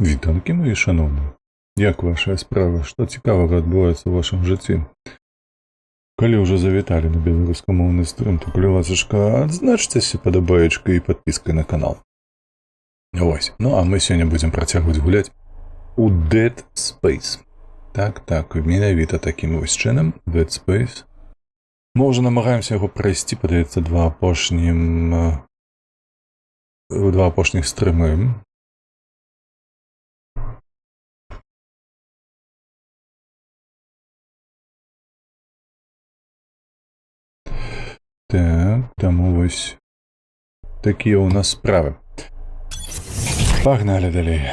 Вітанки, мої шановні. Як ваша справа? Што цікавага адбываецца ў вашым жыцці? Калі ўжо завіталі на беларускамоўны стрым, то калі ласачка, адзначцеся падабаечкай і падпіскай на канал. Вось. Ну, а мы сёння будзем працягваць гуляць у Dead Space. Так, менавіта такім вось чынам. Dead Space. Мы ўжо намагаемся яго прайсці, падаецца, два апошніх стрымы. Так, таму вось такія ў нас справы. Пагналі далей.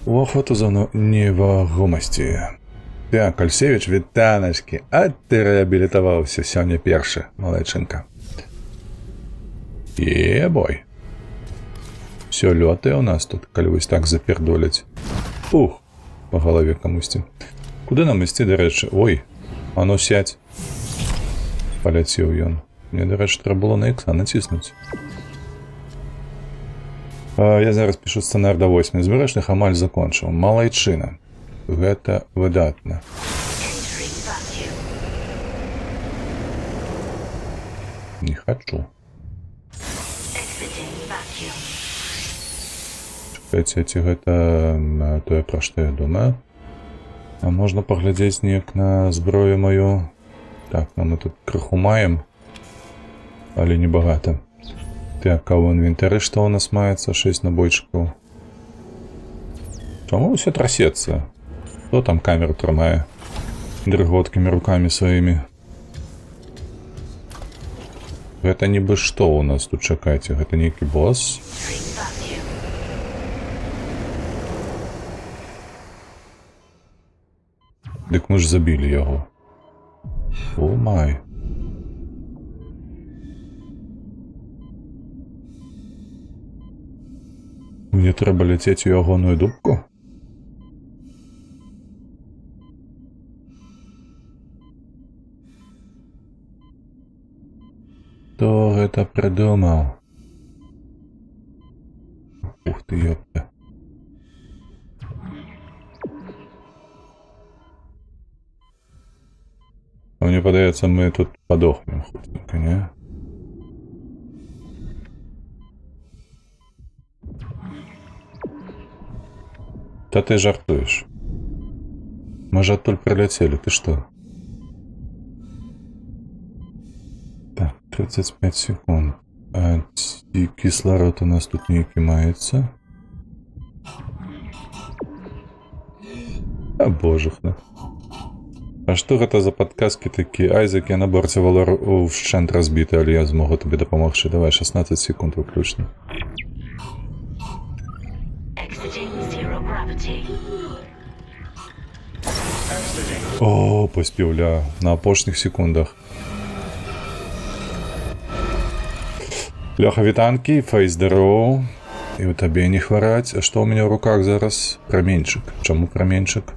У ахвоту зону невагомасці. Так, Альсевіч, вітаначкі. А ты рэабілітаваўся сёння першы, малайчынка. Ебой. Всё лётае ў нас тут, калі вось так запердоляць. Ух, па галаве камусьці. Куды нам ісці, дарэчы? Ой, а ну сядь. Паляцеў ён. Мне, дарэчы, трэба было на ікса націснуць. Я зараз пішу сцэнар да 8. Збярэчных амаль закончыў. Малайчына. Гэта выдатна. Не хачу. Чакайце, ці гэта тое, пра што я думаю. А можна паглядзець неяк на зброю маю. Так, ну мы тут крыху маем. Але небагата. Так, а ў інвентары што ў нас маецца? 6 набойчыкаў. Чаму ўсё трасецца? Хто там камеру трымае? Дрыготкімі рукамі сваімі. Гэта нібы што ў нас тут, чакайце? Гэта нейкі босс? Дык мы ж забілі яго. О май. Мне трэба ляцець у ягоную дубку? Хто гэта прыдумаў? Ух ты, ёпта. Мне падаецца, мы тут падохнем хутенька, не? Та ты жартуеш. Мы ж адтуль прыляцелі, ты што? Так, 35 секунд. А ці кісларод у нас тут нейкі маецца? А божухна. А што гэта за падказкі такі? Айзек, я на борце валор ўшчэнт разбіты, але я змогу табе дапамогчы. Давай, 16 секунд выключна. О, паспеў, ля, на апошніх секундах. Лёха, вітанкі, фейс здароў. І ў табе не хвараць. А што ў мяне ў руках зараз? Праменьчык. Чаму праменьчык?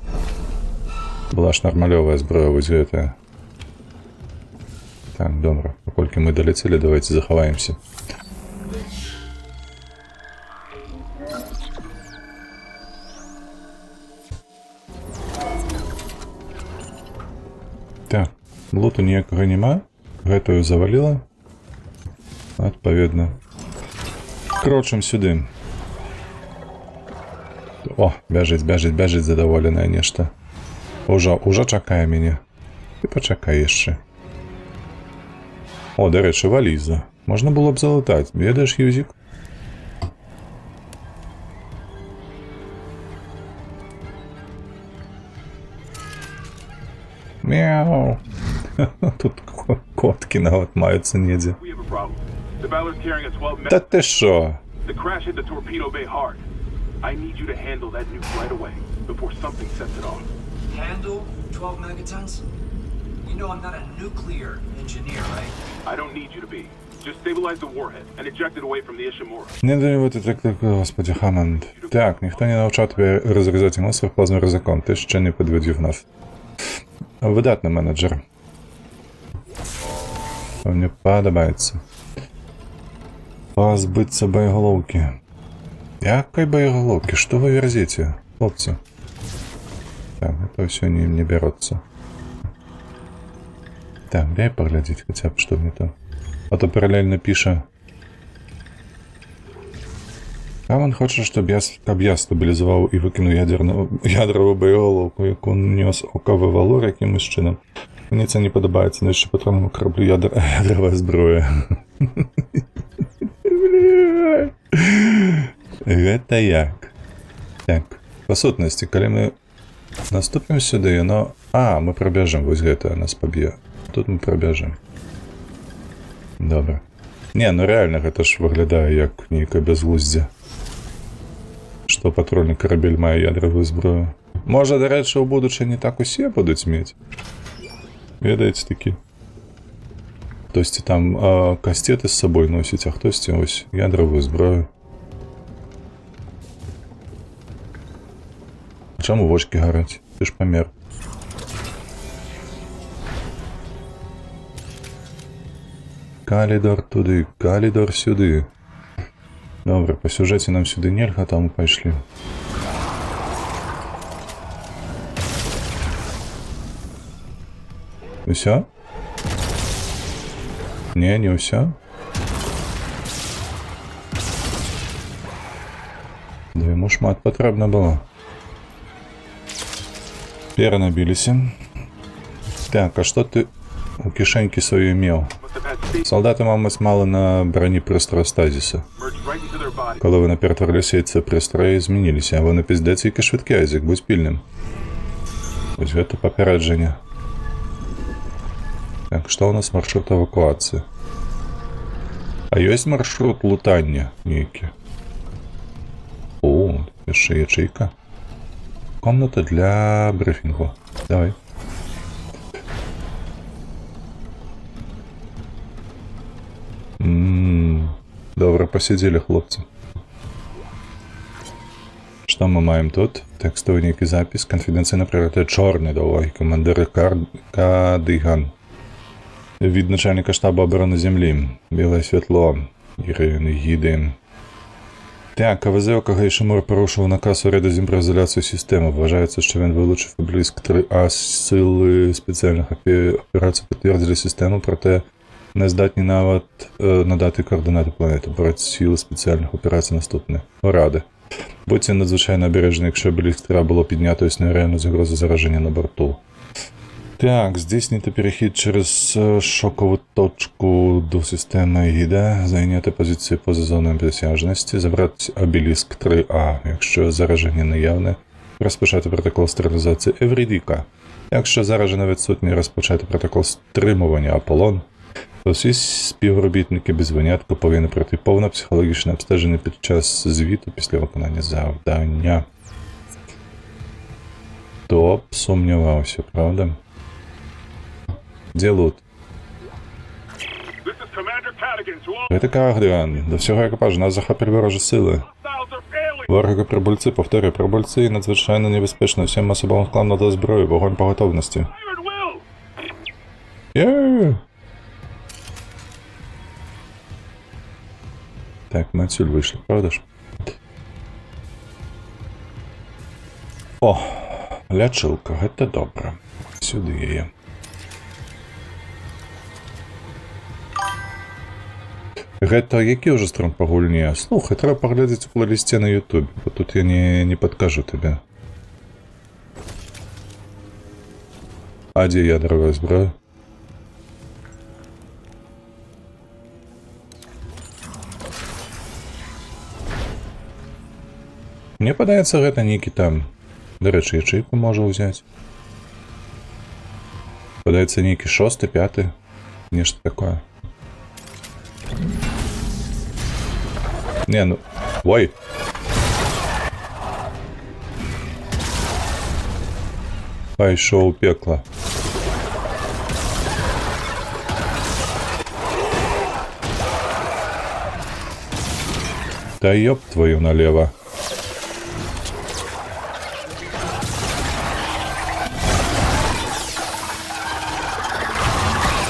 Была ж нармалёвая зброя, вось гэтая. Так, добра. Паколькі мы даляцелі, давайце захаваемся. Так, луту ніякага няма. Гэтую заваліла. Адпаведна. Крочым сюды. О, бяжыць задаволенае нешта. Ужо чакае мяне. Ты пачакай яшчэ. О, дарэчы, валіза. Можна было б залатаць. Ведаеш, Юзік? Мяу. Тут коткі нават маюцца недзе. Та ты шо? Handle 12 megatons? You know I'm not a nuclear engineer, right? I don't need you to be. Just stabilize the warhead and eject it away from the Ishimura. Не даю ти так, господи, Хаммонд. Так, ніхто не навчав тебе розрізати монстрів плазмовим ризиком. Ти ще не підведів нас. Видатний менеджер. Мені подобається. Позбиться боєголовки. Якой боеголовки, что вы верзите, хлопцы? Так, это все не берется. Так, дай поглядеть хотя бы, что не то. А то параллельно пише. Камен хоче, щоб я стабілізував і викинув ядрову боєголовку, яку нес оковий валор якимось чином. Мені це не подобається, навіщо патронному кораблю ядрова зброя. Гэта як? Так, по сутнасці, калі мы наступім сюди, яно... А, мы пробяжем, вось гэта нас паб'е. Тут мы пробяжем. Добра. Не, ну реально, гэта ж выглядае як нейкае бязглуздзе. Што патрульны карабель мае ядравую зброю. Можа, дарэчы, у будучыні так усе будуць мець. Ведаеце такі. Хтосьці там кастеты з сабой носіць, а хтосьці ось ядравую зброю. Чаму вочки гараць? Ты ж памер. Калідор туды, калідор сюды. Добра, по сюжэце нам сюды нельга, там пайшлі. Усё? Не, не ўсё. Да яму шмат патрэбна было. Перанабіліся. Так, а што ты у кішэнькі сваёй меў? Салдаты мамаць мала на брані прыстрою стазіса. Коли вони перетворилися, і ці пристрої змінилися, а вони пиздець, які швидкі, Айзек, будь пільним. Ось гэта попередження. Так, що у нас маршрут евакуації? А есть маршрут лутання нейкі? О, яшчэ ячейка. Комната для брифінгу. Давай. Добре, посидели, хлопцы. Что мы маем тут? Текстовый некий запись. Конфиденційно пріоритет чорний до уваги командира Кадиган. Від начальника штабу оборони землі. Біле світло. Гіди. Так, КВЗ ОКГ Ішимур порушив наказ уряду з імпровізацією системи. Вважається, що він вилучив близько 3А сили спеціальних операцій, підтвердили систему, проте не здатні навіть надати координати планети. Борець сили спеціальних операцій наступне. Поради. Будьте надзвичайно обережні, якщо близько 3А було піднято існує реальну загрозу зараження на борту. Так, здійснити перехід через шокову точку до системи ГІДа, зайняти позицію поза зоною присяжності, забрати обеліск 3А, якщо зараження наявне, розпочати протокол стерилізації Еврідіка. Якщо зараження відсутнє, розпочати протокол стримування Аполлон. То всі співробітники без винятку повинні пройти повне психологічне обстеження під час звіту після виконання завдання. Хто б сумнівався, правда? Де лут? Це Кардиган. До всього екіпажу нас захопили ворожі сили. Вороги прибульці, повторюю, прибульці надзвичайно небезпечно. Всім особам клан надо зброю, вогонь по готовності. Так, ми отсюди вийшли, правда ж? О, лячилка, гэта добре. Сюди її. Гэта які ўжо строн па гульні? Слухай, трэба паглядзець у плейлісце на ютубе, бо тут я не падкажу тебе. А дзе ядровая зброя? Мне падаецца, гэта нейкі там. Дарэчы, ячейку можа ўзяць. Падаецца нейкі 6-й, 5-й. Нешта такое. Не, ну... Ой! Пайшоў у пекла. Да ёб твою налево.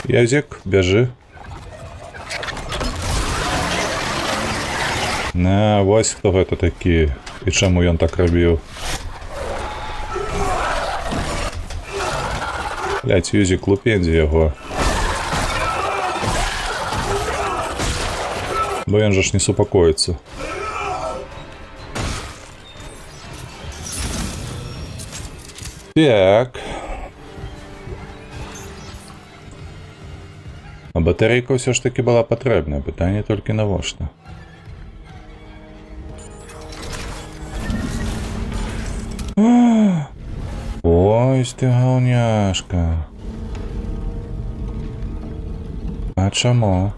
Язик, бежи. Вось хто гэта такі. І чаму ён так рабіў. Блядь, Юзік, лупендзі яго. Бо ён жа ж не супакоіцца. Так. А батарэйка ўсё ж такі была патрэбная. Пытанне толькі навошта. Ой, ты гаўняшка. А чаму?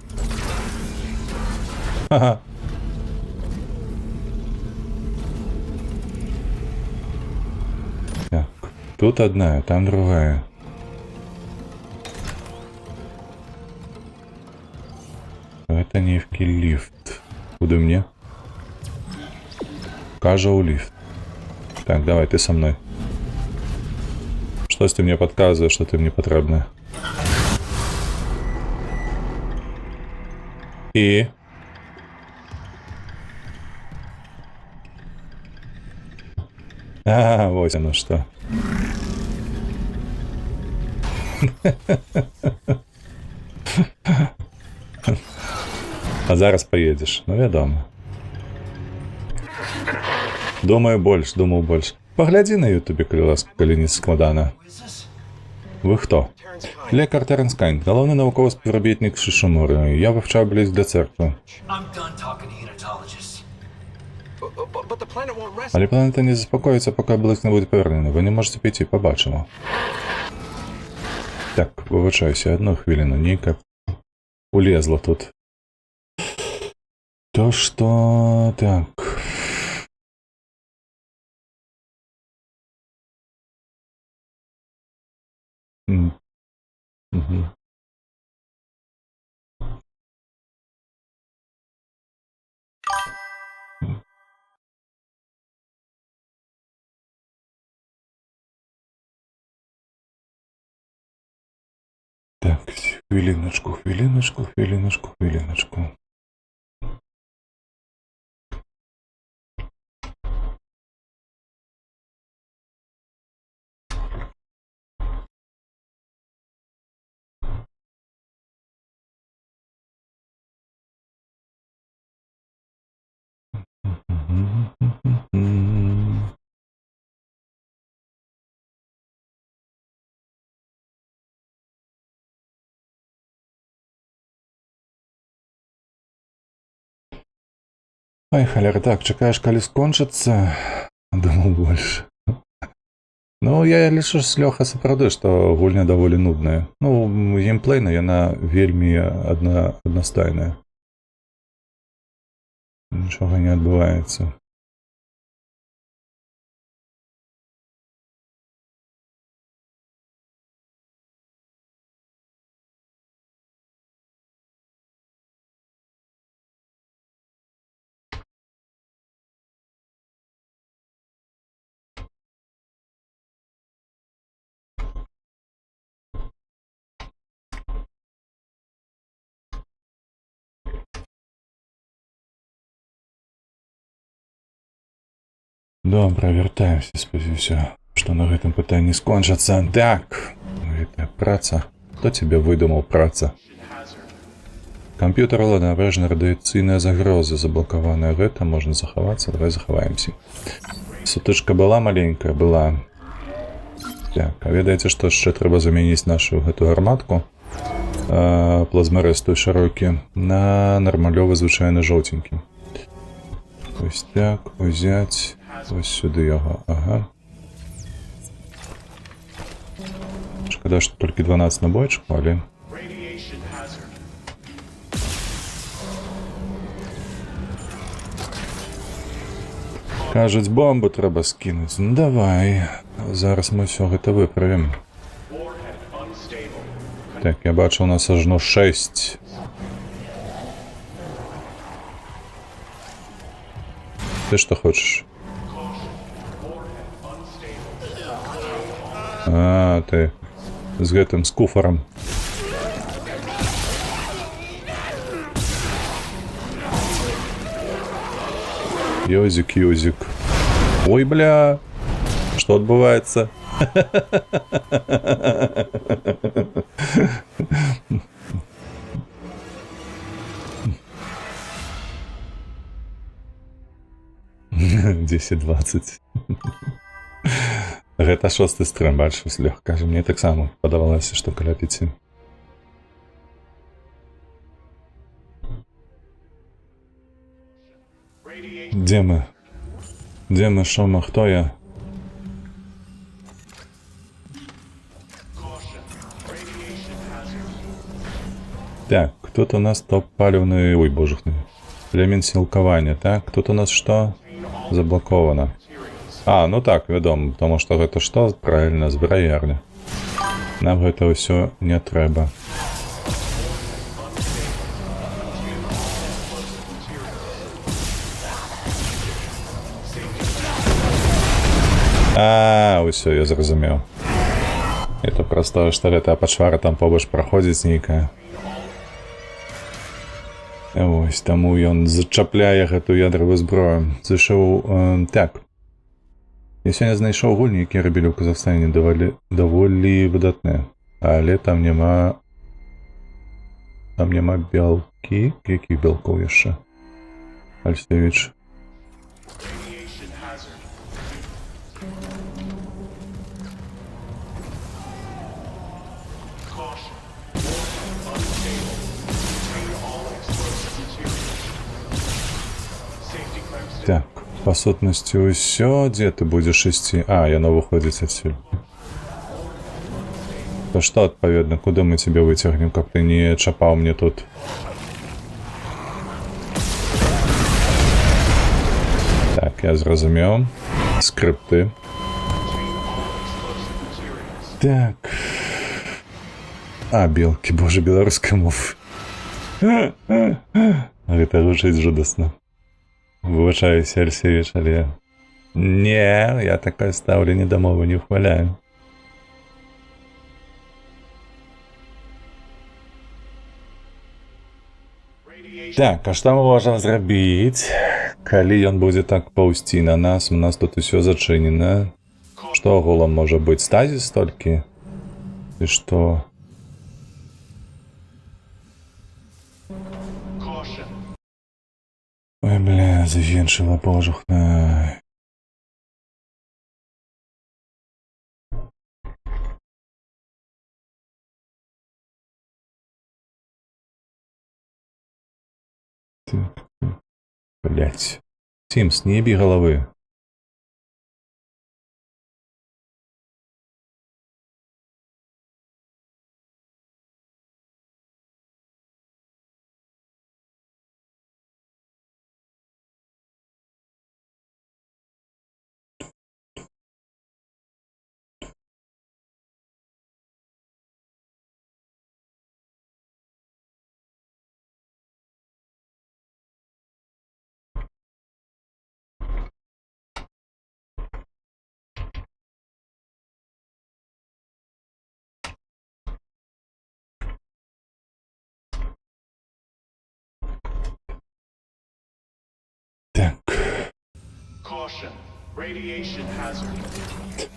Ха-ха. Так, тут одна, там другая. Это невки лифт. Куда мне? Кажа у лифт. Так, давай, ты со мной. Что ты мне подказываешь, что ты мне потребна? И... вот оно что. А зараз поедешь, ну вядома. Думаю больше. Погляди на ютубе, калі ласка, калі не складана. Вы хто? Лекар Теренс Кайн, галоўны навуковы співробітнік Шишимори. Я вивчав близько для церкви. Але планета не заспокоїться, поки близьк не буде повернено. Ви не можете піти, побачимо. Так, вибачаюся, одну хвилину, Ніка улезла тут. То что... Так... Угу. Так, хвилиночку. Ай, халяра, так, чекаешь, калі скончыцца? Думал больше. Ну, я лічу Лёха сапраўды, што гульня даволі нудная. Ну, геймплейна яна вельмі аднастайная. Нічога не адбываецца. Добра, вяртаемся, спадзяюся, што на гэтым пытанні скончацца. Так, гэтая праца. Хто цябе выдумаў, праца? Камп'ютар ладна, абражана радыяцыйная загроза, заблакаваная гэта, можна захавацца, давай захаваемся. Сутычка была маленькая, была. Так, а ведаеце, што яшчэ трэба замяніць нашу гэту гарматку плазмарыстую шырокі на нармалёвы звычайны жоўценькі. Вось так, узяць. Ось сюди його, ага. Шкода, що тільки 12 набоїчок, але... Кажуть, бомбу треба скинути. Ну давай. Зараз ми все це виправимо. Так, я бачу, у нас аж 6. Ти що хочеш? А, ты с гэтым, с куфаром. Йозик, Йозик. Ой, бля. Что отбывается? Десять 20. Гэта 6 стрим, бачыш, лёгка. Мне так само падавалася, што каля 5. Дзе мы? Дзе мы, шо мы, хто я? Так, тут у нас топ-паліўны... Ой, божухны. Элемент сілкавання, так? Тут у нас што? Заблоковано. А, ну так, вядома, потому што гэта што? Правильно, збраярня. Нам гэта ўсё не трэба. А, ўсё, я зразумеў. Это просто, што гэтая пачвара там побач праходзіць нейкая. Ось, таму ён зачапляе гэту ядравую зброю. Зайшоў... Так. Я сёння знайшоў гульні, якія рабілі ў Казахстане даволі выдатныя. Але там няма... Там няма бялкі. Якіх бялкоў яшчэ? Альсевіч. Так, па сутнасці ўсё, дзе ты будзеш ісці? А, яно выходзіць адсюль. То што, адпаведна, куды мы цябе выцягнем, каб ты не чапаў мне тут? Так, я зразумеў. Скрипты. Так. А, белкі, боже, беларуская мова. Гэта гучыць жудасна. Выбачаюся, Альсевіч, але... Не, я такое стаўленне да мовы не ухваляю. Так, а што мы можам зрабіць, калі ён будзе так паўсці на нас? У нас тут усё зачынена. Што агулам можа быць? Стазіс толькі? І што? Ой, бля, завенчила божухна. Блять. Тимс, не еби головы. Так.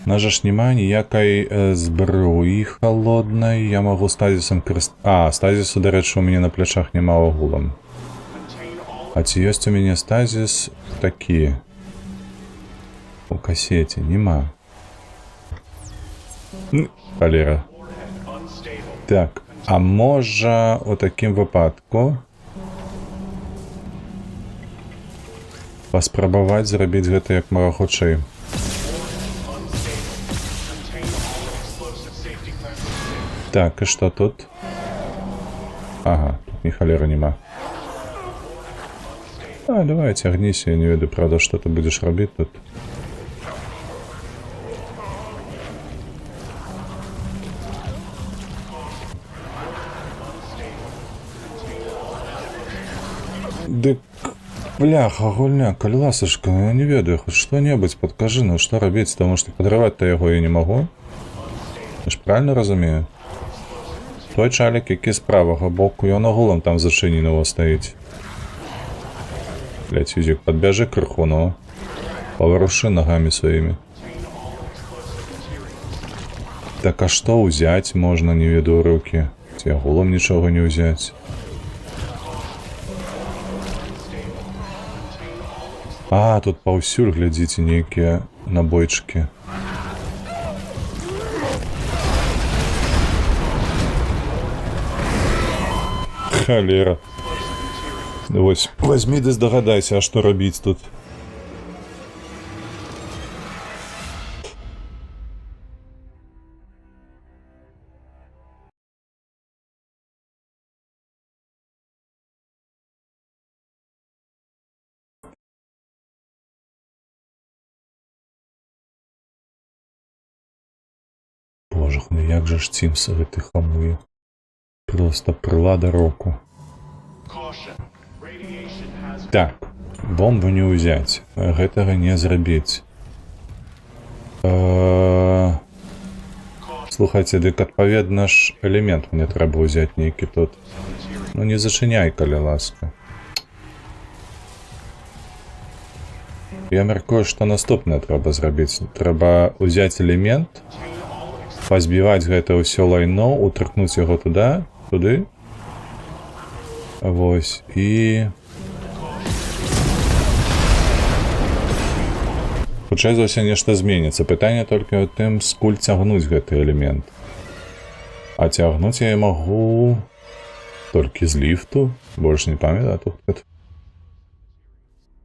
На же ж нема ніякай зброі холоднай. Я могу стазісом А, стазісу, до речі, у мене на плечах нема огулом. А ці ёсць у мене стазіс такі? У касеті нема. Холера. Так, а може у такім випадку паспрабаваць зрабіць гэта як мага хутчэй. Так, і што тут? Ага, тут ні халера нема. А, давай, цягніся, я не ведаю, правда, што ты будзеш рабіць тут. Дык, бляха, гульня, калі ласашка, я не ведаю, хоць што-небудзь падкажы, ну што рабіць, таму што падрываць-то яго я не магу. Я ж правильно разумею? Той чалік, які з правага боку, ён агулам там зачыненого стаіць. Блять, Юзик, подбяжи крыху, но поворуши ногами своими. Так, а что взять можно, не веду руки? Тягулом ничего не взять. А, тут паўсюль, глядзіце, нейкія набойчыкі. Халера. Вось, возьми ды здагадайся, а што рабіць тут. Боже, ну як же ж Цімса гэты хамуе. Просто прылада року. Так, бомбу не ўзяць. Гэтага не зрабіць. Слухайце, дык адпаведна ж элемент мне трэба ўзяць нейкі тут. Ну не зачыняй, калі ласка. Я мяркую, што наступнае трэба зрабіць. Трэба ўзяць элемент, пазбіваць гэта ўсё лайно, утрыкнуць яго туды. Вось, і... Хутчэй за ўсё нешта зменіцца. Пытанне толькі ў тым, скуль цягнуць гэты элемент. А цягнуць я магу толькі з ліфту. Больш не памятаю тут.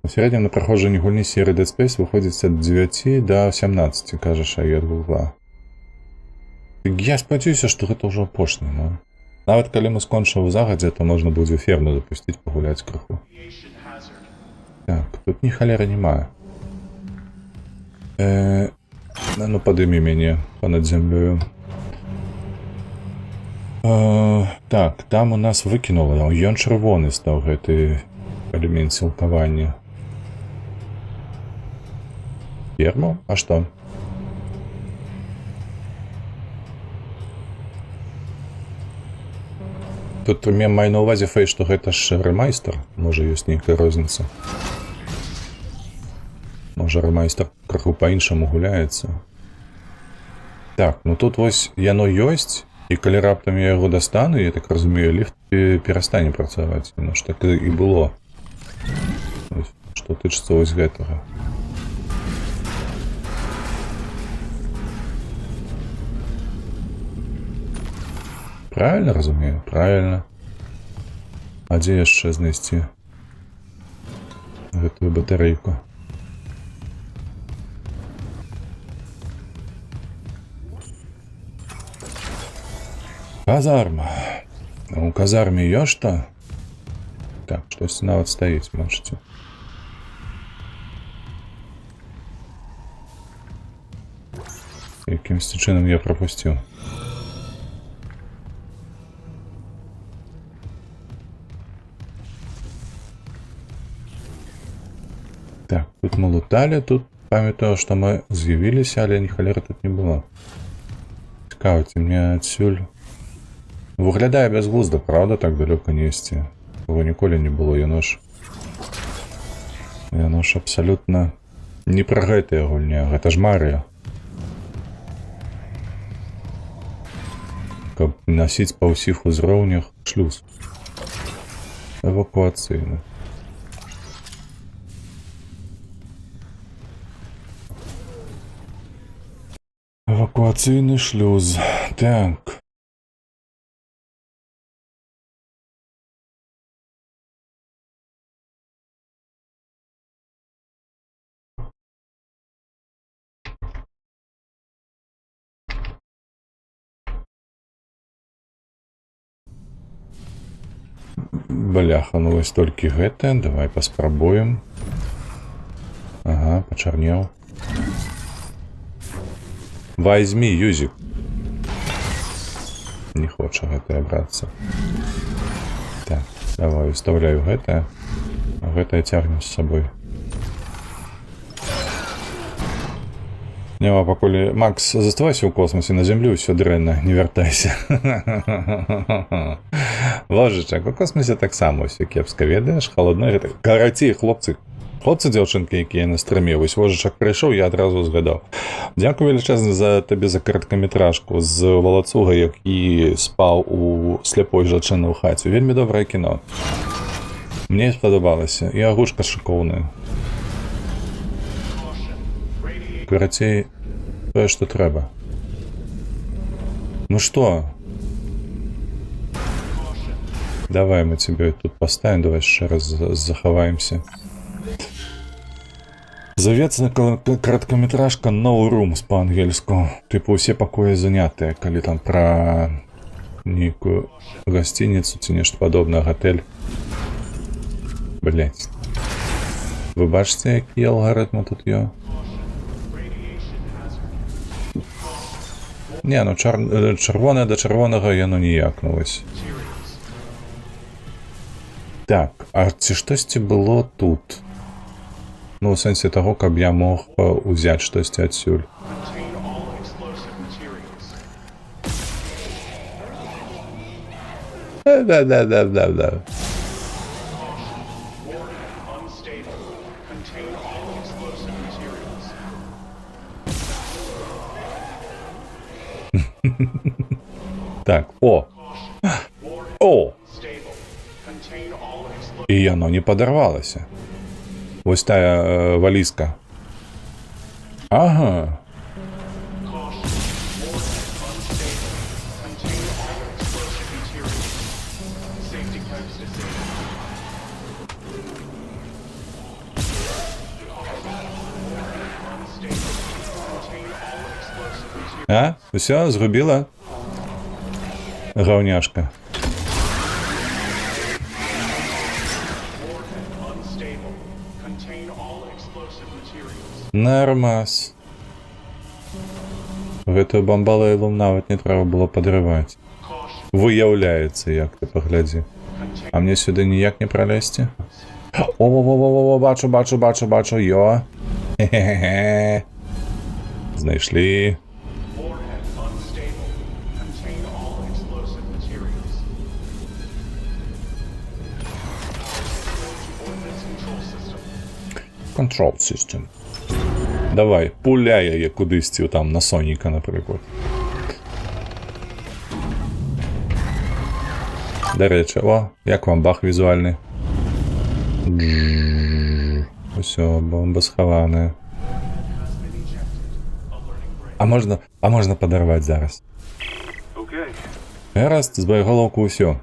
У сярэднім на праходжанні гульні серыі Dead Space выходзіць ад 9 до 17, кажа Шаед Гугла. Я спадзяюся, што гэта ўжо апошні, но... Нават калі мы скончым у загадзе, то можна будзе ферму запусціць, пагуляць крыху. Так, тут ні халера не мае. Ну, падымі мяне панад зямлёю. Так, там у нас выкінула. Ён чырвоны стаў гэты элемент сілкавання. Ферму? А што? Тут я маю на ўвазе, Фэй, што гэта ж рэмайстер. Можа, ёсць нейкая розніца. Можа, рэмайстер крыху па-іншаму гуляецца. Так, ну тут вось яно ёсць, і калі раптам я яго достану, я так разумею, ліфт перастане працаваць. Ну ж так і было. Што тычыцца вось гэтага. Правильно разумею? Правильно. А дзе яшчэ знайсці гэтую батарэйку? Казарма. У казарме ёсць што? Так, штосьці нават стаіць, бачыце. Якімсьці чынам я прапусціў. Так, тут мы луталі, тут памятаю, што мы з'явіліся, але ні халеры тут не было. Цікавіце, мне адсюль... Выглядае бязглузда, правда, так далёка не ісці. Яго ніколі не было, яно ж абсалютна не пра гэтая гульня, гэта ж Марыо. Каб насіць па ўсіх узроўнях шлюз. Эвакуацыйны. Эвакуацыйны шлюз. Так. Бляха, ну вось толькі гэта. Давай паспрабуем. Ага, пачарнеў. Возьми, Юзик. Не хоча гэтае брацца. Так, давай уставляю гэтае. А гэтае цягнем з сабой. Няма пакуль... Макс, заставайся ў космосе, на зямлю ўсё дрэнна, не вяртайся. Ложачак, у космосе таксама ўсё кепска, ведаеш, халодна гэта. Карацей, хлопцы, дзяўчынкі, якія на стрыме, вось ложачак прыйшоў, я адразу згадаў. Дзякую велічэзна за табе за караткаметражку з валацугай, які спаў у сляпой жанчыны ў хаце. Вельмі добрае кіно. Мне спадабалася, і агушка шыкоўная. Карацей, тое, што трэба. Ну што? Давай мы тебе тут поставим, давай еще раз захаваемся. Заветная караткаметражка No Rooms по-ангельску. Типа усе пакоі занятыя, калі там пра нейкую гасцініцу ці нешта падобнае, гатэль. Блять. Вы бачыце, якія алгарытмы тут ёсць? Не, ну чырвонае да чырвонага яно ніяк, ну вось. Так, а ці штосьці было тут? Ну, у сэнсе таго, каб я мог узяць штосьці адсюль. Да. Так, о! І яно не падарвалася. Вось тая валізка. Ага. А? Усё, згубіла? Гаўняшка. Нормас. Гэтую бамбалайлу нават не трэба было падрываць. Выяўляецца, як ты паглядзі. А мне сюды ніяк не пралезці? О, бачу, ё. Хе-хе-хе. Знайшлі. Control system. Давай, пуляй яе кудысьці там на Соніка, напрыклад. Дарэчы, о, як вам бах візуальны? Усё, бомба схаваная. А можна падарваць зараз. Гаразд, з боеголовку ўсё.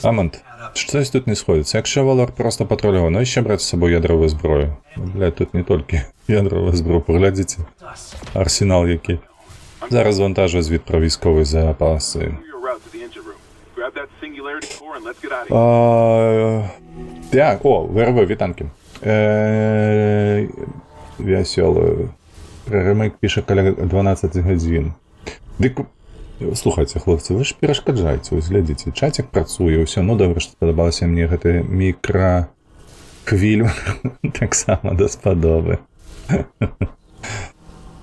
Амонт, штось тут не сходится. Якщо Валор просто патрулював, ну і ще брати з собою ядрову зброю. Блядь, тут не тільки ядрова зброя, поглядите. Арсенал який. Зараз вантажу звіт про військові запаси. Так, о, ВРВ, вітанки. Весело. Ремейк пише каля 12 годин. Дик... Слухайце, хлопцы, вы ж перашкаджаеце, ось глядзіце, чатик працуе, ўсё, ну добра, што падабалася мне гэты мікрахвіль, таксама даспадобы.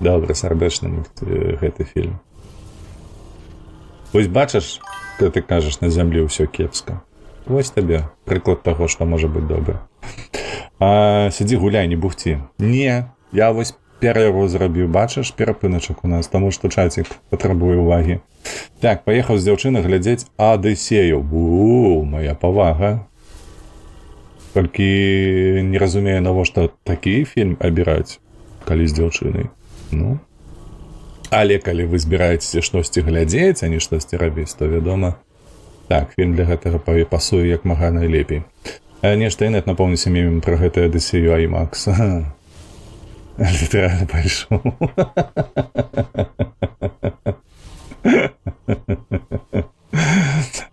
Добра, сардэчна гэты фільм. Вось бачыш, калі ты кажаш, на зямлі ўсё кепска. Вось табе прыклад таго, што можа быць добра. Сядзі, гуляй, не бухці. Не, я вось перерву зрабіў, бачыш, перапыначак у нас, таму што чацік патрабуе ўвагі. Так, паехаў з дзяўчыны глядзець Адысею. Моя павага. Толькі не разумею, навошта такі фільм абіраць, калі з дзяўчынай. Ну. Але калі вы збіраецеся штосьці глядзець, а не штосьці рабіць, то вядома, так, фільм для гэтага пасуе як мага найлепей. Нешта інет напомніце мемам пра гэтую Адысею IMAX. Літерально пайшоў.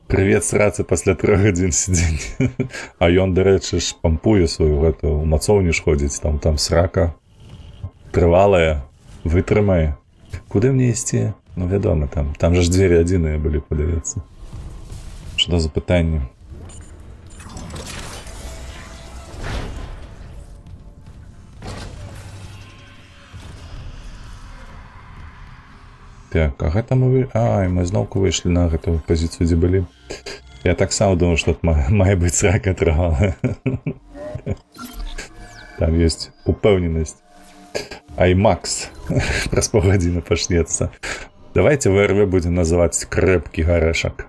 Привет, срацы, пасля 3 гадзін сядзення. А ён, дарэчы, ж пампуе сваю гэту, у мацоўні ж ходзіць, там срака трывалая, вытрымае. Куды мне ісці? Ну, вядома, там жа ж дзверы адзіныя былі, падаецца. Што за пытанне? Так, а гэта мы... Ай, мы зноўку выйшлі на гэтую пазіцыю, дзе былі. Я таксама думаю, што тут мае быць срака трава. Там ёсць упэўненасць. Аймакс. Праз паўгадзіны пачнецца. Давайте ВРВ будем называць крэпкі гарэшак.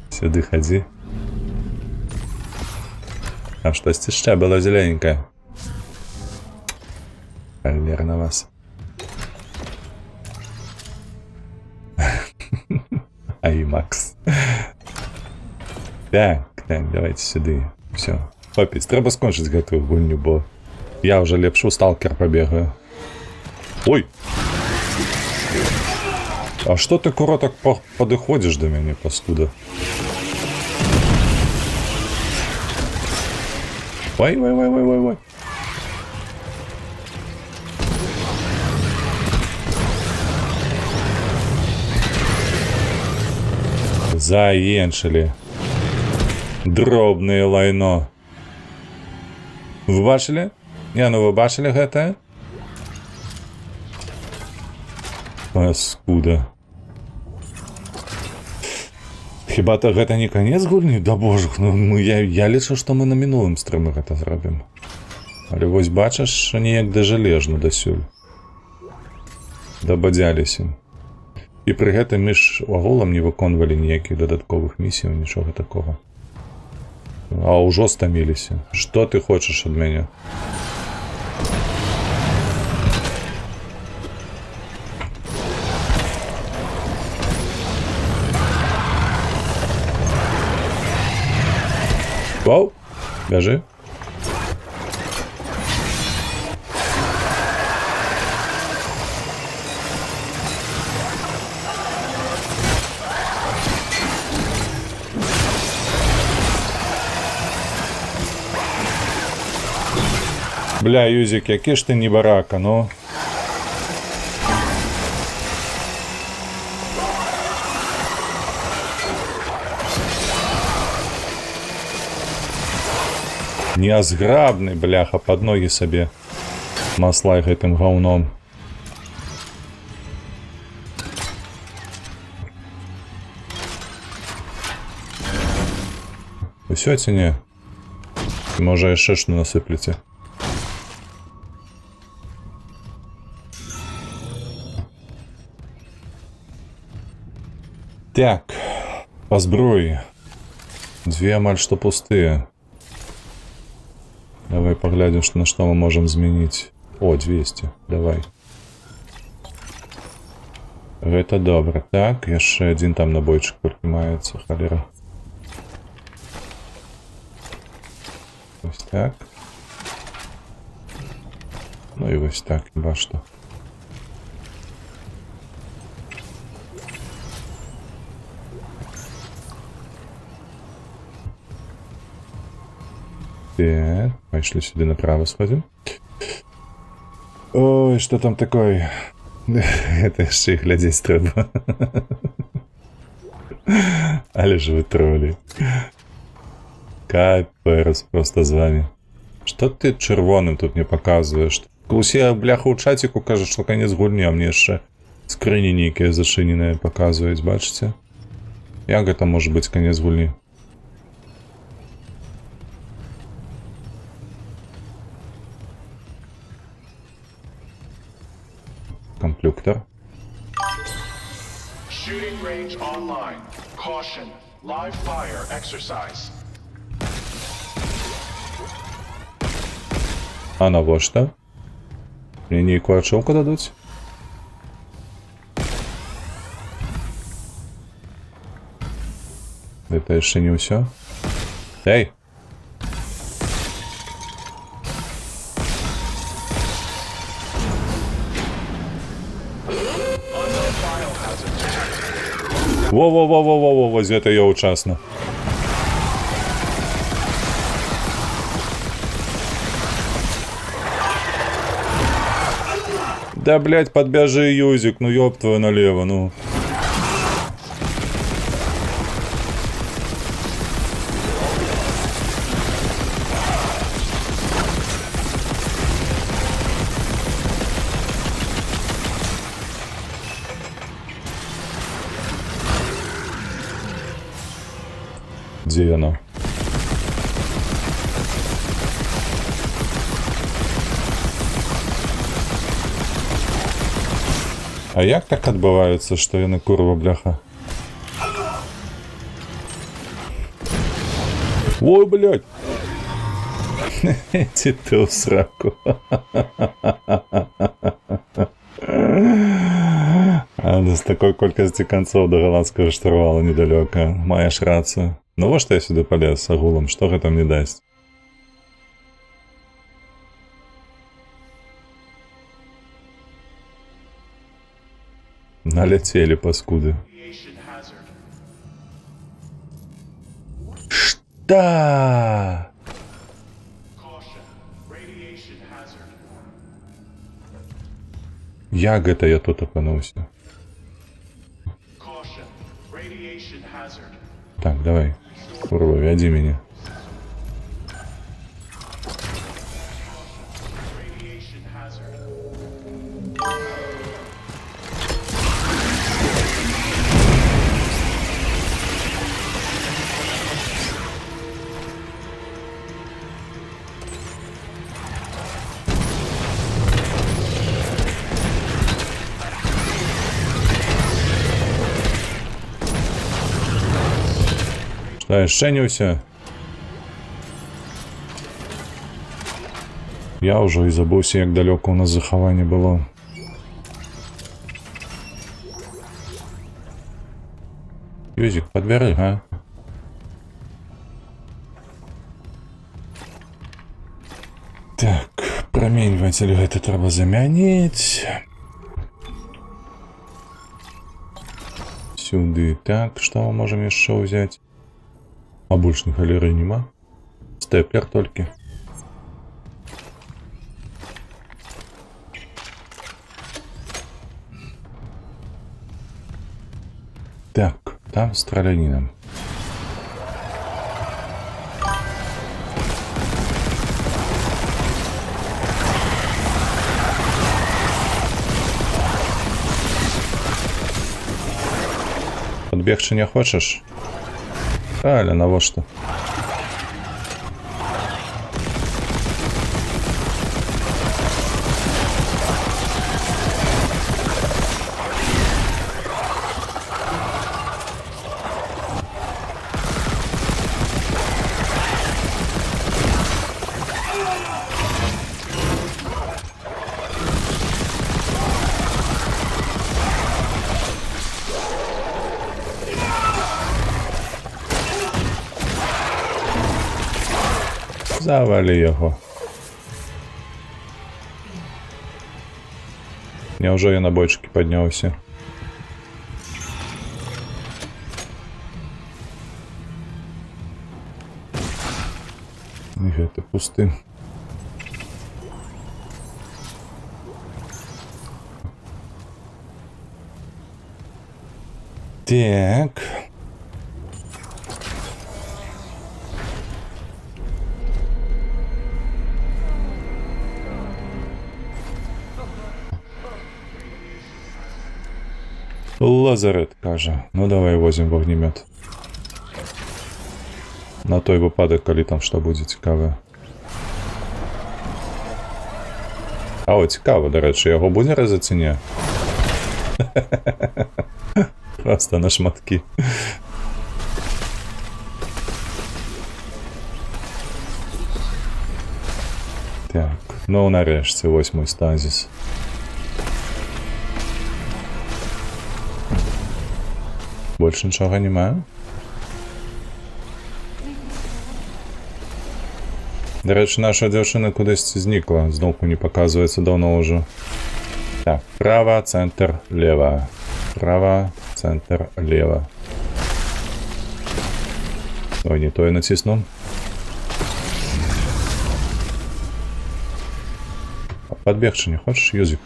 Сюды хадзі. А штосьці яшчэ было зелененькае. Халер на вас. Аймакс. Так, давайте сюды. Все. Хопіць, трэба скончыць гэтую гульню, бо я уже лепш у сталкер побегаю. Ой! А што ты, куро, так падыходзіш да мяне, паскуда? Ой. Заенчылі. Дробнае лайно. Вы бачылі? Не, ну вы бачылі гэтае? Паскуда. Хіба-то гэта не канец гульні? Да божух, ну я лічу, што мы на мінулым стрыме гэта зробім. Але вось бачыш, неяк дажалежна дасюль. Дабадзяліся. І пры гэтым мы ж агулам не выконвалі ніякіх дадатковых місій, нічога такога. А ўжо стаміліся. Што ты хочаш ад мяне? Вау, бяжы. Бля, Юзик, які ж ти не барака, ну. Неазграбны, бляха, под ноги сабе. Маслай гэтым гаўном. Усё ці не? Можа яшчэ што насыплеце. Так, по зброі. Две амаль што пустыя. Давай поглядим, на что мы можем изменить. О, 200. Давай. Это добро. Так, яшчэ один там набойчик поднимается. Холера. Ось так. Ну и ось так, хіба что. Так, пошли сюда направо сходим. Ой, что там такое? Это ще й глядеть треба. Але ж вы тролли. Капец просто з вами. Что ты червоным тут не показываешь? Усе бляха у чатику кажуть, що конец гульні, а мне ще скрині нейкія зашиненыя показываюць, бачите? Як гэта може бути конец гульні? Комплюктор. Shooting range online. Caution. Live fire exercise. А навошта? Мне нейкую ачоўку дадуць? Это яшчэ не ўсё. Эй! Во-во-во-во-во-во, вось гэта я учасна. Да, блядь, подбяжи, Юзик, ну ёб твою налево, ну. Дзе яно? А як так адбываецца, што яны курва бляха? Ой, блядь! Ці ты ў сраку. З такой колькасці канцоў да галандскага штурвала недалёка. Маеш рацыю. Ну во што я сюды палез агулам, што гэта мне дасць? Наляцелі паскуды. Radiation hazard. Што? Caution. Radiation hazard. Як гэта я тут апынуўся? Caution. Radiation hazard. Так, давай. Курва, вядзі мяне. Radiation hazard. Што, яшчэ не ўсё? Я ўжо і забыўся, як далёка ў нас захаванне было. Юзік, падбяры, га? Так, праменьватель гэта трэба замяніць. Сюды. Так, што мы можам яшчэ ўзяць? А больш ні халеры нема. Стэплер толькі. Так, там страляніна. Подбегчы не хочаш? Правильно, навошта? Завалі яго. Няўжо я на бочкі падняўся? І гэта пусты. Так. Лазарет, кажа. Ну давай возьмем вогнемет. На той выпадак, калі там што будзе цікавае. А о, цікава, дарэчы, яго будзе рэзаць ці не? Просто на шматкі. Так, ну нарэшце, вось мой стазіс. Больше нічога нема. Дарэчы, наша дзяўчына кудысьці знікла. Зноўку не паказваецца даўно ўжо. Так, права, цэнтр, лева. Права, цэнтр, лева. Ой, не тое націснуў. Падбегчы не хочаш, Юзік?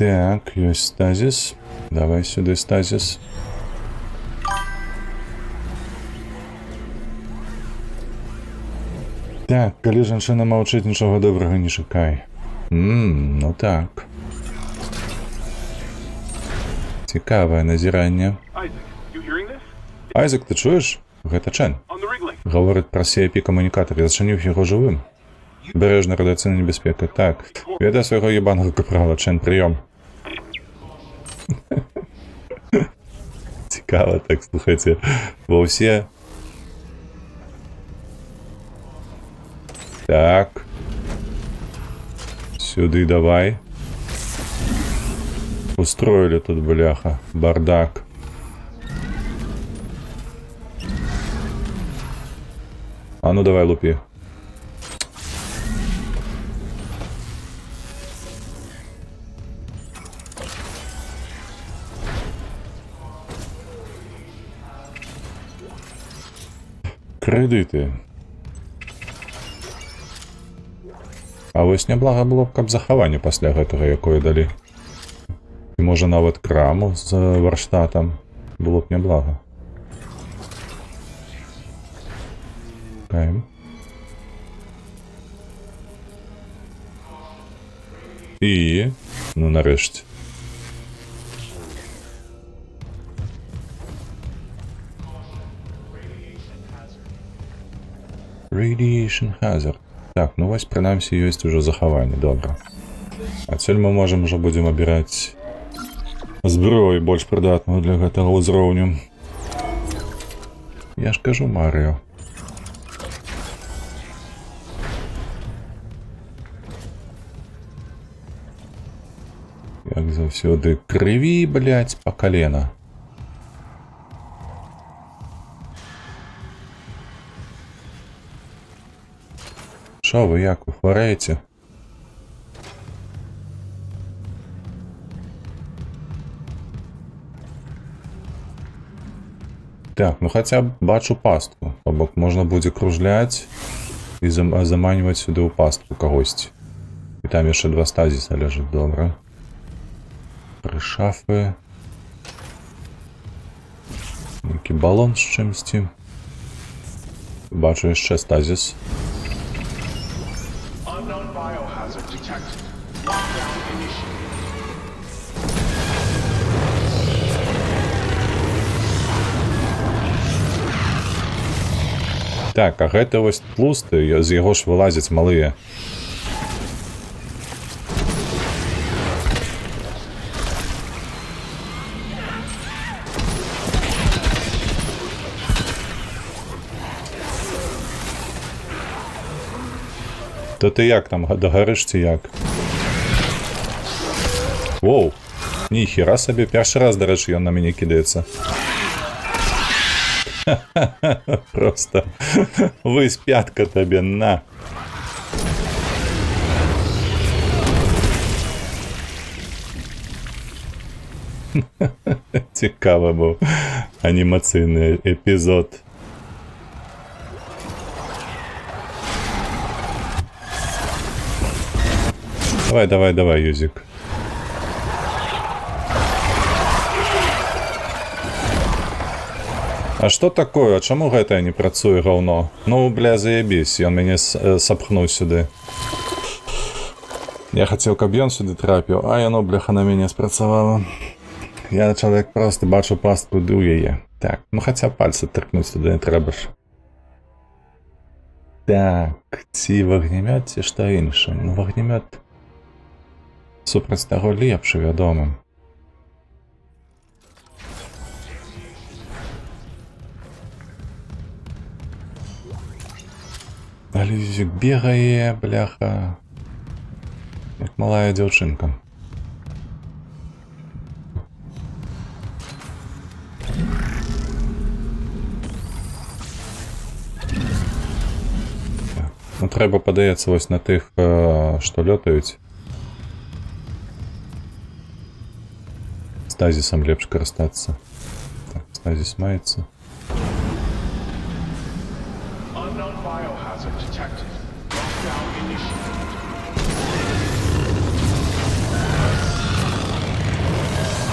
Так, ёсць стазіс. Давай сюды стазіс. Так, калі жанчына маўчыць, нічога добрага не чакай. Ну так. Цікавае назіранне. Isaac, you hearing this? Айзек, ты чуеш? Гэта Чен. On the rig link. Гаворыць пра CIP-камунікатар, я зачыніў яго жывым. Бережна радыацыйная небяспека. Так, ведай свайго ебанага капрала, Чен, прыём. Цікава, так, слухайце. Ва ўсе... Так. Сюды давай. Устроили тут, бляха, бардак. А ну давай лупи. Кредити. А вось няблага было б, каб захаванне пасля гэтага якое далі. І можа нават краму з варштатам. Было б няблага. Окей. І... ну нарешті. Radiation hazard. Так, ну вось прынамсі ёсць ужо захаванне, добра. Адсюль мы можам ужо будзем абіраць зброю больш прыдатную для гэтага ўзроўню. Я ж кажу, Марыо. Як заўсёды, крыві, блядь, па калена. Шо вы, як вы хварэеце? Так, ну хаця б бачу пастку. То бок можна будзе кружляць і заманьваць сюды ў пастку кагосьці. І там яшчэ 2 стазіса ляжыць, добра. Прышафы. Які балон з чымсьці. Бачу яшчэ стазіс. Unknown biohazard detected. Lockdown initiated. Так, а гэта вось тлусты, з яго ж вылазяць малыя. То ты як там, догарыш ці як? Воу, ніхера сабе, першы раз, дарэчы, ён на мяне кідаецца. Просто вось пятка табе, на. Цікавы быў анімацыйны эпізод. Давай, Юзик. А што такое? Чаму гэтае не працуе гаўно? Ну, бля, заебісь, ён мяне сапхнуў сюды. Я хацеў, каб ён сюды трапіў, а яно, бляха, на мяне спрацавала. Я чалавек просто бачу пастку ды ў яе. Так, ну хаця пальцы трыкнуць туды не трэба ж. Так, ці вагнемёт, ці што іншае? Ну, вагнемёт супраць таго лепш, вядома. Але Юзик бегае, бляха, як малая дзяўчынка. Ну, трэба, падаецца, вось на тых, што лётаюць. Стазісам лепш карыстацца. Так, стазіс маецца. Unknown biohazard detected. Lockdown initiated.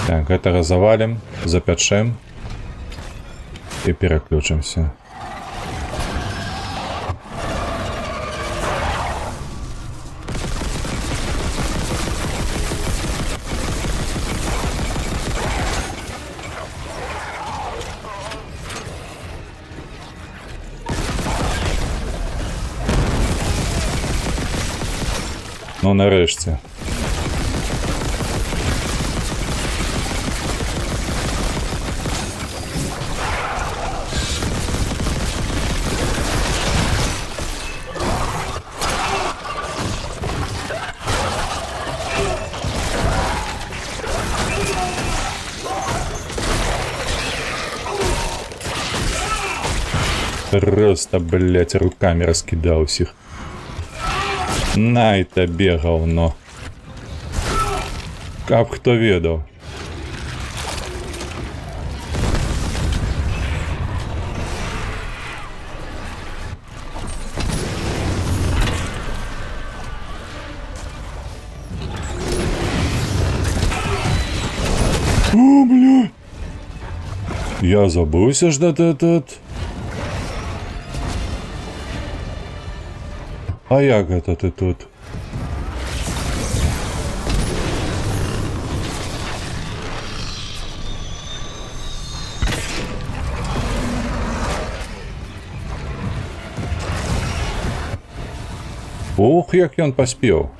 Так, гэтага завалім, запячэм і пераключымся. Ну, нарешті. Просто, блять, руками раскидал всех. На и табе, говно. Каб хто ведал. О, бля. Я забылся ждать этот. А як это ты тут? Ух, як ён паспеў.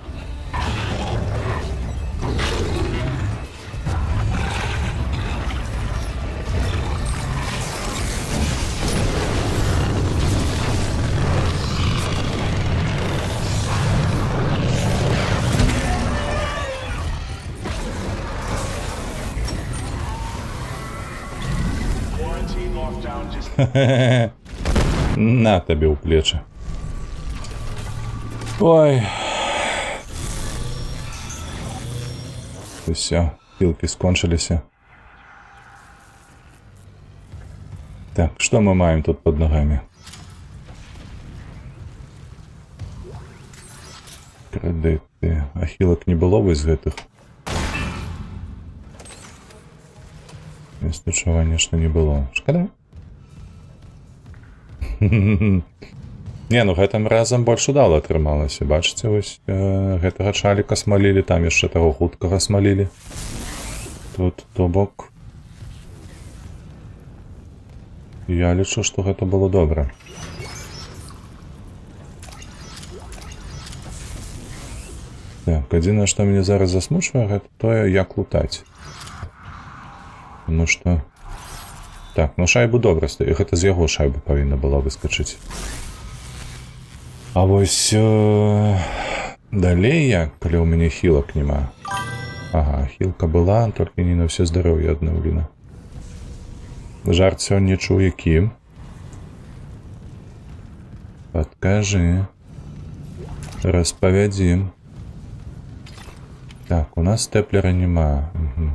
Quarantine lockdown just На табе ў плечы. Ой. Все, пилки скончились. Так, что мы маем тут под ногами? Кредити. Ахілок не было бы из гэтых. Если чего, конечно, не было. Шкода. Не, ну гэтым разам больш удала атрымалася. Бачыце, вось гэтага чаліка смалілі, там яшчэ таго хуткага смалілі. Тут, то бок. Я лічу, што гэта было добра. Так, адзінае, што мяне зараз засмучвае, гэта тое, як лутаць. Таму што... Так, ну шайбу добра стаю. Гэта з яго шайбы павінна была выскачыць. А вось далей як, калі ў мяне хілак няма. Ага, хілка была, толькі не на ўсё здароўе аднаўлена. Жарт сёння чуў які? Падкажы. Распавядзім. Так, у нас стэплера няма. Угу.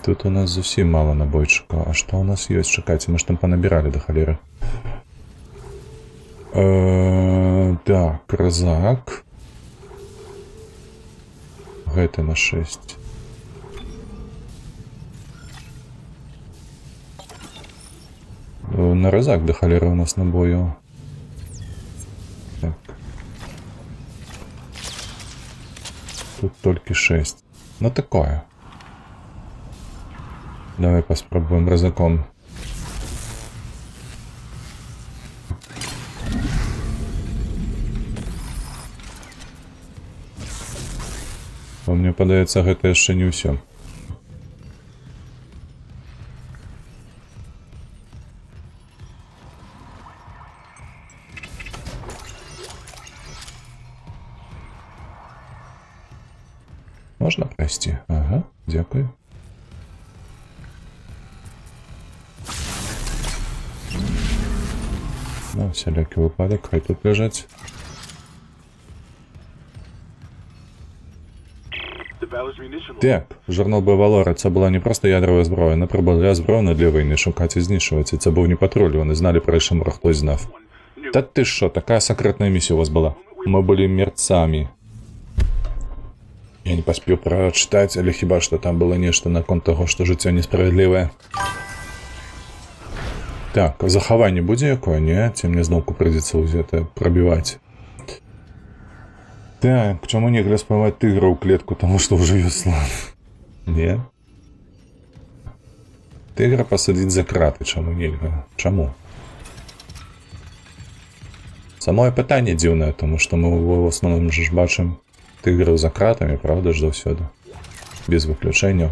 Тут у нас зусім мало набойчыкаў. А што у нас ёсць? Чакайце, мы ж там панабіралі да халеры. Так, разак. Гэта на 6. На разак да халеры у нас набою. Так. Тут толькі 6. Ну такое. Давай поспробуем разаком. Мне падаецца, гэта яшчэ не ўсё. Можна прайсці? Ага, дзякуй. На всялякі выпадак, хай тут ляжаць. Так, журнал Бавалора, це була не просто ядрова зброя, не була зброя для війни, шукати і знищувати. Це був не патруль, вони знали про Ешемура, хтось знав. Та ти що, така секретна місія у вас була? Ми були мерцами. Я не поспів прочитати, але хіба що там було нечто на конт того, що життя несправедливе. Так, заховання буде якое? Ні, ці мені знову прийдеться це пробивати. Так, чому нельзя співати тигра у клетку, тому що вже є слон? Ні? Тигра посадить за крати, чому нельзя? Чому? Самое пытанне дзіўнае, тому што мы ў асноўным ж бачым тыграў за кратамі, правда ж заўсёды? Без выключэнняў.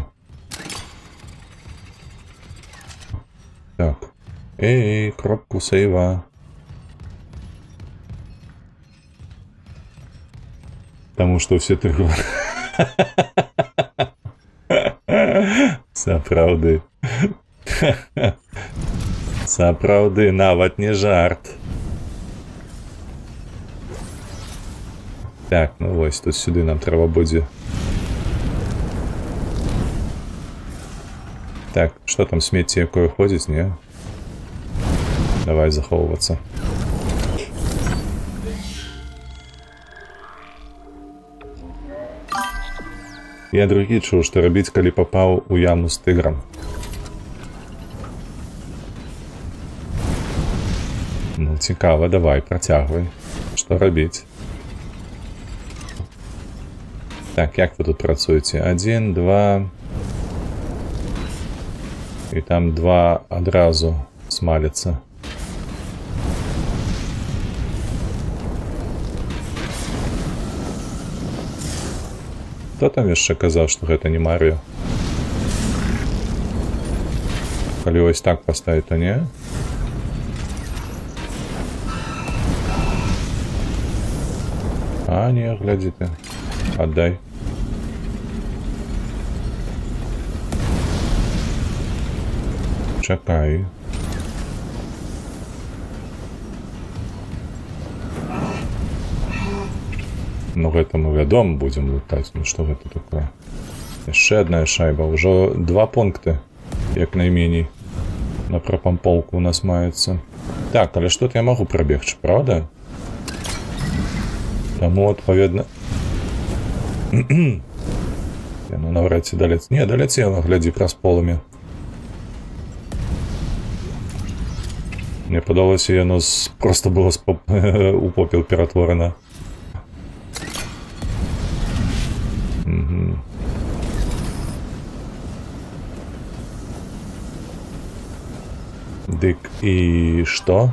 Так. Эй, кропку сейва. Таму што ўсе тыгры... Сапраўды. Сапраўды, нават не жарт. Так, ну вось, тут сюды нам трэба будзе. Так, што там смецце якое ходзіць, не? Давай захоўвацца. Я другі чуў, што рабіць, калі папаў у яму з тыграм. Ну, цікава, давай, працягвай. Што рабіць? Так, як вы тут працуеце? 1, 2... І там 2 адразу смаляцца. Хто там яшчэ казаў, што гэта не Марыо? Калі вось так паставіць, то не? А, не, глядзі ты. Аддай. Чакай. Ну, гэта мы вядома будзем лутаць. Ну, што гэта такое? Яшчэ адна шайба. Ужо 2 пункты, як найменей, на прапамполку у нас маецца. Так, але што-то я магу прабегчы, правда? Таму, адпаведна... Яно навряд ці далець... Не, даляцела, глядзі, праз полымя. Мне падалося, яно просто было у попел ператворана. Дык і што?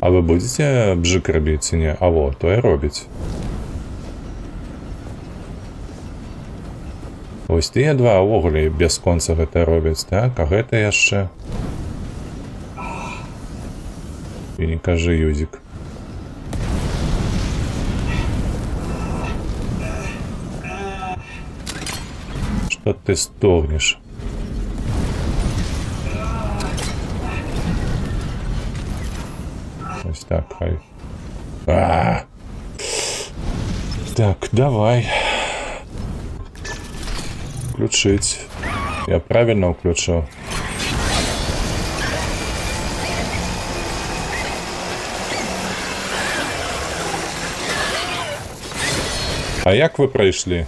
А вы будзеце бжык рабіць ці не? А во, то і робіць. Вось тыя 2 увогуле без конца гэта робяць, так? А гэта яшчэ... І не кажы, Юзік. Што ты стогнеш? Ось так, хай. Так, давай. Включить. Я правильно включил? А як ви пройшли?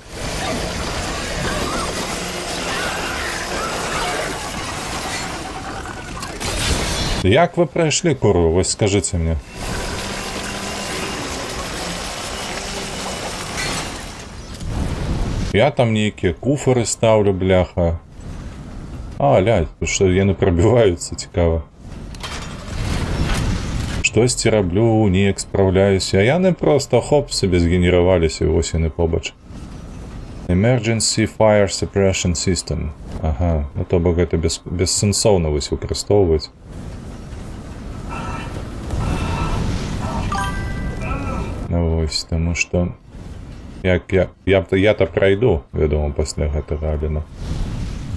Як ви пройшли, куру? Ось скажіть мені. Я там нейкія куфары ставлю, бляха. А, лядь, што яны прабіваюцца, цікава. Штосьці раблю, неяк спраўляюся, а яны проста хоп сабе згенераваліся, і вось яны побач. Emergency Fire Suppression System. Ага, ну то бок гэта бессэнсоўна вось выкарыстоўваць. Ну вось, таму што... Я-то пройду, вядома, пасля гэтага, але ну...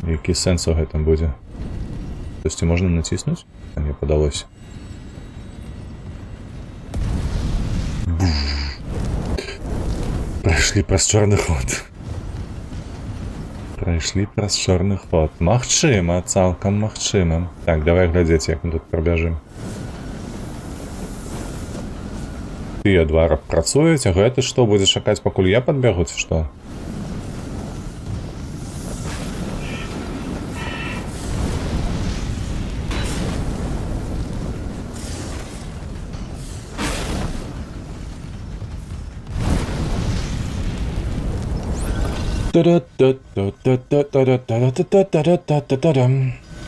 Які сэнс у гэтым будзе? Штосьці можна націснуць? А мне падалося. Прайшлі праз чорны ход. Прайшлі праз чорны ход. Магчыма, цалкам магчыма. Так, давай глядзець, як мы тут прабяжым. Тыя 2 працуюць, а гэты што, будзе чакаць, пакуль я падбегу, ці што?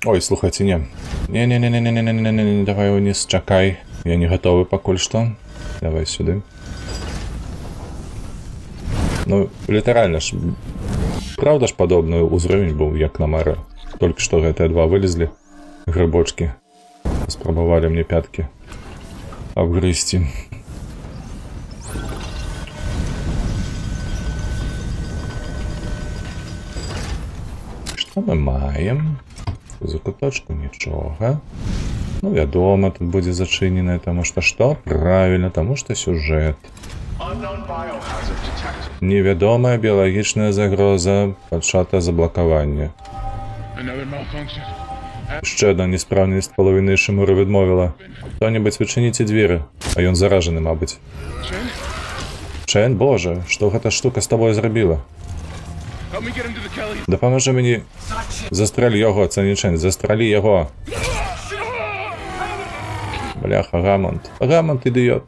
Ой, слухайте, не. Не, давай вниз, чакай. Я не готовы пакуль што. Давай сюды. Ну, літаральна ж. Правда ж падобны ўзровень быў, як на мэры. Толькі што гэтыя два вылезлі. Грыбочкі. Спрабавалі мне пяткі абгрызці. Што мы маем? За куточку нічога. Ну, вядома, тут будзе зачыненае, таму што што? Правільна, таму што сюжэт. Unknown biohazard detected. Невядомая біялагічная загроза, пачата заблакавання. Another malfunction. Ще одна неспrawність половини Шимури відмовила. Хто-небудь відчиніться двері, а ён заражены, мабуть. Chen, Чен, боже, што гэта штука з тобою зрабіла? help me get him to the Kelly. Дапаможи мені. Застрель його, це не Чен, застрелі його. Бляха, Рамонт. Рамонт, ідіот.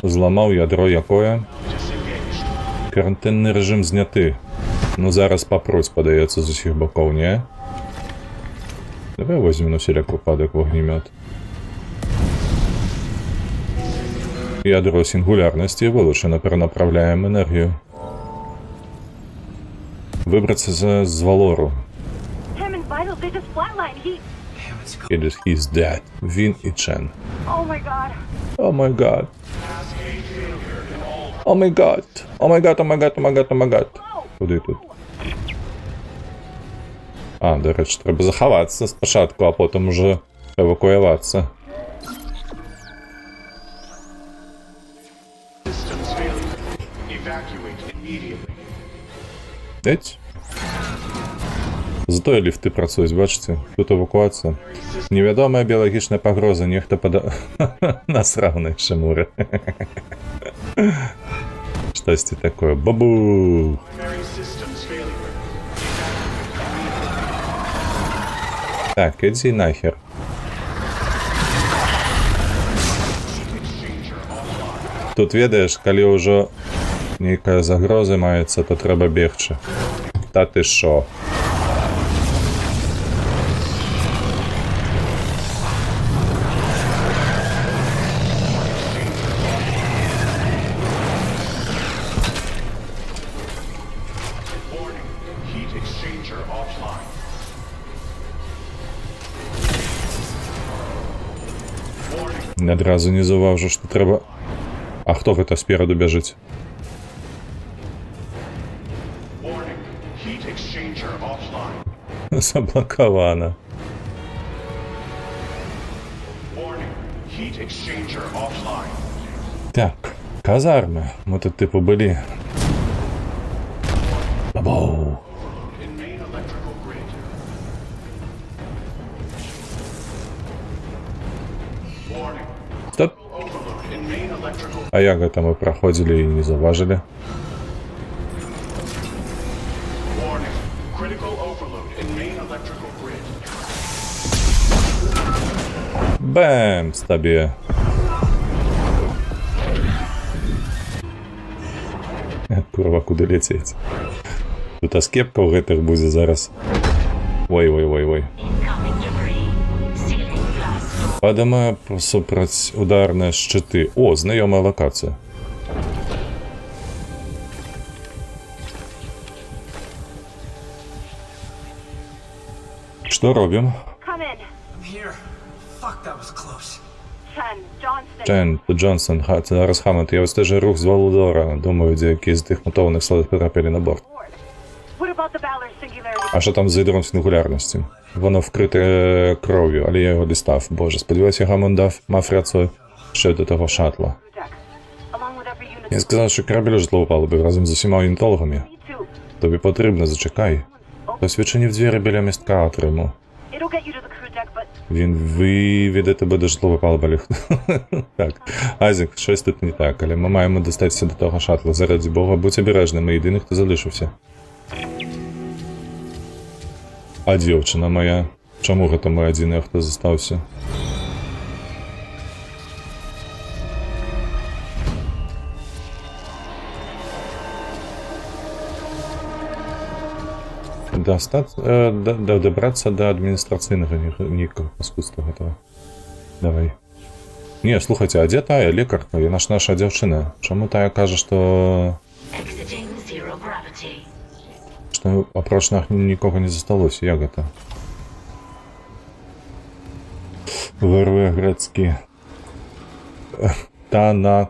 Зламав ядро якое? Карантинний режим зняти. Ну зараз попрусь, подається з усіх боков, не? Давай возьмем на всіляк випадок вогнемет. Ядро сингулярності вилучено, перенаправляємо енергію. Вибратися з Валору. Hammond vitals, they just flatlined. He's dead. Він і Чен. Oh my god. О май гад. О май гад. О май гад, о май гад, о май гад, о май гад. Куди тут? А, до речі, треба заховатися спочатку, а потім уже евакуюватися. Systems failure. Evacuate immediately. Еть? Зато і ліфти працюють, бачите? Тут евакуація. Невідома біологічна погроза, ніхто насрав на Шимури. Щось таке. Бабу! Primary systems failure. Так, іди нахер. Тут ведаеш, калі ўжо нейкая загроза маецца, то трэба бегчы. Та ты шо? Warning. Heat exchanger offline. Warning. Адразу не заўважыў, што трэба... А хто гэта спераду бяжыць? Warning. Heat exchanger offline. Заблакавана. Warning. Heat exchanger offline. Так, казармы. Мы тут типу былі. Бабоу. In main electrical grid. Warning. Стоп. Overload in main electrical. А як гэта мы праходзілі і не заўважылі? Warning. Critical overload in main electrical grid. Бэмс табе. Курва, куды ляцець? Тут аскепка ў гэтых будзе зараз. Ой. Падамае супраць ударныя шчыты. О, знаёмая лакацыя. Што робім? Come in. I'm here. Fuck, that was close. Chen, Johnston. Чен, Джонсон, зараз Хаммонд. Я вистежую рух з Валудора. Думаю, які з тих мутованих солдат потрапили на борт. What about the Valor singularity? А що там з ядром сингулярності? Воно вкрите кров'ю, але я його дістав. Боже, сподіваюся, Гаммонд мав рацію ще до того шатла. Deck. Along with every unit. Я сказав, що корабель уже зловпали разом з усіма орнітологами. Me too. Тобі потрібно, зачекай. Посвідчені в двері біля містка Атриму. It'll get you to the crew deck, but Він виведе тебе до житлової палуби. Так, Айзек, щось тут не так, але ми маємо достатися до того шатла. Заради Бога, будь обережним, ми єдиний, хто залишився. А дівчина моя? Чому гэта ми єдиний, хто застався? Добрацца да адміністрацыйнага нейкага паскудства гэтага. Давай. Не, слухайце, а дзе тая лекарка? Яна ж наша дзяўчына. Чаму тая кажа, што апроч нас нікога не засталося? Як гэта? ВРВ грэцкі. Танакулав,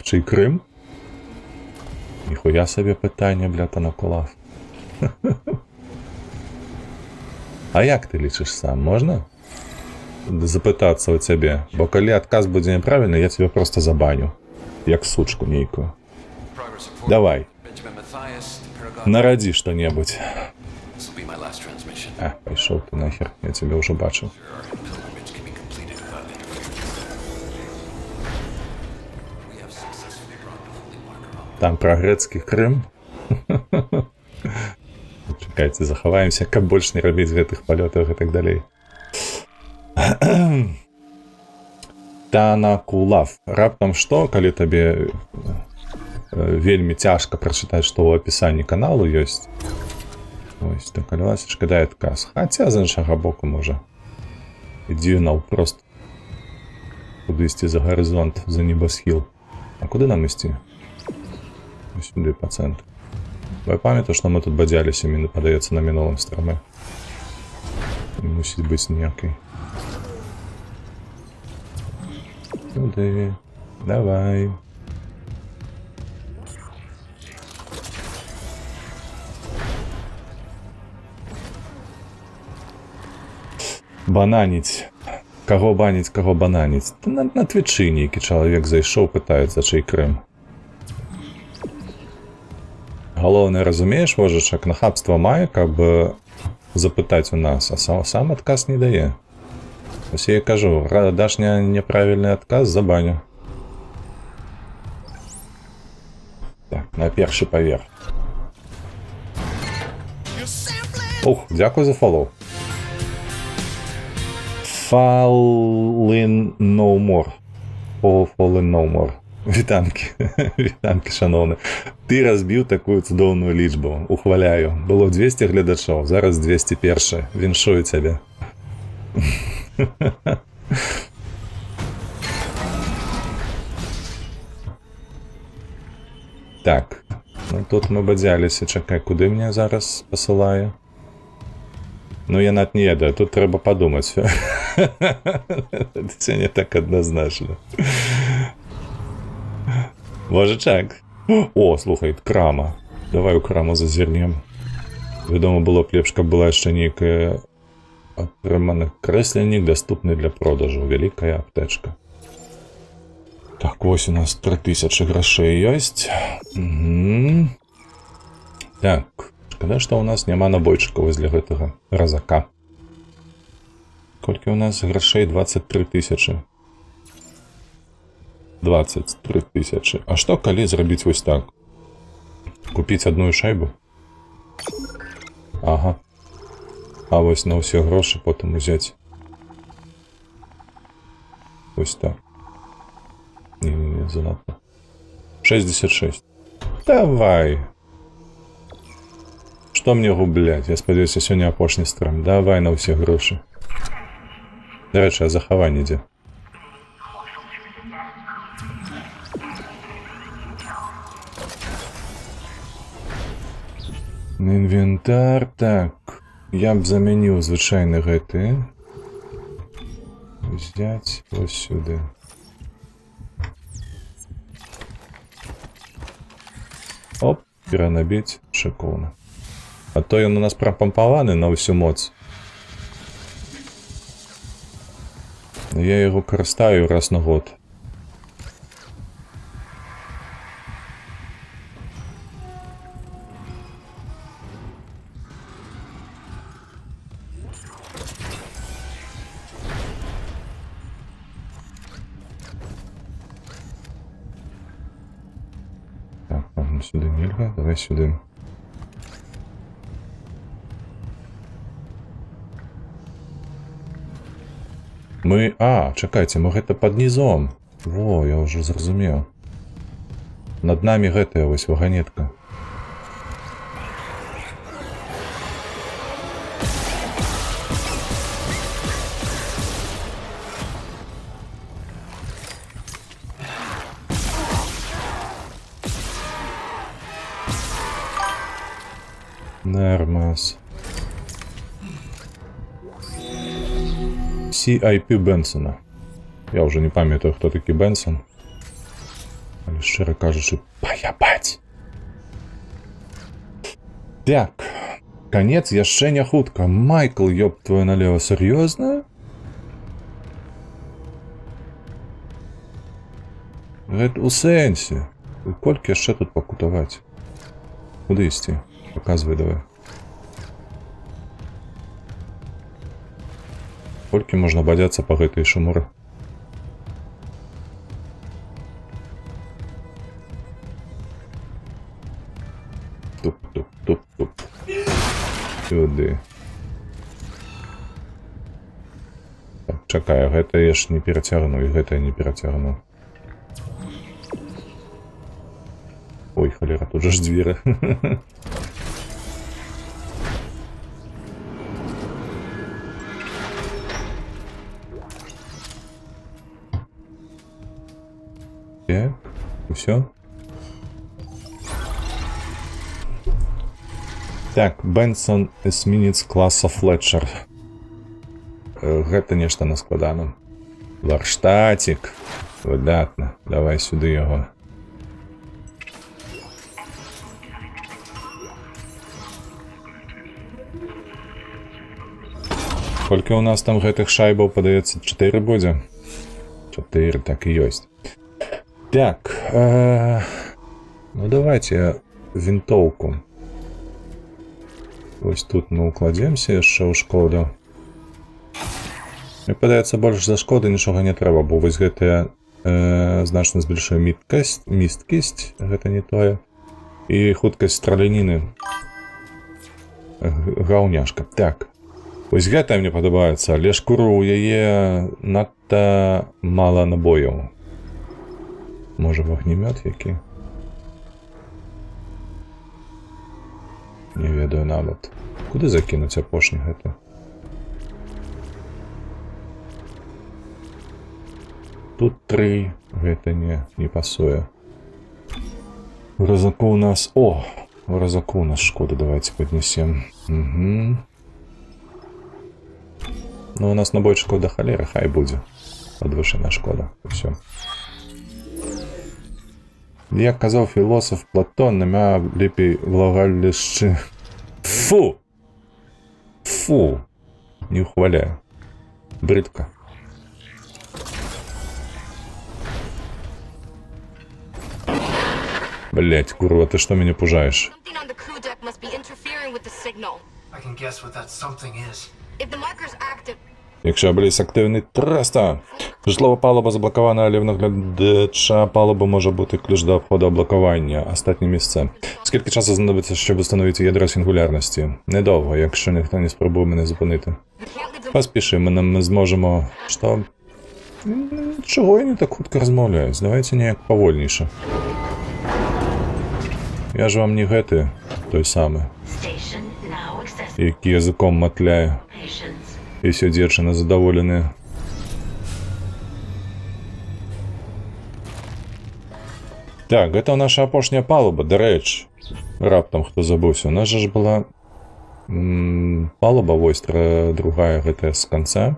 чый Крым? Ніхуя сабе пытанне, бля, Танакулав. А як ты лічыш сам, можна? Запытацца ў цябе, бо калі адказ будзе няправільны, я цябе проста забаню, як сучку нейкую. Давай, нарадзі што-небудзь. А, пайшоў ты нахер, я цябе ўжо бачыў. Там пра грэцкі Крым. Чакайце, захаваемся, каб больш не рабіць гэтых палётаў і так далей. Танакулав. Раптам што, калі табе вельмі цяжка прачытаць, што ў апісанні каналу ёсць. Ось, так, ласачка, дай адказ. Хаця з іншага боку, можа. Ідзі наўпрост. Кудысьці за гарызонт, за небасхіл. А куды нам ісці? Сюды, па цэнтру. Я памятаю, што мы тут бадзяліся, падаецца, на мінулым страме. Мусіць быць ніякай. Сюды. Давай. Бананіць. Каго баніць, каго бананіць? На твічы нейкі чалавек зайшоў, пытаецца, чый Крым. Галоўнае, разумееш, вожачак, нахабства мае, каб запытаць у нас, а сам адказ не дае. Ось я кажу, даш няправільны адказ, забаню. Так, на першы паверх. Ух, дзякуй за фоллоу. Fallen no more. Fallen no more. Вітанкі, вітанкі, шановны. Ты разбіў такую цудоўную лічбу. Ухваляю. Было 200 гледачоў, зараз 201. Віншую цябе. Так. Ну тут мы бадзяліся. Чакай, куды мне зараз пасылае? Ну я нават не ведаю. Тут трэба падумаць. Це не так адназначна. Вожачак. О, слухай, крама. Давай у краму зазірнем. Вядома, было б лепш, каб была яшчэ нейкая атрыманы крэсленнік, даступны для продажу. Вялікая аптэчка. Так, вось у нас 3000 грошей ёсць. Угу. Так, шкада, што ў нас няма набойчыка вось для гэтага разака. Колькі у нас грошей? 23 000. 23 000. А што, калі зрабіць вось так? Купіць адную шайбу? Ага. А вось на ўсе грошы потым узяць. Вось так. Не, занадта. 66. Давай. Што мне гублять? Я спадзяюся, сёння апошні стрым. Давай на ўсе грошы. Дарэчы, а захаванне дзе? Інвентар, так. Я б замяніў звычайны гэты. Взяць вось сюды. Оп, перанабіць. Шыкоўна. А то ён у нас прапампаваны на ўсю моц. Я яго карыстаю раз на год. Так, сюди нельга, давай сюди. Мы... А, чакайце, мы гэта пад нізом. Во, я ўжо зразумеў. Над намі гэтая вось ваганетка. Нормас. C.I.P. Бенсона. Я уже не памятаю, хто такий Бенсон. Але щиро кажучи, паябать. Так. Конец яшчэ не хутка. Майкл, ёб твою налево, серьезно? Гэта у сэнсе. Колькі яшчэ тут пакутаваць? Куды ісці? Показвай давай. Колькі можна бадзяцца па гэтай шумуры? Туп-туп-туп-туп. Сюды. Так, чакай, гэта я ж не перацягну, і гэта я не перацягну. Ой, холера, тут же ж двери. Так, и все. Так, Бенсон эсмінец класа Флетчер. Гэта нешта на складаным. Варштатик. Выдатна. Давай сюды яго. Колькі у нас там гэтых шайбаў, падаецца, 4 будзе? 4, так і ёсць. Так, ну давайте вінтоўку. Вось тут мы укладземся яшчэ ў шкоду. Мне падаецца, больш за шкоды нічога не трэба, бо вось гэтая значна збільшуе місткасць, гэта не тое. І хуткасць страляніны. Гаўняшка. Так. Вось гэта мне падабаецца, але шкуру ў яе надта мала набояў. Можа вогнемёт які? Не ведаю нават. Куды закінуць апошні гэта? Тут 3, гэта не пасуе. У разаку у нас... О! У разаку у нас шкоду давайте поднесем. Угу. Ну, у нас набойчиков до холеры, хай будзе. Подвышена шкода. Все. Як казав філософ Платон, нема лепей влагалішчы. Фу! Фу! Не ухваляю. Брыдко. Блять, курва, ты что меня пужаешь? Something on the crew deck must be interfering with the signal. I can guess what that something is. If the marker's active, Якщо обліз активний траста, житлова палуба заблокована, але в наглядача палуби може бути ключ до обходу блокування. Останнє місце. Скільки часу знадобиться, щоб встановити ядро сингулярності? Недовго, якщо ніхто не спробує мене зупинити. we can't leave them. Поспішимо, ми зможемо... Що? Чого я не так хутко розмовляю? Давайте ніяк повольніше. Я ж вам не гети, той самий, Station now accessible. який язиком мотляє. Patience. І все дівчина задоволені. Так, гэта наша апошняя палуба, да рэч. Раптам хто забыўся. У нас жа ж была палуба, вось другая гэтая з канца.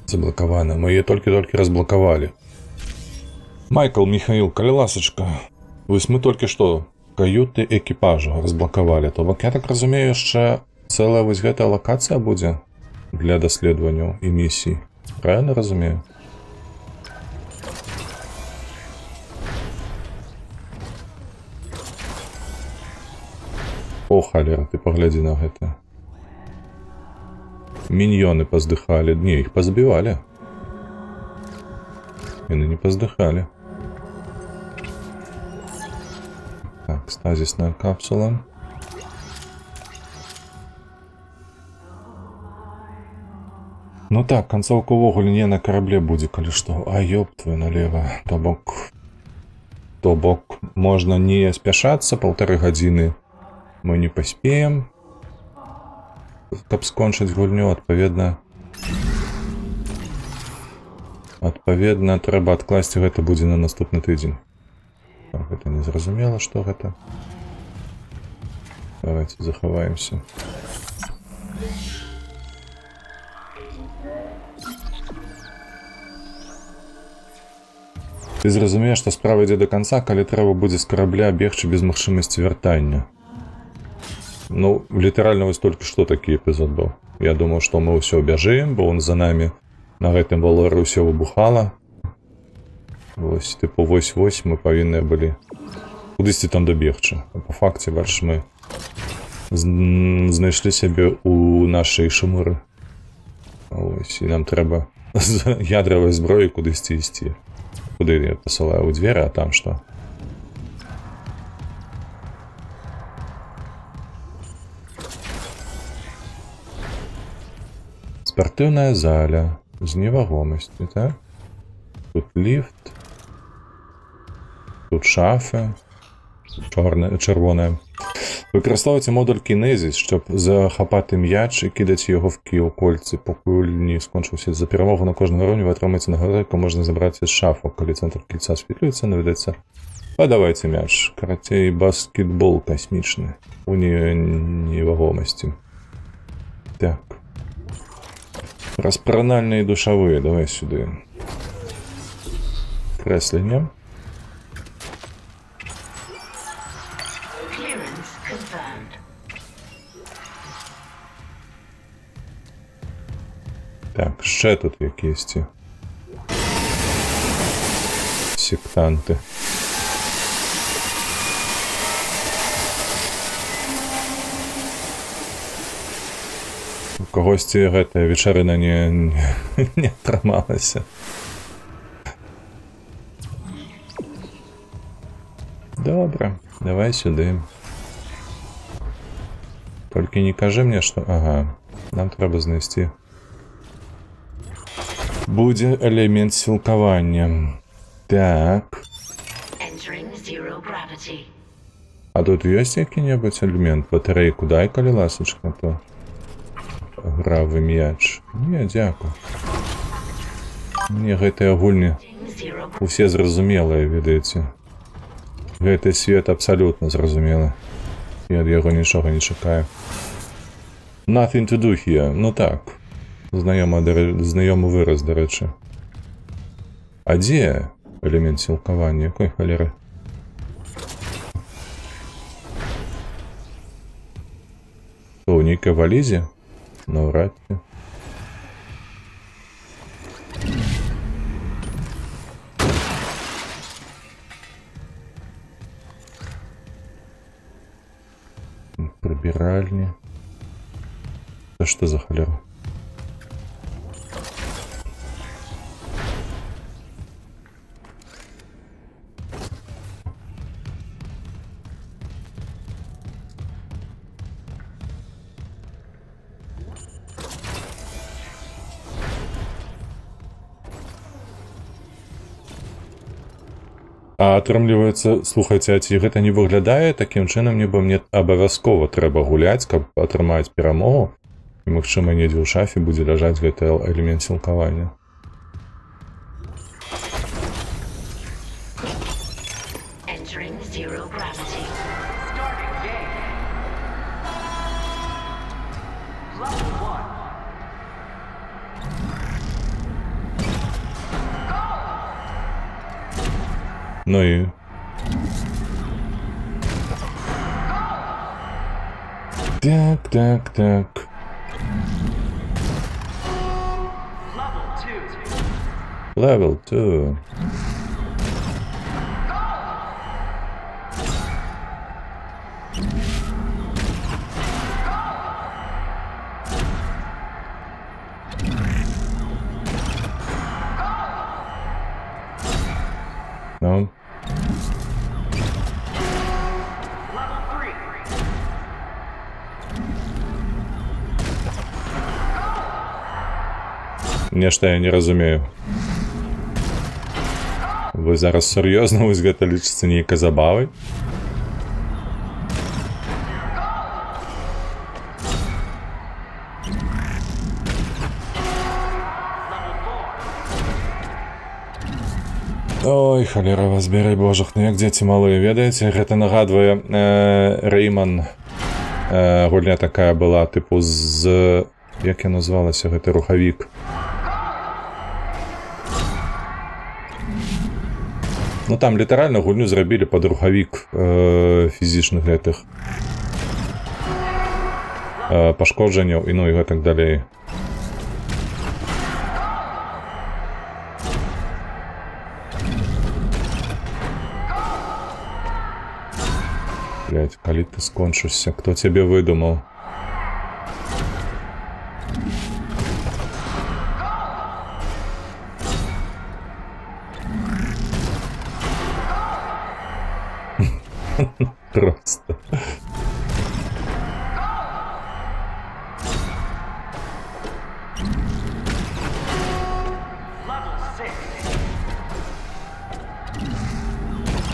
Заблокавана. Мы яе толькі-толькі разблокавалі. Майкл, Михаил, калі ласачка. Вось мы толькі што каюты экіпажу разблокавалі. То бок, я так разумею, яшчэ цэлая вось гэтая лакацыя будзе для даследаванняў і місій. Правильно разумею? О, халера, ты паглядзі на гэта. Міньёны паздыхалі. Не, іх пазабівалі. Яны не паздыхалі. Так, стазісная капсула. Ну так, канцоўка ўвогуле не на карабле будзе, калі што. А ёб твой налево. То бок, можна не спяшацца 1,5 гадзіны. Мы не паспеем. Каб скончыць гульню, адпаведна, трэба адкласці гэта будзе на наступны тыдзень. Так, гэта не зразумела, што гэта. Давайте заховаемся. Ты зразумееш, што справа ідзе до конца, калі трэба будзе з карабля бегчы без магчымасці вяртання. Ну, літаральна вось толькі што такі эпізод быў. Я думаў, што мы ўсё бяжым, бо он за намі на гэтым валоры ўсё выбухала. Вось, тыпу, вось-вось мы павінныя былі кудысьці там дабегчы. А па факце, бачыш, мы знайшлі сябе ў нашай шамуры. Ось, і нам трэба з ядравай зброі кудысьці ісці. Куды я пасылаю ў дзверы, а там што? Спартыўная заля з невагомасцю, так? Тут ліфт. Тут шафы. Чырвоная. Выкарыстоўвайце модуль кінезіс, щоб захапати м'яч і кидати його в кіл кольці, поки не скончився. За перемогу на кожному рівні ви отримаєте нагороду, яку можна забрати з шафу. Коли центр кільця освітлюється, наведеться. Подавайте м'яч. Карате баскетбол космічний. У невагомості. Так. Розпранальні і душові. Давай сюди. Креслення. Так, ще тут якісь ці сектанти. У когось ці гэта вечарына не атрымалася. Добра, давай сюди. Толькі не кажи мне, што... Ага, нам трэба знайсці. Будзе элемент сілкавання. Так. А тут ёсць які-небудзь элемент? Батарэйку дай, калі ласачка, то... Гравы м'яч. Не, дзякуй. Мне гэтыя гульні усе зразумелыя, ведаеце. Гэты свет абсалютна зразумелы. Я ад яго нічога не чакаю. Nothing to do here. Ну так. Знаёмы выраз, дарэчы. А дзе элемент сілкавання? Якой халеры? Што, у нейкай валізе? Наўрад ці. Прыбіральні. Це што за халера? А атрымліваецца, слухайце, а ці гэта не выглядае такім чынам, нібы мне абавязкова трэба гуляць, каб атрымаць перамогу, і, магчыма, недзе ў шафе будзе ляжаць гэты элемент сілкавання. Ну і... Так. Level 2. Ну. Нешта я не разумею. Вы зараз сур'ёзна, вось гэта лічыцца нейкай забавай? Ой, халера вас бяры, божах, ну як дзеці малыя, ведаеце, гэта нагадвае Рэйман Гульня такая была, типу, з... Як я назвалася, гэты рухавік? Ну там літаральна гульню зрабілі пад рухавік фізічных гэтых пашкоджанняў і ну і гэтак далей. Блять, калі ты скончышся, кто цябе выдумаў? Просто.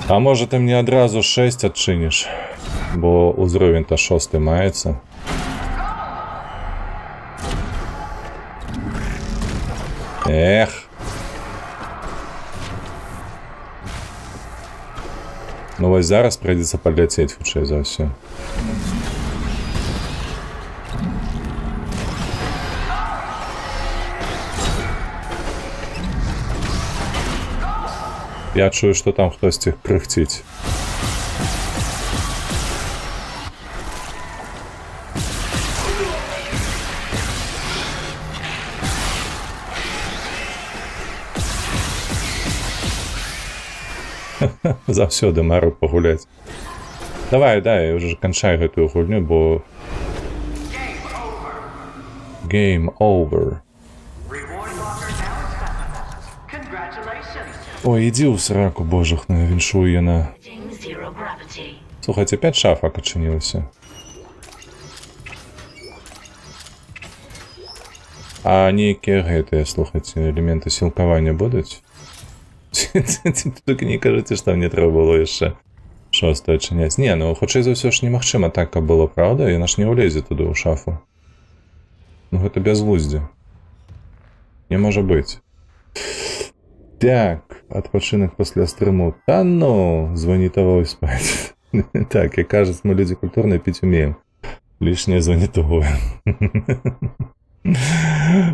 А може ти мені одразу 6 адчиніш? Бо узровень-то 6 мається. Ех. Ну ось зараз прийдеться подлететь худшее за все. Я чую, що там хтось кряхтить. Завсёды мару погулять. Давай, дай, уже кончай гэтую гульню, бо... Game over. Ой, иди у сраку, божухна, віншую яна. Zero gravity. Слухайте, опять шафа очинилася. А нейкія гэтыя, слухайте, элементы сілкавання будуць? Толькі не кажыце, што мне трэба было яшчэ 6 адчыняць. Не, ну хутчэй за ўсё ж немагчыма так, каб было, правда? Яна ж не ўлезе туды ў шафу. Ну гэта бязглуздзе. Не можа быць. Так, адпачынак пасля стрыму. Та ну, звонитовой спать. Так, як кажуць, мы людзі культурныя, піць умеем. Лішняе звонитовое.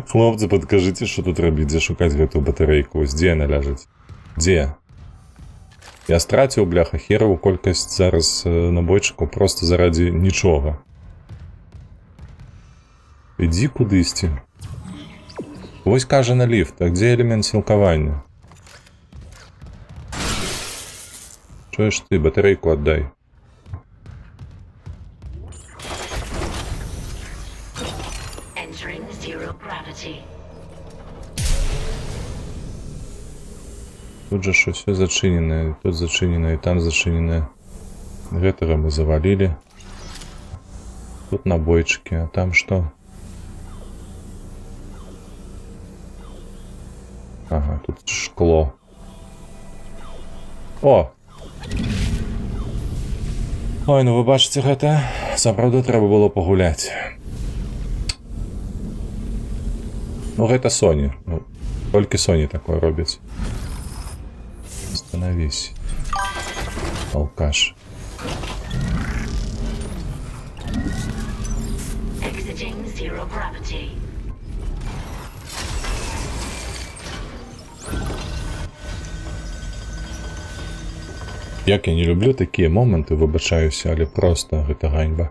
Хлопцы, падкажыце, што тут рабіць, дзе шукаць гэтую батарэйку? Дзе яна ляжыць? Дзе? Я страціў, бляха, хераву колькасць зараз набойчыкаў просто заради нічога. Ідзі кудысьці. Вось кажа на ліфт, а дзе элемент сілкавання? Чуеш ты, батарэйку аддай. Entering zero gravity. Тут же що все зачиненное, тут зачиненное, и там зачиненное. Гэтага мы завалили. Тут набойчики, а там что? Ага, тут шкло. О! Ой, ну вы бачите гэта? Сапраўды трэба было пагуляць. Ну гэта Sony. Ну, толькі Sony такое робіць. Остановись, алкаш. Exiting zero gravity. Як я не люблю такія моманты, выбачаюся, але просто гэта ганьба.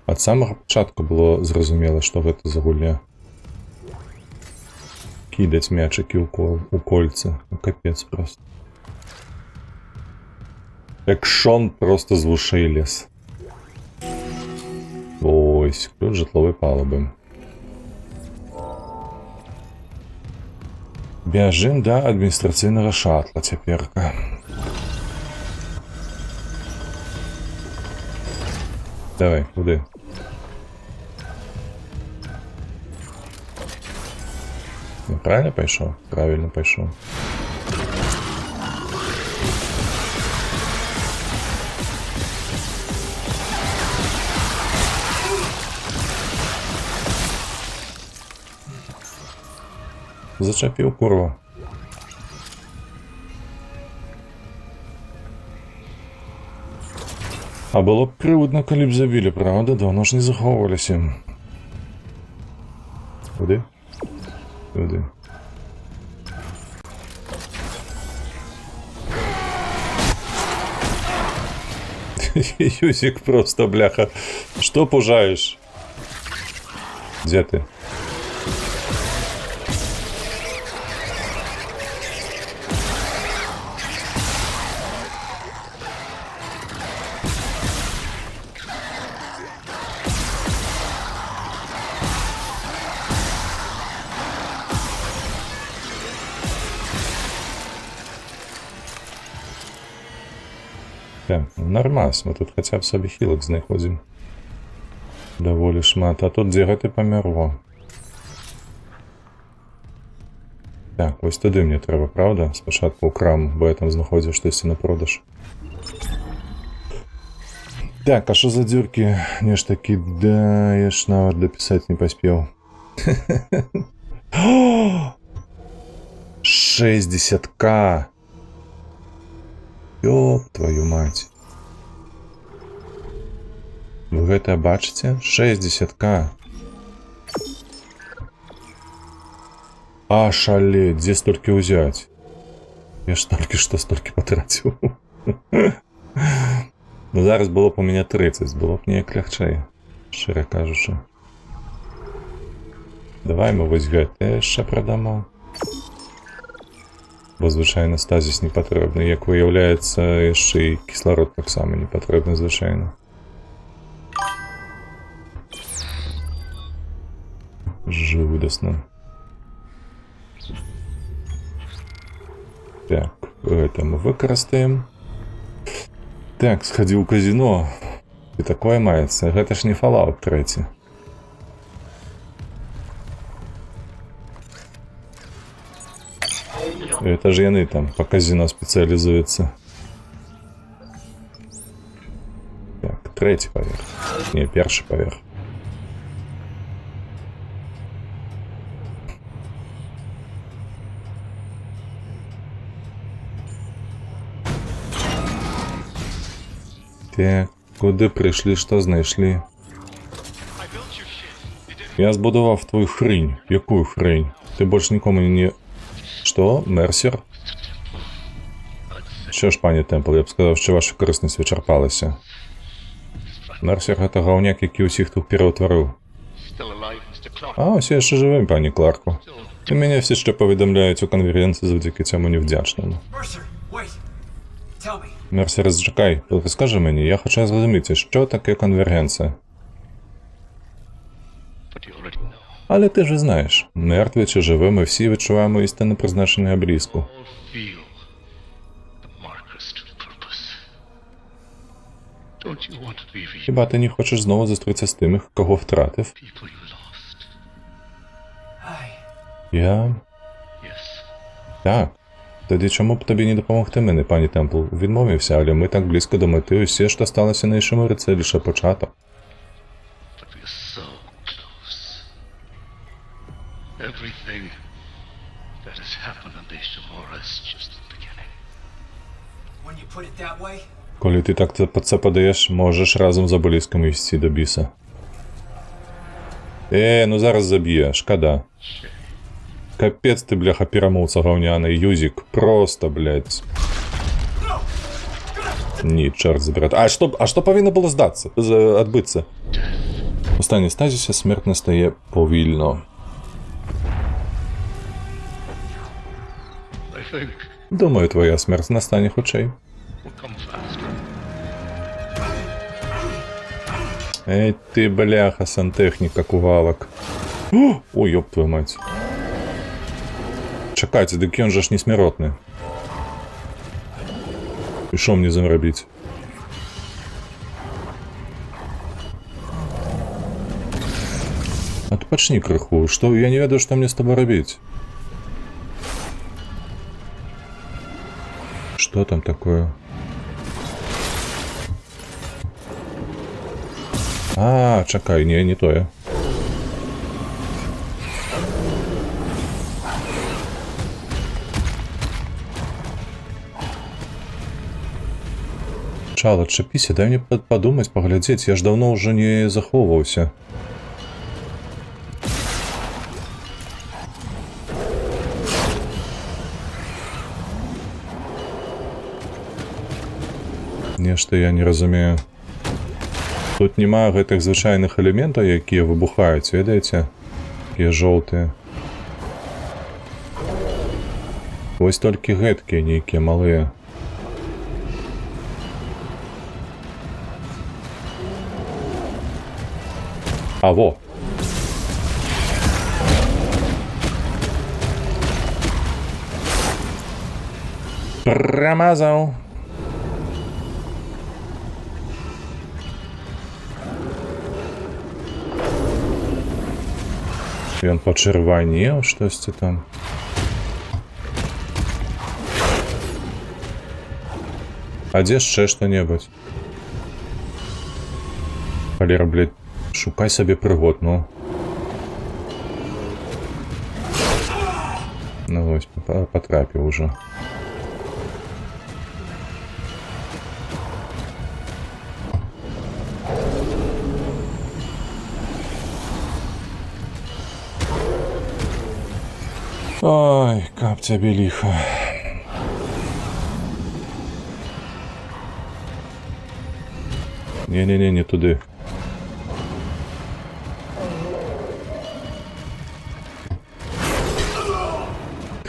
Ад самага пачатку было зразумела, што гэта за гульня. Кидать мячики у кольца. Ну, капец просто. Экшон просто з вушей лез. Ось, ключ житлової палуби. Бяжым да адміністрацыйнага шатла цяперка. Давай, куды? Правильно пошел? Правильно пошел. Зачепил, курва. А было б крыўдна, калі б забілі, правда? Давно ж не захоўваліся. Куды? Куды? Юзик просто, бляха. Что пужаешь? Где ты? Так, нормас, мы тут хотя б собі хілок знаходзім. Даволі шмат. А тут дзе гэты памерло? Так, вось туды мне трэба, правда? Спачатку ў краму, бо я там знаходзіў штосьці на продаж. Так, а що за дзюркі? Нешта кідаеш, нават дапісаць не паспеў. 60к! Ёп, твою мать. Вы гэта бачыце? 60к. А, шалеть, дзе столькі ўзяць? Я ж толькі што столькі патраціў. Ну, зараз было б у мяне 30, было б неяк лягчэй, шчыра кажучы. Давай мы вось гэта яшчэ прадамо. Бо, звычайна, стазіс не патрэбны. Як выяўляецца, яшчэ і кісларод таксама не патрэбны, звычайна. Жудасна. Так, гэта мы выкарыстаем. Так, схадзіў у казино. І такое маецца. Гэта ж не Fallout 3. Это же яны там по казино специализуются. Так, третий поверх. Не, перший поверх. Так, куди прийшли, що знайшли? Я збудував твою хрень. Яку хрень? Ти більше нікому не... Що? Мерсер? Що ж, пані Темпл, я б сказав, що ваша корисність вичерпалася. Мерсер – гэта гаўняк, які ўсіх тут пераўтварыў. А, ось я ще живим, пані Кларку. І мене всі ще повідомляють у конференції завдяки цьому невдячному. Mercer, wait. Tell me. Мерсер, зачекай, тільки скажи мені, я хочу зрозуміти, що таке конвергенція. Але ти ж знаєш, мертві чи живі, ми всі відчуваємо істинне призначення обрізку. Хіба ти не хочеш знову зустрітися з тими, кого втратив? Я... Так. Тоді чому б тобі не допомогти мені, пані Темпл? Відмовився, але ми так близько до мети, усе, що сталося на Ішиморі, це лише початок. Everything that has happened on the Ishimura is just the beginning. When you put it that way, Коли ти так це подаєш, можеш разом з обеліском йти до біса. Ну зараз заб'є, шкода. Капець ти, бляха, перемовця говняний, Юзик, просто, блядь. Ні, чорт забирати. А що повинно було здатися, відбитися? В стані стазіса смерть настає повільно. I think Думаю, твоя смерть настане хутчей. will come faster. Эй, ты, бляха, сантехніка кувалок. Ой, ёб твою мать. Чекайте, дык ён же ж не смяротны. І шо мне з ім рабіць? Адпачні крыху, што я не ведаю, што мне з тобой рабіць. Что там такое? А, чакай, не тое. Чал, адчапіся, дай мне падумаць, паглядзець, я ж даўно ўжо не захоўваўся. Нешта я не разумею. Тут няма гэтых звычайных элементаў, якія выбухаюць, ведаеце? Такія жоўтыя. Вось толькі гэткія нейкія малыя. А во! Прамазаў! Ён пачырванеў штосьці там. А дзе яшчэ што-небудзь? Халера, блядь, шукай сабе прыгод, ну. Ну вось, патрапіў ужо. Ой, каб цябе ліха. Не-не-не, не туды.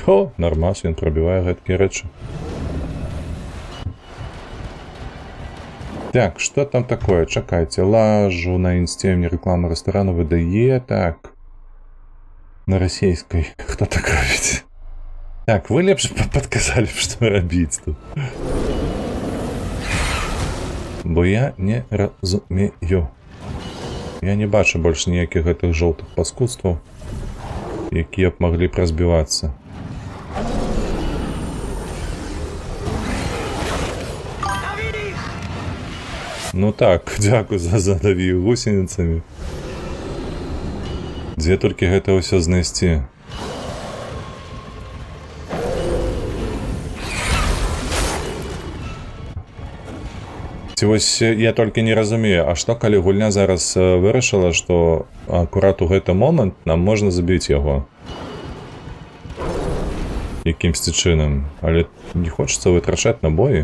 О, нормас, ён пробівае гэткія рэчы. Так, што там такое? Чакайце, лажу на інсце, мне рэклама рэстарану выдае, так. На расейскай. Хто так робіць? Так, вы лепш падказалі, што рабіць тут. Бо я не разумею. Я не бачу больш ніякіх гэтых жоўтых паскудстваў, якія б маглі б разбівацца. Ну так, дзякуй за задавію гусеніцамі. Дзе толькі гэта ўсё знайсці? Ці вось я толькі не разумею, а што калі гульня зараз вырашыла, што акурат у гэты момант нам можна забіць яго? Якімсьці чынам, але не хочацца вытрачаць набоі.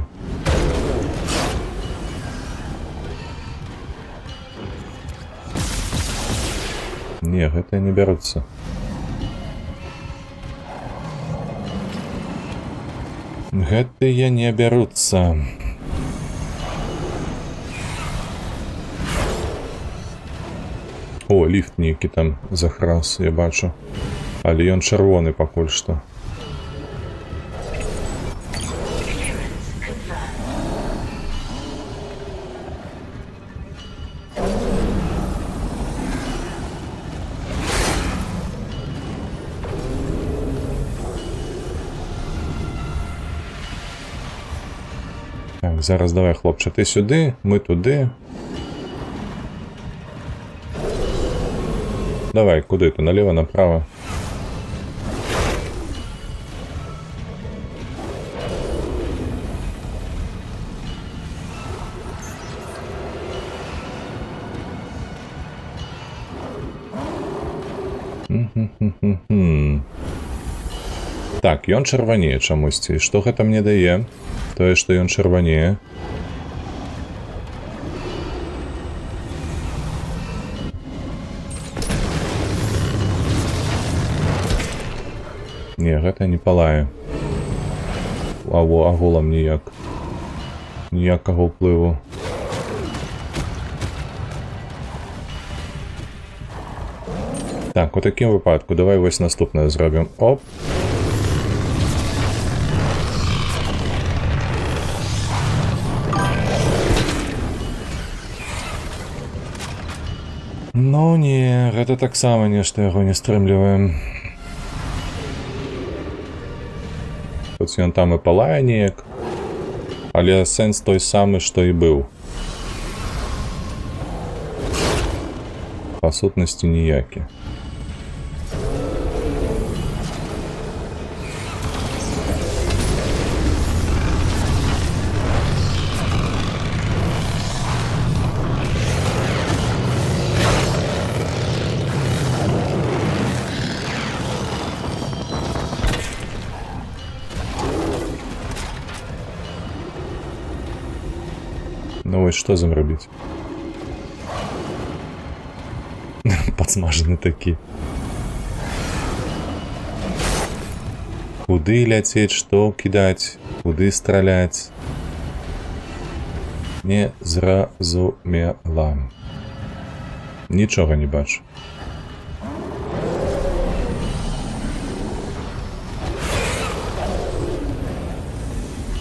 Не, гэтыя не бяруцца. Гэтыя не бяруцца. О, ліфт нейкі там захрас, я бачу. Але ён чырвоны пакуль што. Так, зараз давай, хлопче, ти сюди, ми туди. Давай, куди ти? Наліво, направо. Так, ён чырванее чамусьці. Што гэта мне дае? Тое, што ён чырванее. Не, гэта не палае. Агулам ніяк. Ніякага ўплыву. Так, у такім выпадку давай вось наступнае зробім. Оп. Ну не, гэта таксама нешта яго не стрымліваем. Хоць ён там і палае неяк, але сэнс той самы, што і быў. Па сутнасці ніякі. Ну вось што з ім рабіць? Падсмажаны такі. Куды ляцець, што кідаць, куды страляць? Не зразумела. Нічога не бачу.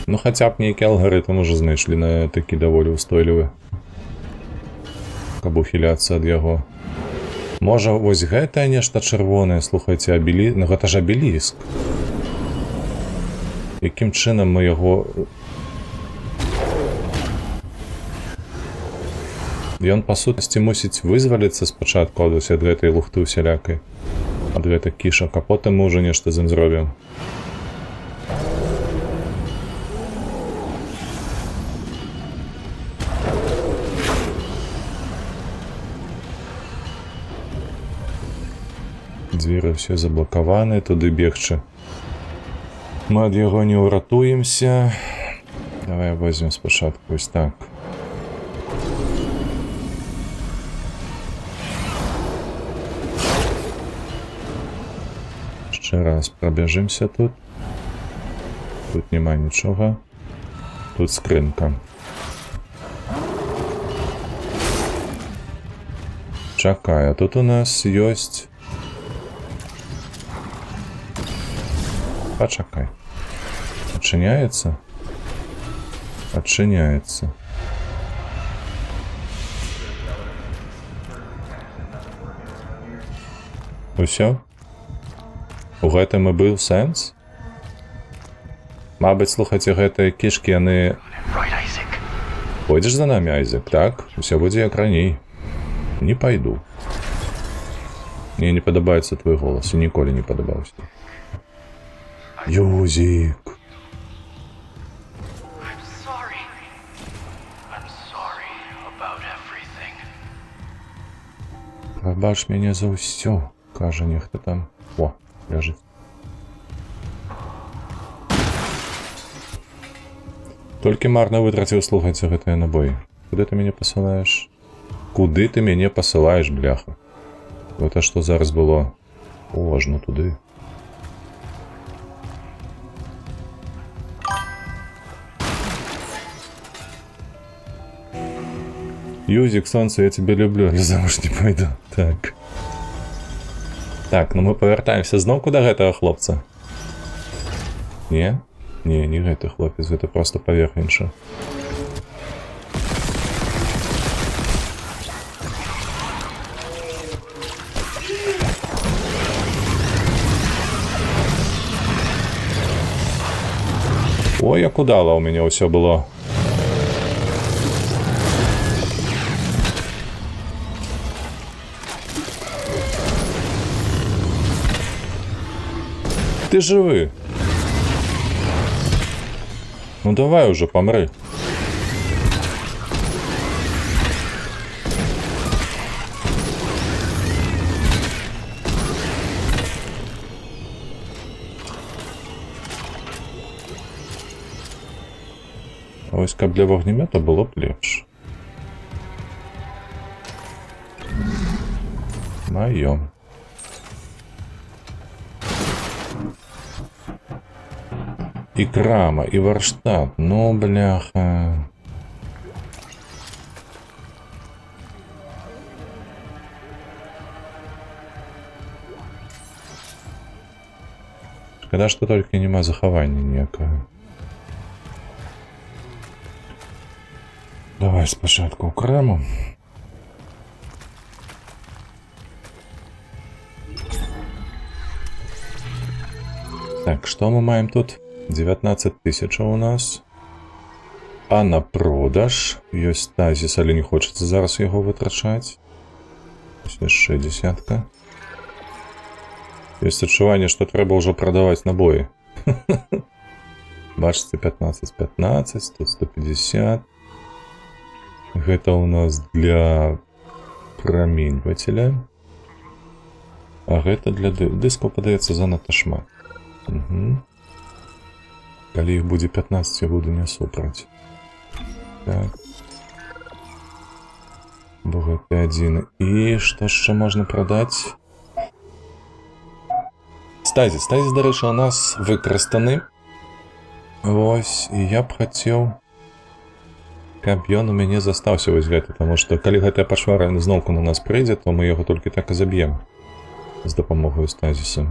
Ну хаця б нейкі алгарытм уже знайшлі на такі даволі ўстойлівы. Каб ухіляцца ад яго. Можа, вось гэтае нешта чырвонае, слухайце, ну гэта ж абеліск. Якім чынам мы яго... Ён, па сутнасці, мусіць вызваліцца спачатку ад гэтай лухты усялякай, ад гэтых кішак, а потым мы ўжо нешта з ім зробім. Дзверы ўсе заблакаваны, туды бегчы. Мы ад яго не ўратуемся. Давай возьмем спачатку вось так. Яшчэ раз прабяжымся тут. Тут няма нічога. Тут скрынка. Чакай, а тут у нас ёсць... Почакай. Отчиняется? Отчиняется. Усё? У гэтым і быў сэнс? Мабыць, слухайце, гэтыя кішкі, яны... Пойдзеш за намі, Айзек, так? Усё будзе як раней. Не пайду. Мне не падабаецца твой голас, і ніколі не падабаўся. Юзик. Прабач мяне за ўсё, кажа нехта там. О, ляжыць. Толькі марна вытраціў, слухайце, гэтыя набоі. Куды ты мяне пасылаеш? Куды ты мяне пасылаеш, бляха? Гэта што зараз было? О, аж ну туды. Юзик, солнце, я тебя люблю, але замуж не пойду. Так. Так, ну мы павяртаемся зноў куда гэтага хлопца. Не? Не, не гэты хлопец, гэта просто паверх інша. Ой, як удала у мяне ўсё было. Ты живы. Ну давай уже, помри. Ось каб для вогнемета було б лепше. Моё. И крама, и Варштат. Ну, бляха. Шкода, что только нема захавання ніякого. Давай спочатку краму. Так, что мы маем тут? 19 тысяч у нас. А на продаж ёсць тазіс, але не хочацца зараз яго вытрачаць. Яшчэ десятка. Ёсць адчуванне, што трэба ўжо прадаваць набоі. Бачыце, 15-15, тут 150. Гэта у нас для праменьвателя. А гэта для дыскаў падаецца занадта шмат. Угу. Калі іх будзе 15, я буду не супраць. Так. Бо гэты адзін. І што яшчэ можна прадаць? Стазіс, дарэчы, у нас выкарыстаны. Вось, і я б хацеў, каб ён у мяне застаўся вось гэты, таму што калі гэтая пашвара зноўку на нас прыйдзе, то мы яго толькі так і заб'ем з дапамогаю стазіса.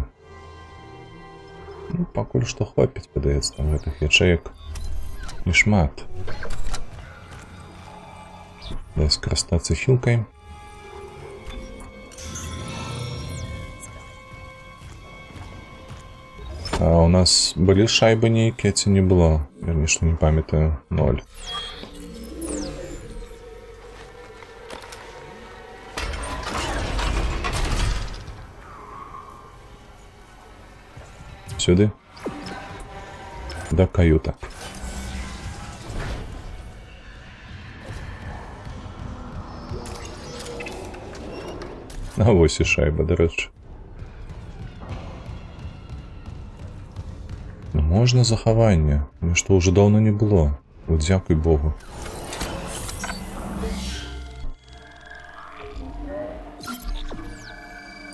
Ну, пакуль што хопіць, падаецца, там гэтых ячэек нешмат. Дай скарыстацца хілкай. А у нас былі шайбы нейкія ці не было? Я нешта не памятаю. 0. Сюды. Да каюта. А вось і шайба, дарэчы. Можна захаванне, што ўжо даўно не было. Вот дзякуй Богу.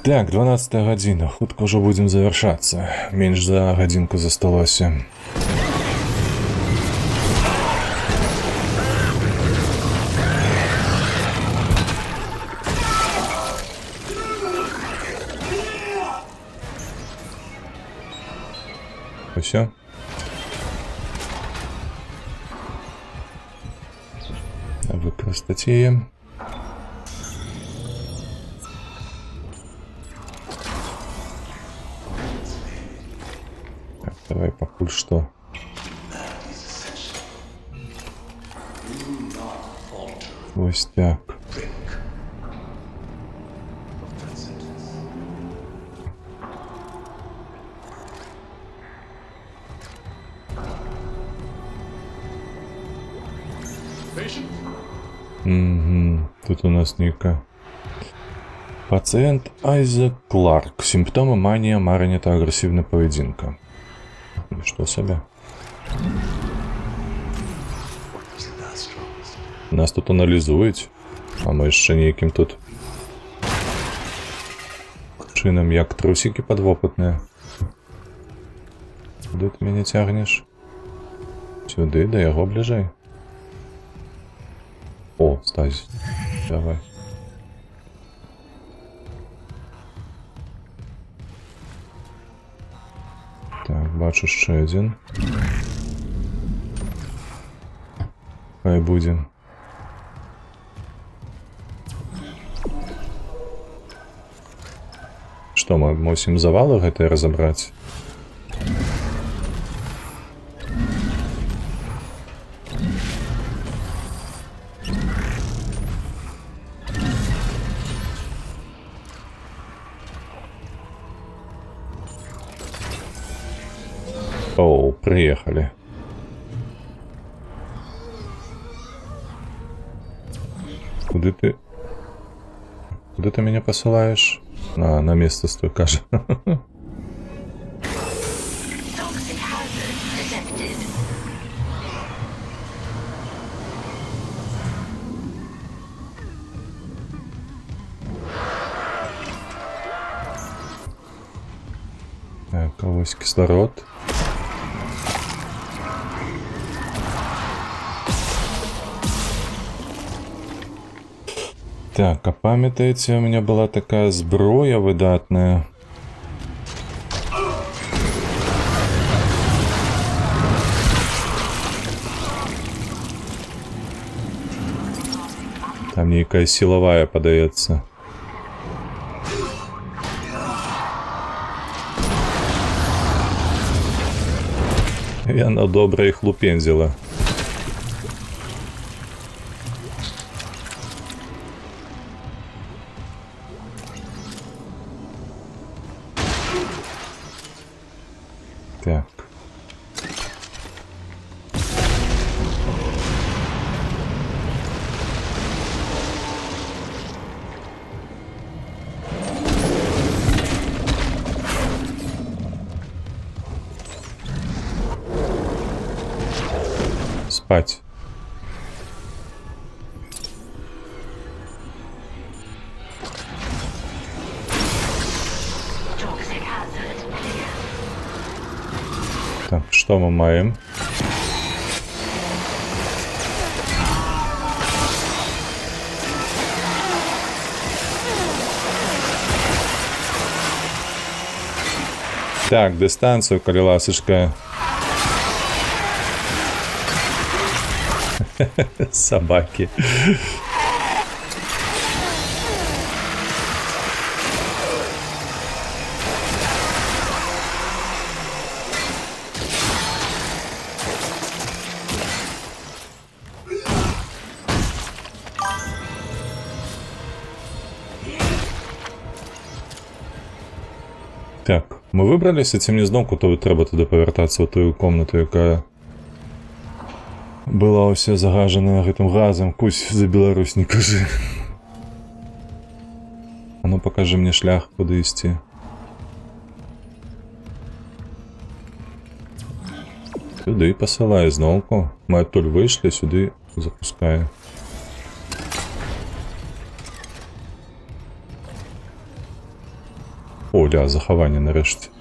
Так, 12 гадзіна, хутка ўжо будзем завяршацца. Менш за гадзінку засталося. Усё. Выкарыстаць яе. Так, давай пакуль што. Вось так. Тут у нас нейка. Пациент Айзек Кларк. Симптомы манія, марення та агрэсіўная паведзінка. Што сабе? Нас тут аналізуюць, а мы яшчэ нейкім тут чынам як трусікі падвопытныя. Куды ты мяне цягнеш? Сюды, да яго бліжэй. О, стазіс. Давай. Так, бачу ще один. Хай буде. Што, мы мусім завалы гэтыя разабраць? Оу, приехали. Куда ты меня посылаешь? На место стой, кажется. Toxic hazard detected. Так, а ось кислород. Так, а памятаете, у меня была такая зброя выдатная. Там некая силовая подается. И она добра их лупензила. Так. Спать. Што мы маем? Так, дыстанцыю, калі ласачка. Собаки. Так, мы выбраліся, ці мне зноўку то трэба туды павяртацца ў тую комнату, якая была ўся загажана гэтым газам. Кусь за Беларусь не кажы. А ну пакажы мне шлях, куды ісці. Сюды пасылае зноўку. Мы адтуль выйшлі, сюды запускае. О, ля, захаванне нарэшце.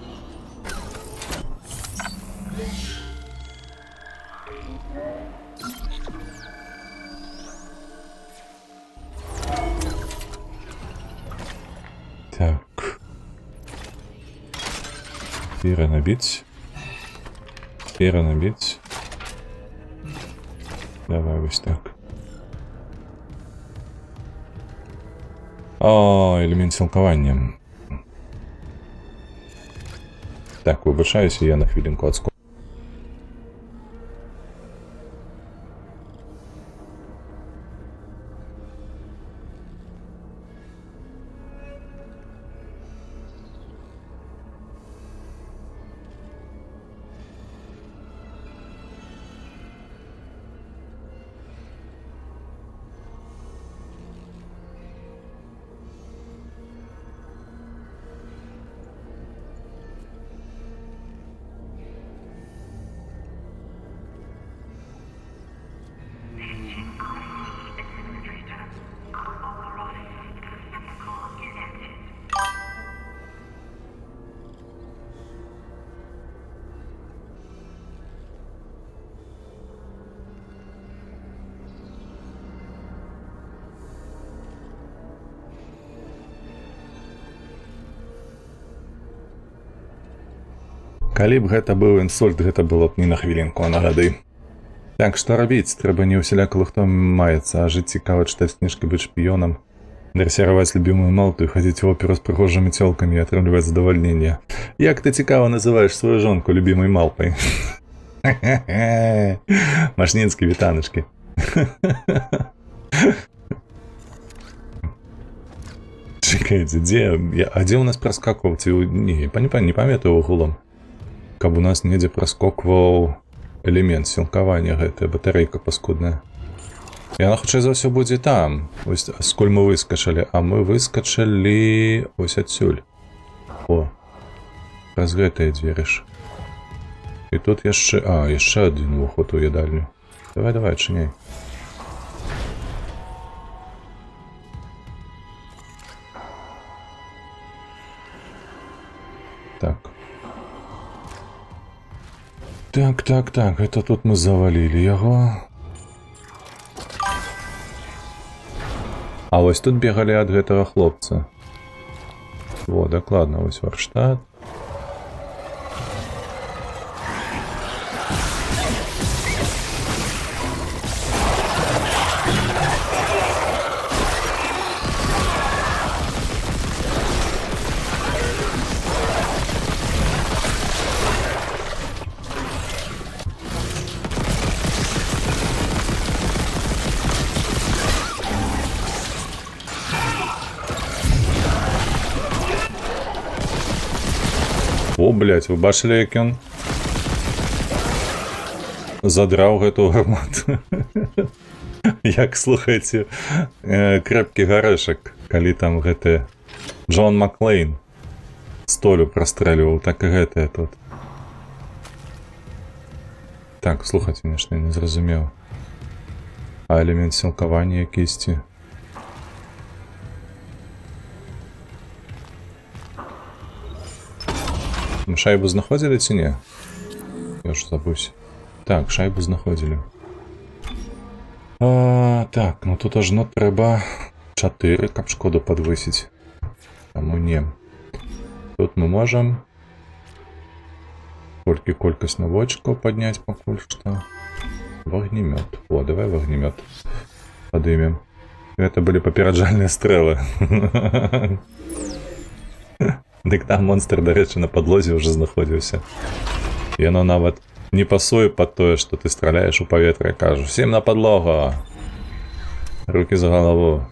Так. Перенабить. Перенабить. Давай вот так. О, элемент сілкавання. Так, вибачаюся, я на хвилинку отскочу. Калі б гэта быў інсульт, гэта было б не на хвілінку, а на гады. Так, што рабіць? Трэба не ўсяляка хто маецца, а жыць цікава, чытаць кніжкі, быць шпіёнам, дрэсіраваць любімую малту і хадзіць у оперу з прыгожымі цёлкамі і атрымліваць задавальненне. Як ты цікава называеш сваю жонку любімай малпай? Машнінскі, вітаначкі. Чакайце, дзе у нас праскакваў? Не памятаю агулам. Каб у нас недзе праскокваў элемент сілкавання, гэтая батарэйка паскудная. Яна хутчэй за ўсё будзе там, ось скуль мы выскачалі, а мы выскачалі ось адсюль. О, праз гэтыя дзверы ж. І тут яшчэ, яшчэ адзін уваход у ядальню. Давай, адчыняй. Так. Так, это тут мы завалили яго. А вось тут бегалі ад гэтага хлопца. Во, дакладна, вось варштат. О, блядь, вы бачылі, як ён задраў гэту гармату. Як, слухайце, крэпкі гарэшак, калі там гэты Джон Маклейн столю прастрэльваў, так і гэтыя тут. Так, слухайце, нешта не зразумеў. А элемент сілкавання якісьці? Мы шайбу знаходзілі ці не? Я ж забуся. Так, шайбу знаходили. Так, ну тут аж ну треба 4, каб шкоду подвысить. Таму не. Тут мы можем толькі колькасць наводчикаў падняць пакуль што. Вогнемет. О, давай вогнемет подымем. Это были папераджальныя стрэлы. Дык там монстр, дарэчы, на падлозе ўжо знаходзіўся. Яно нават не пасуе пад тое, што ты страляеш у паветра, кажу: всем на падлогу! Руки за галаву.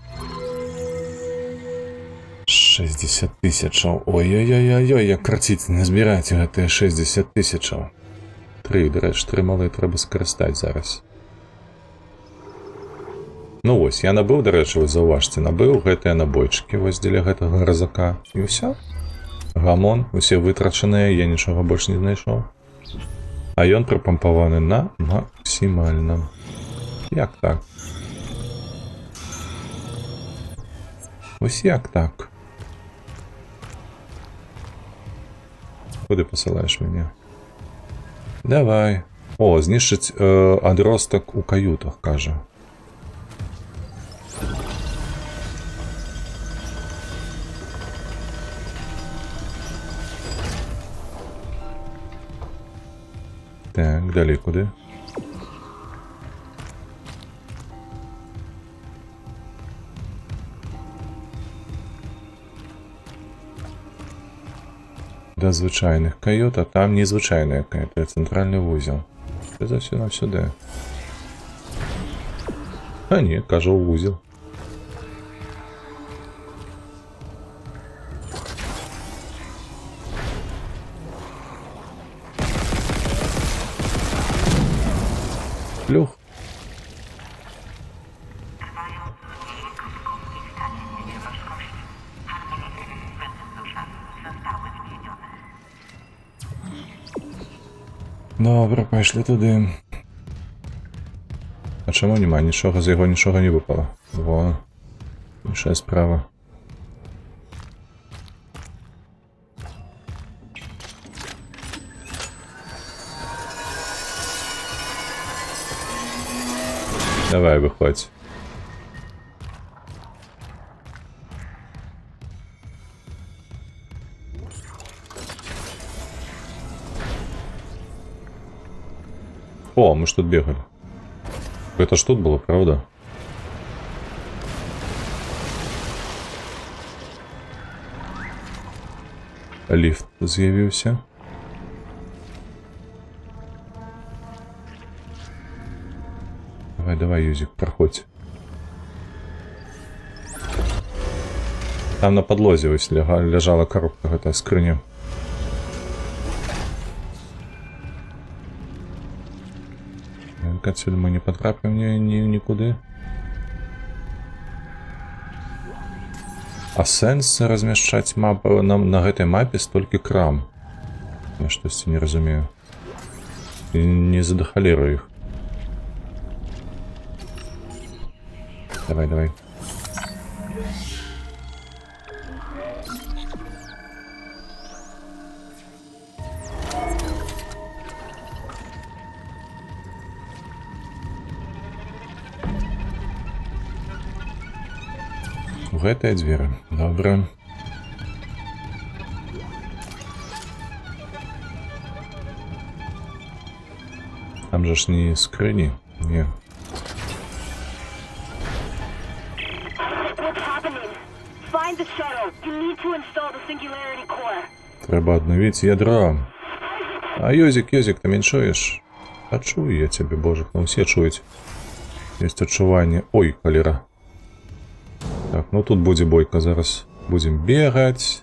60 тысячаў. Ой-ой-ой-ой, як краціць не збіраць гэтыя 60 тысячаў. 3, дарэчы, 3 малыя трэба скарыстаць зараз. Ну вось, я набыў, дарэчы, вы заўважце, набыў гэтыя набойчыкі вось дзеля гэтага гразака. І ўсё. Гамон, усе вытрачаныя, я нічога больш не знайшоў. А ён прапампаваны на максімальным. Як так? Ось як так? Куды пасылаеш мяне? Давай. О, знішчыць адростак у каютах, кажа. Так, далей куди? До звичайних кают, а там незвичайний кают, це центральний вузол. Це за все нам сюди. А ні, кажу, у вузол. Плюх. Добре, пішли туди. А чому нема? Нічого, з його нічого не випало. Во. Інша справа. Давай, виходь. О, мы ж тут бегали. Это ж тут было, правда? Ліфт з'явився. Давай, Юзик, проходь. Там на подлозе ось лежала коробка, гэта скрыня. Отсюда мы не потрапим нікуди. А сенс размяшчаць мапу нам на гэтай мапе столькі крам? Я штосьці не разумею. Не задахалеру іх. Давай, давай. У гэтыя дзверы. Добра. Там жа ж не скрыні? Не. Трэба аднавіць ядро. А Юзик, ты меншуеш? А чую я цябе, божак, ну ўсе чуюць. Ёсць адчуванне. Ой, халера. Так, ну тут будзе бойка зараз. Будзем бегаць.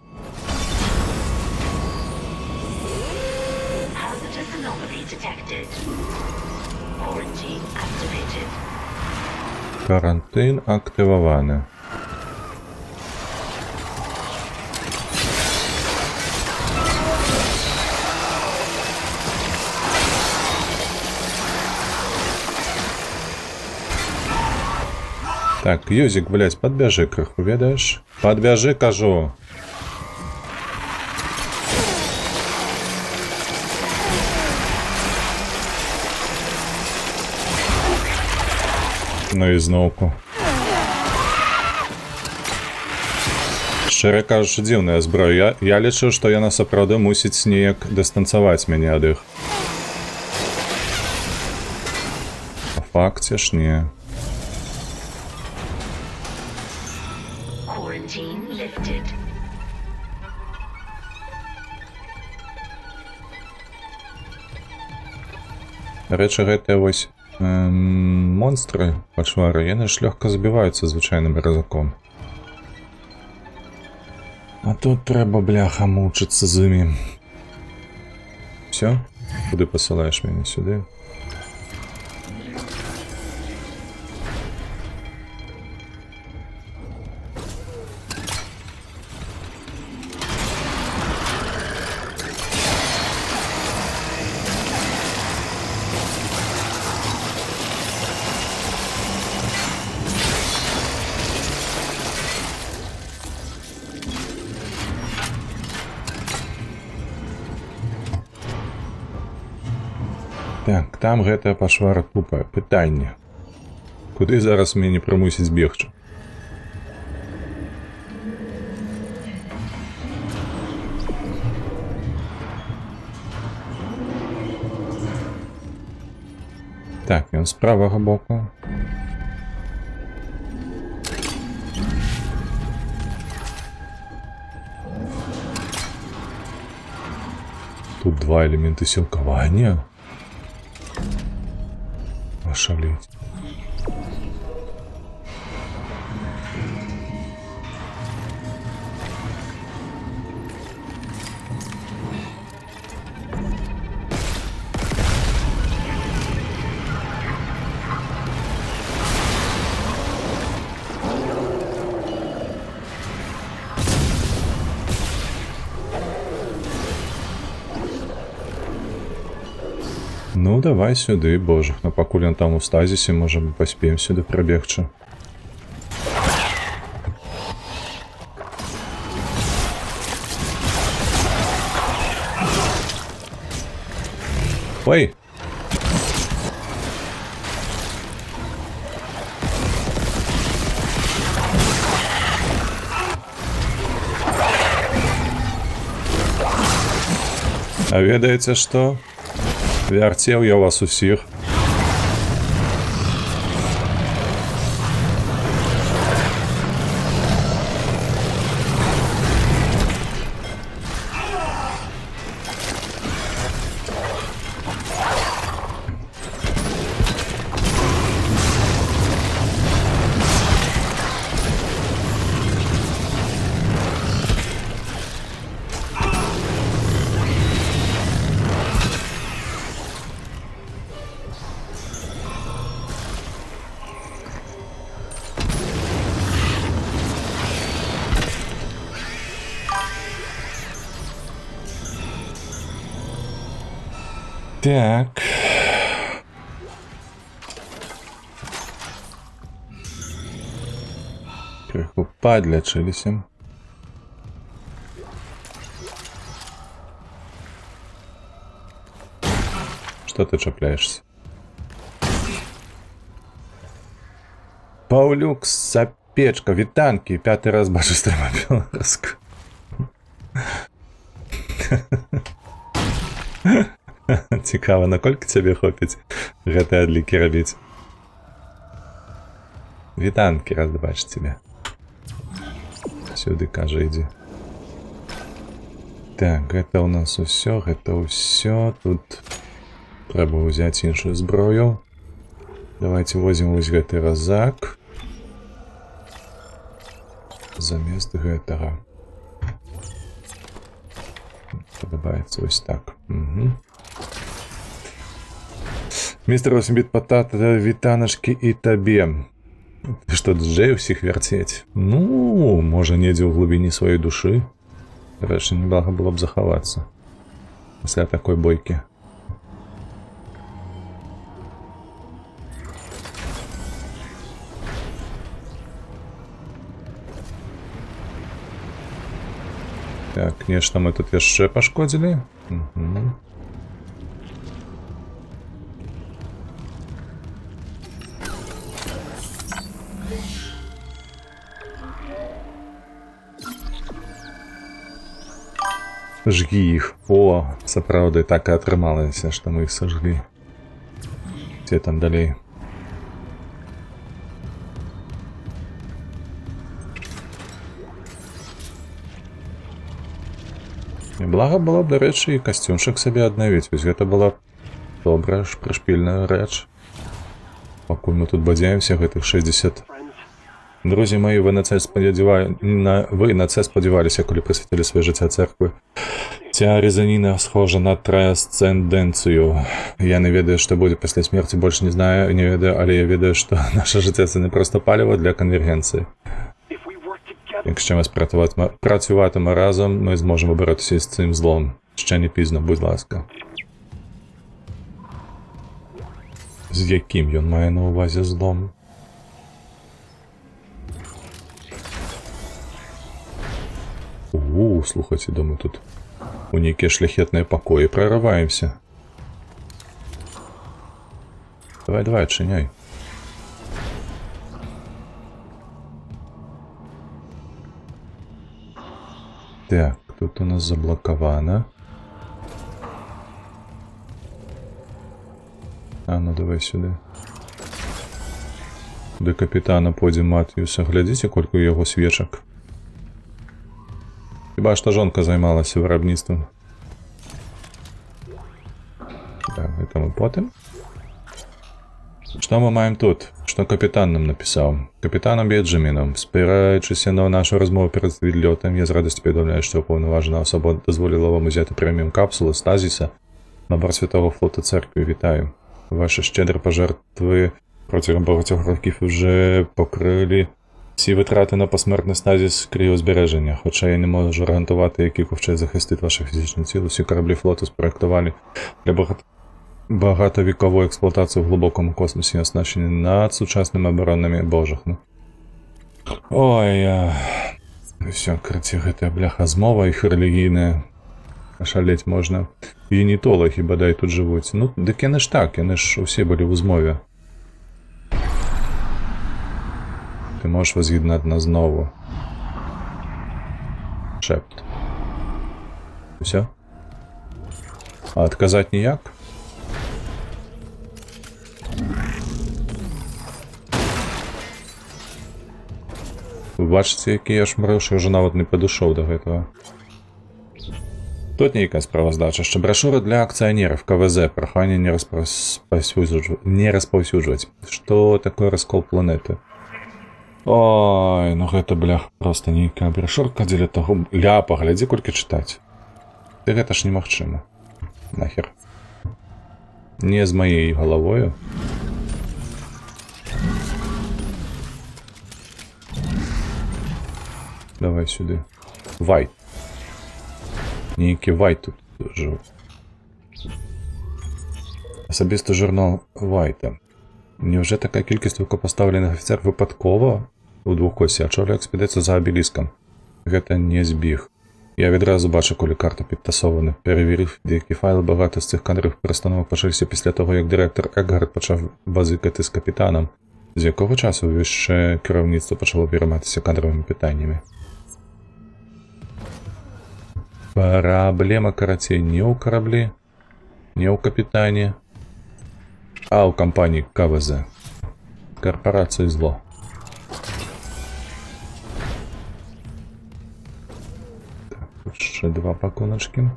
Карантин активаваны. Так, Юзик, блядь, подбяжи крыху, ведаешь? Подбяжи, кажу. Ну і зноўку. Шчыра кажучы, дзіўная зброя. Я лічу, што яна сапраўды мусіць неяк дыстанцаваць мяне ад іх. Па факце ж не. Quarantine lifted. Рэчы, гэтыя вось монстры, пачвары, яны ж лёгка забіваюцца звычайным разаком. А тут трэба, бляха, мучыцца з імі. Всё? Куды пасылаеш мяне? Сюды? Так, там гэтая пашвара тупая. Пытанне. Куды зараз мяне прымусіць бегчы? Так, ён з правага боку. Тут два элементы сілкавання. Ошалеть. Ну, давай сюды, божых. Но пакуль ён там у стазісе, можа, мы паспеем сюды прабегчы. Ой! А ведаеце што? Вярцеў я вас усіх. Так. Крыху падлячыліся. Што ты чапляешься? Паўлюк, сапечка, вітанкі. 5-й раз бачу стрыма беларуску. Цікава, наколькі цябе хопіць гэтыя адлікі рабіць? Вітанкі, раз бач цябе. Сюды, кажа, ідзі. Так, гэта ў нас усё, гэта ўсё. Тут трэба ўзяць іншую зброю. Давайте возьмем вось гэты разак. Замест гэтага. Падабаецца вось так. Містер 8-біт патата, вітаначкі і табе. Ты што, джэй усіх вярцець? Ну, можа, недзе ў глыбіні сваёй душы. Рэчы, неблага было б захавацца пасля такой бойкі. Так, нешта мы тут яшчэ пашкодзілі. Жгі іх. О, сапраўды так і атрымалася, што мы іх сажглі. Дзе там далей? І блага было б, дарэчы, і касцюмчык сабе аднавіць. Вось гэта была добрая ж прышпільная рэч. Пакуль мы тут бадзяемся, гэтых 60. Друзі мої, ви на це сподівалися, коли присвятили своє життя церкви. Ця резаніна схожа на трансценденцію. Я не ведаю, що буде після смерті, більше не знаю, не ведаю, але я ведаю, що наше життя – це не просто паліво для конвергенції. Якщо ми працюватимемо разом, ми зможемо боротися з цим злом. Ще не пізно, будь ласка. З яким він має на увазі злом? Слухайте, думаю, тут у некие шляхетные покои прорываемся. Давай, отчиняй. Так, тут у нас заблоковано. А, ну давай сюда. До капитана пойдем Матвіюса. Глядите, колькі у яго свечак. Хіба што жонка займалася виробництвом. Так, это мы потым. Что мы маем тут? Что капитан нам написал? Капитаном Бенджамином, спираючись на нашу розмову перед відльотом, я з радістю повідомляю, що уповноважена особа дозволила вам узяти преміум капсулу стазіса на борт Святого флоту церкви. Вітаю. Ваші щедрі пожертви протягом багатьох років вже покрили всі витрати на посмертний стазіс кріозбереження, хоча я не можу гарантувати, який ковчег захистить ваше фізичне тіло. Всі кораблі флоту спроектували для багатовікової експлуатації в глибокому космосі, оснащені надсучасними оборонними божахами. Ой, все, краці, гэта бляха змова іх релігійная. Шалеть можна. Генітологи, бодай, тут живуть. Ну, дик яны ж так, яны ж усі були в змові. Ти можеш воз'єднати нас знову. Шепт. Все? А отказати ніяк? Ви бачите, який я шмарив, що я вже навіть не підійшов до гэтага. Тут нейкая справаздача, що брошура для акціонерів КВЗ, прохання не розповсюджувати. Що таке розкол планети? Ой, ну гэта, блях, просто нейкая брошурка дзеля таго... Ля, паглядзі, колькі чытаць. Ты гэта ж немагчыма. Нахер. Не з маей галавою. Давай сюды. Вайт. Нейкі Вайт тут жив. Асабісты журнал Вайта. Невже така кількість високопоставлених офіцер випадково у двохкосі очолює експедицію за обеліском? Гэта не збіг. Я відразу бачу, коли карта підтасована. Перевірив, деякі файли, багато з цих кадрових перестановок почалися після того, як директор Екгард почав базикати з капітаном. З якого часу вище керівництво почало перейматися кадровими питаннями? Проблема, карацей, не у кораблі, не у капітані, а у компанії КВЗ. Корпорація зло. Так, тут ще два пакуночки.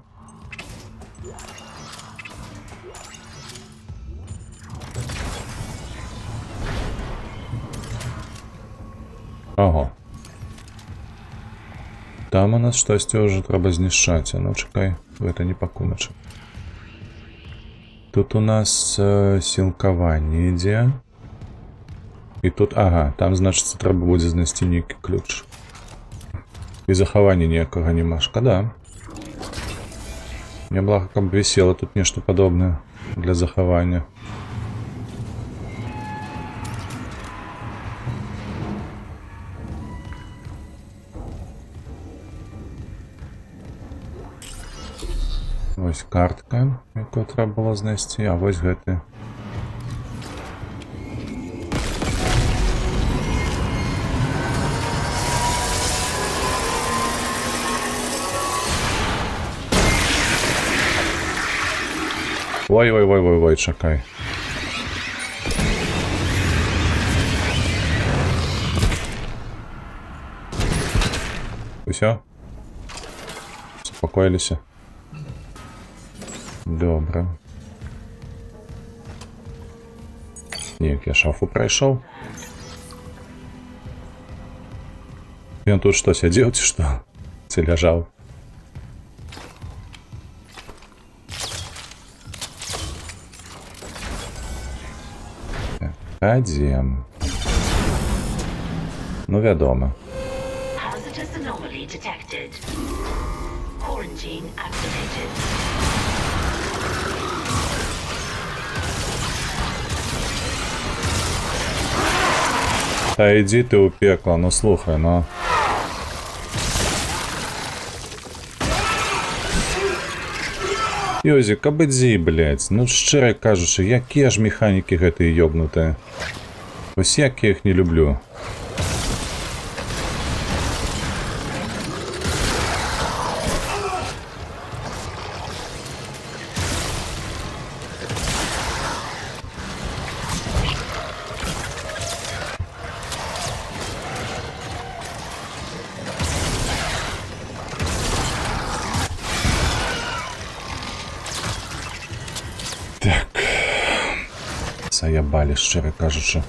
Ого. Там у нас щось вже треба знищати. А ну чекай, це не пакуночок. Тут у нас сілкування йде. І тут, ага, там, значить, треба буде знайти некий ключ. І заховання ніякого нема. Шкода. Мне благо, как бы висело тут нечто подобное для захования. Ось картка, яку треба було знайти, а ось гэты. Ой, чекай. Усё? Успокоилися? Добре. Ніяк, я шафу пройшов. Ён тут что, сидел, ці что? Ці ляжав? Ходім. Ну, вядома. Hazardous anomaly detected. Quarantine activated. Та іди ти у пекло, ну слухай, ну. Йозик, абидзі, блядь, ну щиро кажучи, які ж механіки гэтые ёбнутые. Ось як я їх не люблю. Так. Заябали, щиро кажучи.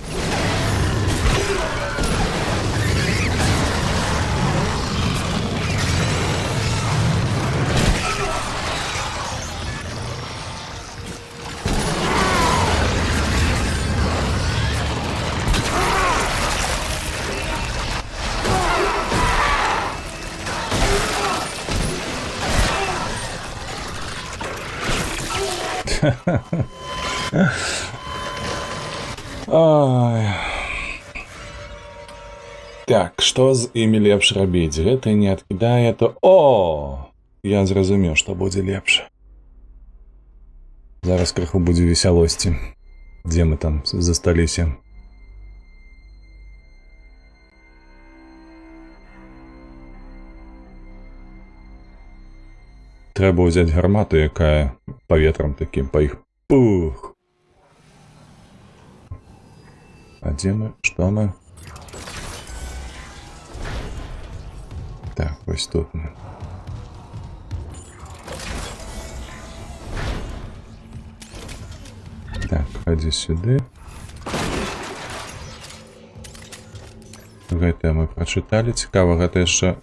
Ой. Так, што з імі лепш рабіць? Гэта не адкідае, то... О! Я зразумеў, што будзе лепш. Зараз крыху будзе весялосці. Дзе мы там засталіся? Трэба ўзяць гармату, якая паветрам такім па іх пух. А дзе мы? Што мы? Так, вось тут мы. Так, хадзі сюды. Гэтае мы прачыталі. Цікава, гэта яшчэ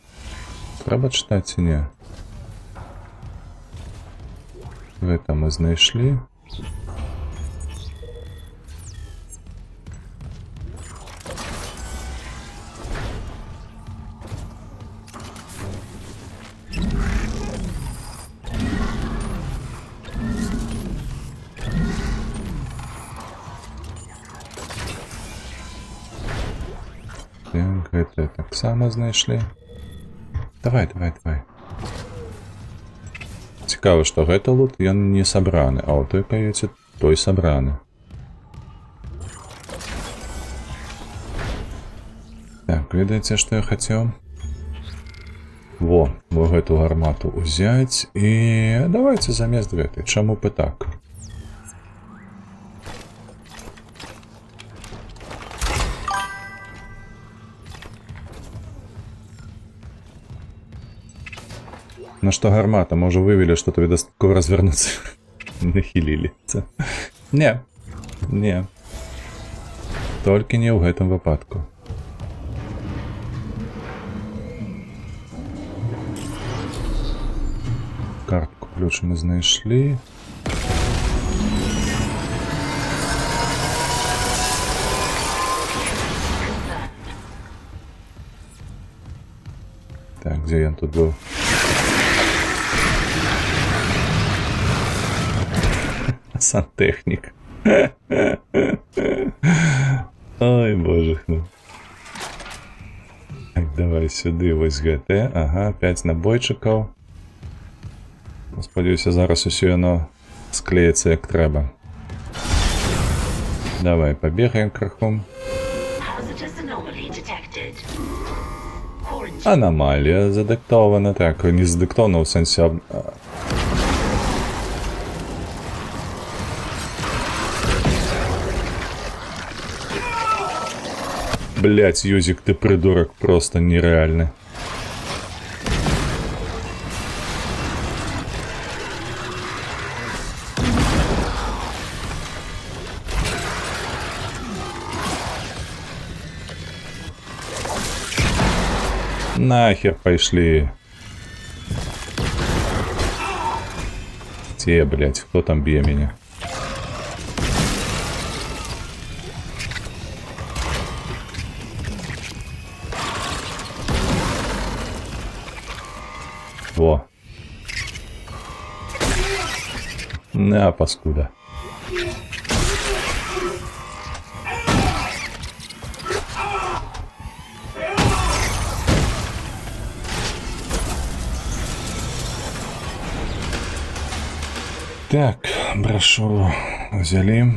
трэба чытаць ці не? Гэта мы знайшлі. Так, гэта таксама знайшлі. Давай. Цікава, што гэта лут, ён не сабраны, а ў той каюце той сабраны. Так, ведаеце, што я хацеў? Во гэту гармату ўзяць і давайце замест гэтай, чаму б і так? На что гармата? Може вывели, что тобі дастаткова развернуться. Нахилили. Не. Толькі не ў гэтым выпадку. Картку ключ мы знайшлі. Так, где ён тут быў? Сантехник. Ой, боже. Так, давай сюди вось гэты. Ага, 5 набойчыкаў. Спадзяюся, зараз усё яно склеіцца як трэба. Давай, пабегаем крыху. Аномалія задыктована. Так, не задыктована ў сэнсе... Блять, Юзик, ты придурок просто нереальный. Нахер пошли. Те, блять, кто там бье меня? Во. На, паскуда. Так, брошуру взяли.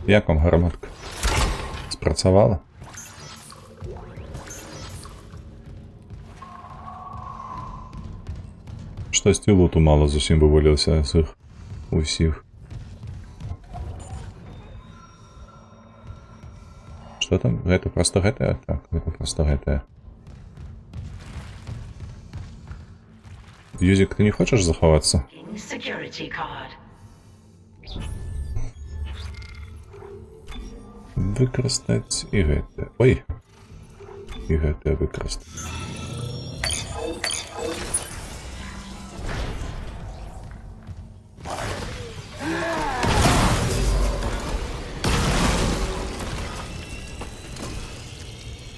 Як вам гарматка? Спрацювала? Щось і луту мало зовсім вивалилося з їх усіх. Що там? Это просто GTA? Так, это просто GTA. Юзик, ты не хочешь заховаться? Security card. Використати і ГТ. Ой! І ГТ використати.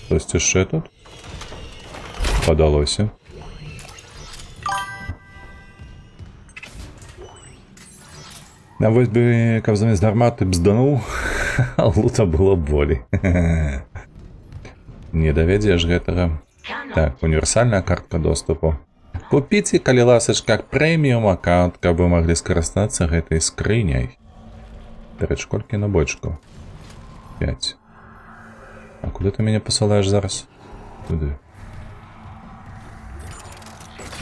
Хтось ще тут? Подалося. А ось би ковзамість гармати бзданув, а лута було болі. Не доведеш гэтага. Так, універсальная картка доступу. Купіце, калі ласачка, преміум аккаунт, каб вы маглі скарыстацца гэтай скрыняй. Перед колькі на бочку? 5. А куди ти мене посилаєш зараз? Куди?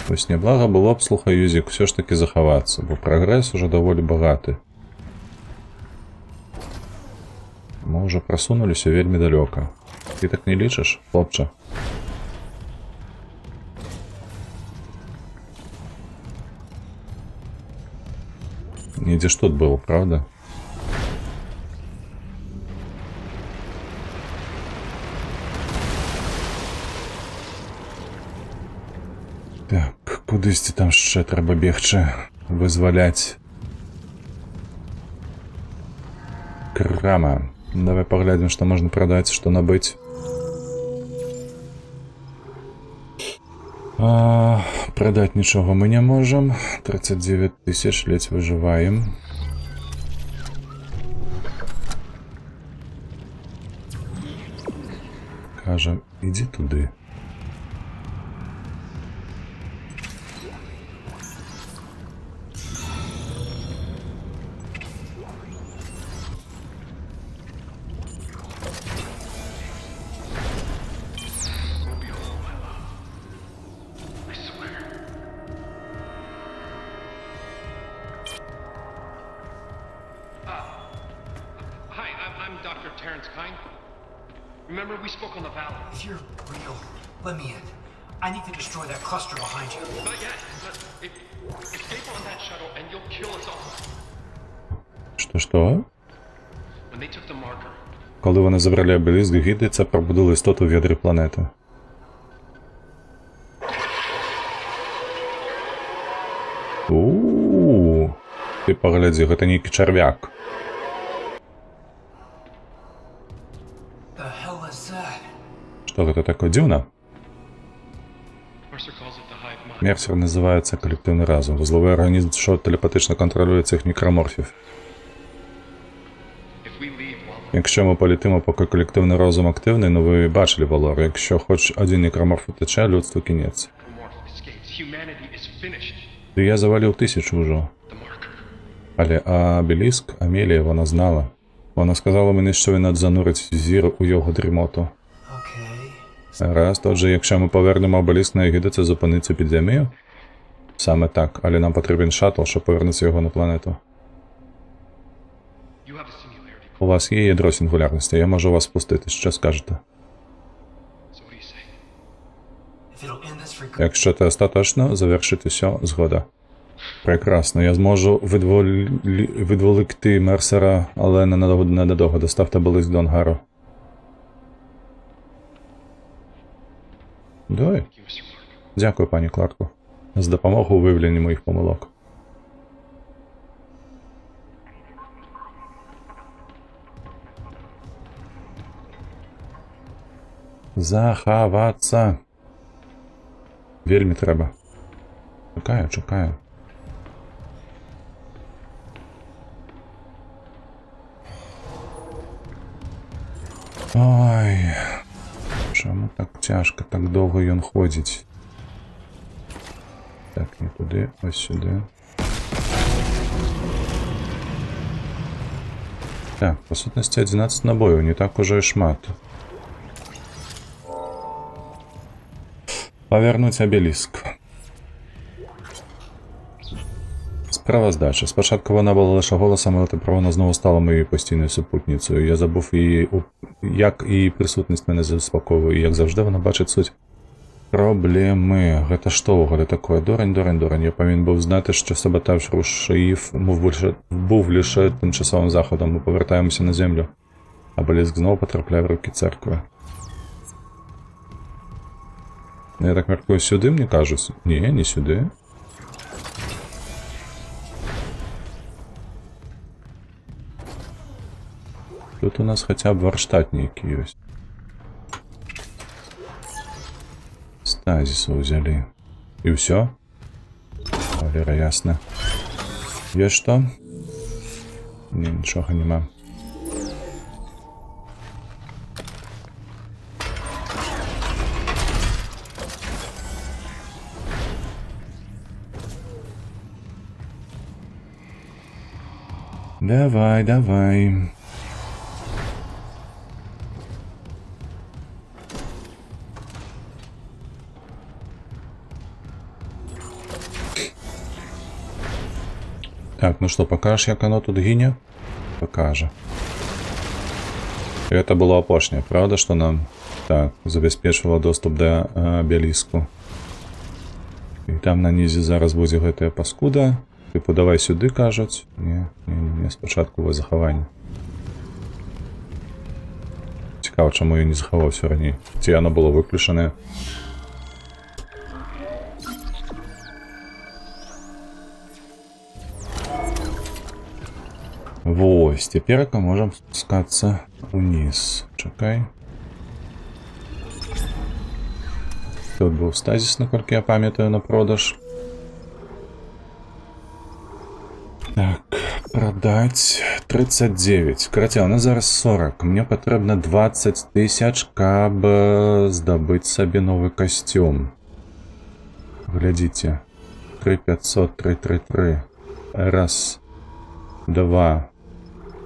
Ось неблаго було б, слухай, Юзик, все ж таки заховаться, бо прогрес уже доволі багатий. Ми вже просунулися вельми далеко. Ти так не лічиш, хлопче? Ніде ж тут було, правда? Так, кудись там ще треба бігче, визволять. Крама. Давай поглядим, что можно продать, что набыть. Продать ничего мы не можем. 39 тысяч, ледь выживаем. Кажем, иди туды. Hi, I'm Dr. Terrence Kine. Remember we spoke on the Valor? If you're real, let me in. I need to destroy that cluster behind you. Not yet. Escape on that shuttle and you'll kill us all. Что? When they took the marker, Коли вони забрали обеліск, гіди це пробудили істоту в ядрі планети. Ууу, ти поглядzi, гэта нейкі чарвяк. The hell is that? Што гэта такое? Дзіўна? Mercer calls it the hive mind. Мерсер називається колективний разум. Вузловий організм, що телепатично контролює цих мікроморфів. If we leave while Якщо ми полетимо, поки колективний розум активний, ну ви бачили, Валор, якщо хоч один мікроморф утече, людству кінець. Morph escapes, humanity is finished. То я завалив 1000 уже. The marker. Але обеліск, Амелія, вона знала. Вона сказала мені, що він занурить зір у його дрімоту. Okay. Раз, отже, якщо ми повернемо обеліск на Егиду, це зупиниться епідемію? Саме так, але нам потрібен шаттл, щоб повернути його на планету. You have a singularity У вас є ядро сингулярності, я можу вас спустити. Що скажете? So what do you say? If it'll end this for good, Якщо це остаточно, завершити все, згода. Прекрасно, я зможу відволікти Мерсера, але ненадовго. Доставте близьк до ангару. Давай. Thank you, Mr. Mark. Дякую, пані Кларку, за допомогу у виявленні моїх помилок. Заховаться. Вельми треба. Чекаю. Ой. Чому так тяжко, так довго він ходить? Так, не туди, ось сюди. Так, по сутності 11 набоїв, не так уже і шмат. Повернуть обеліск. Справоздача. Спочатку вона була лише голосом, але тепер вона знову стала моєю постійною супутницею. Я забув її, як її присутність мене заспокоює, і як завжди вона бачить суть проблеми. Гэта што гэта такое? Дурень. Я повинен був знати, що саботаж рушаїв був лише тимчасовим заходом. Ми повертаємося на землю. Обеліск знову потрапляє в руки церкви. Я так міркую, сюди мені кажуть? Ні, не сюди. Тут у нас хотя б варштатники есть. Стазису взяли. И все? Валера, ясно. Есть что? Не, ничего нема. Давай. Так, ну что, покажешь, як оно тут гине? Покаже. И это было опошнее, правда, что нам так забезпечило доступ до обеліску. І там на низі зараз буде гэтая паскуда. Типу, давай сюди, кажуть. Ні, спочатку ви заховання. Цікаво, чому я не заховався раніше. Ці воно було виключене. Вось, теперь мы можем спускаться вниз. Чекай. Тут был стазис, насколько я памятаю, на продаж. Так, продать 39. Короче, у нас зараз 40. Мне потребно 20 тысяч, каб здобыть себе новый костюм. Глядите. 3500, 333. Раз, два,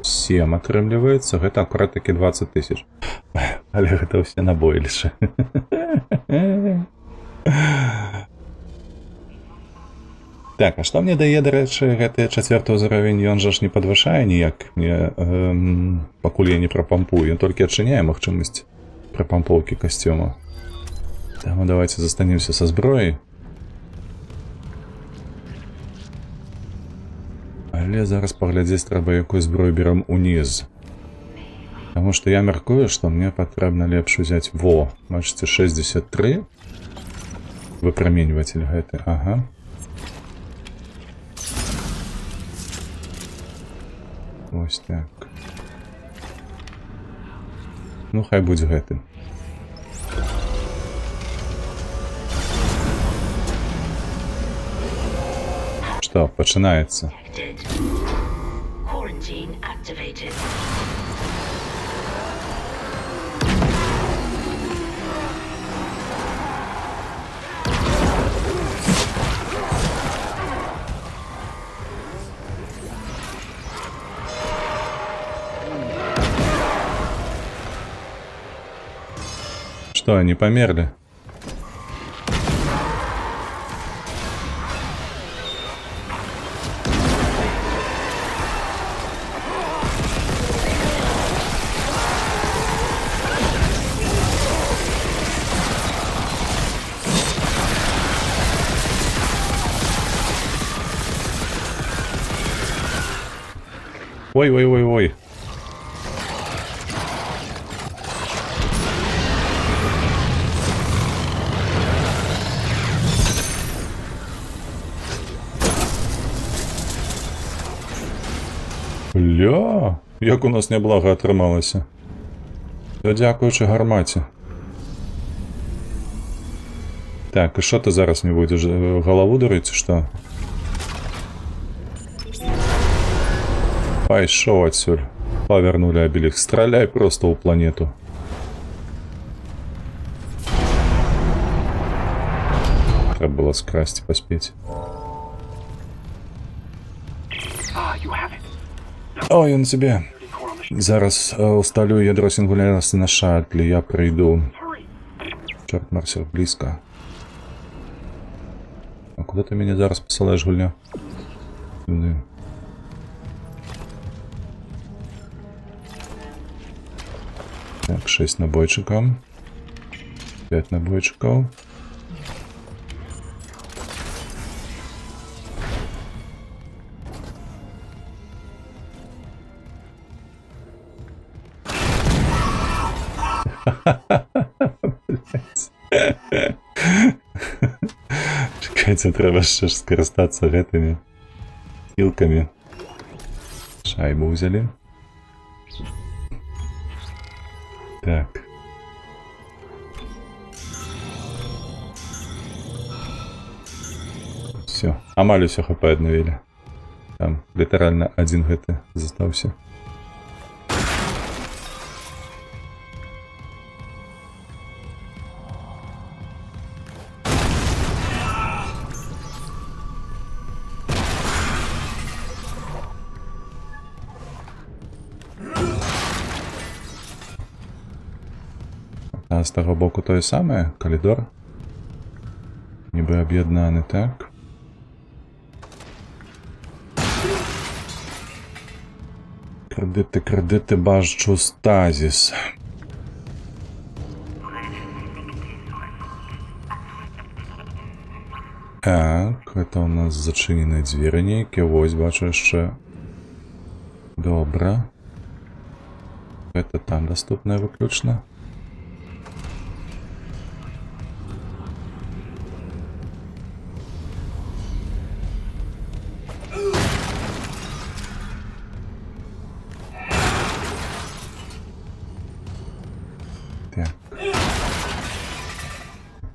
7 атрымліваецца. Гэта акурат такі 20 тысяч. Але гэта ўсе набоі лише. Так, а што мне дае, дарэчы, гэты 4-й ўзровень? Ён жа ж не падвышае ніяк мне, пакуль я не прапампую. Ён толькі адчыняе магчымасць прапампоўкі касцюма. Таму давайте застанемся са зброяй. Але зараз паглядзець трэба, якую зброю берам уніз. Таму што я мяркую, што мне патрэбна лепш узяць. Во, бачыце, 63 выпраменьватель гэты, ага. Ось так. Ну, хай будзе гэты. Што, пачынаецца? Quarantine activated. Что, они померли? Ой-ой-ой-ой. Бля, як у нас няблага атрымалася. Все дзякуючы гармаце. Так, і що ти зараз не будеш голову дурити, що? Пайшоў адсюль. Павернули обелих. Страляй просто у планету. Треба было скрасть и поспеть. Ой, он тебе. Зараз усталю ядро сингулярности на шаттле. Я прийду. Черт, Марсер, близко. А куда ты меня зараз посылаешь, гульня? Сюда. Так, 6 набойчиков. 5 набойчиков. Чекайте, треба ще ж скористатися гэтыми хілками. Шайбу взяли. Так. Все. Амаль усё хп адновілі. Там літаральна один гэты застаўся. А з таго боку тое самае, калідор. Нібы аб'яднаны, так. Кредити, бачу стазіс. Так, это у нас зачинені двері нейкі, вось бачу яшчэ. Добра. Это там доступна выключна.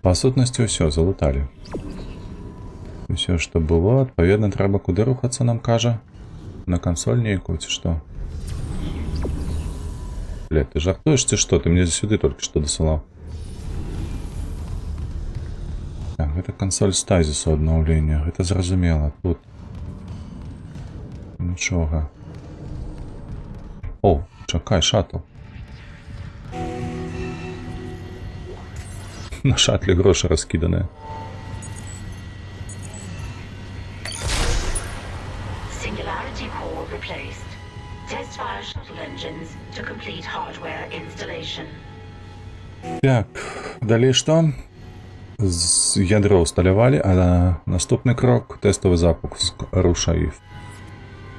Па сутнасці ўсё, залуталі. Усё, што было, адпаведна, трэба куды рухацца, нам кажа. На кансоль нейкую, ці што? Бля, ты жартуеш, ці што? Ты мне сюды толькі што дасылаў. Так, гэта кансоль стазісу аднаўлення, гэта зразумела, тут. Нічога. О, чакай, шаттл. На шаттле гроши раскиданные. Singularity core replaced. Test fire shuttle engines to complete hardware installation. Так, далее что? Ядро усталявали, а наступный крок — тестовый запуск рушаев.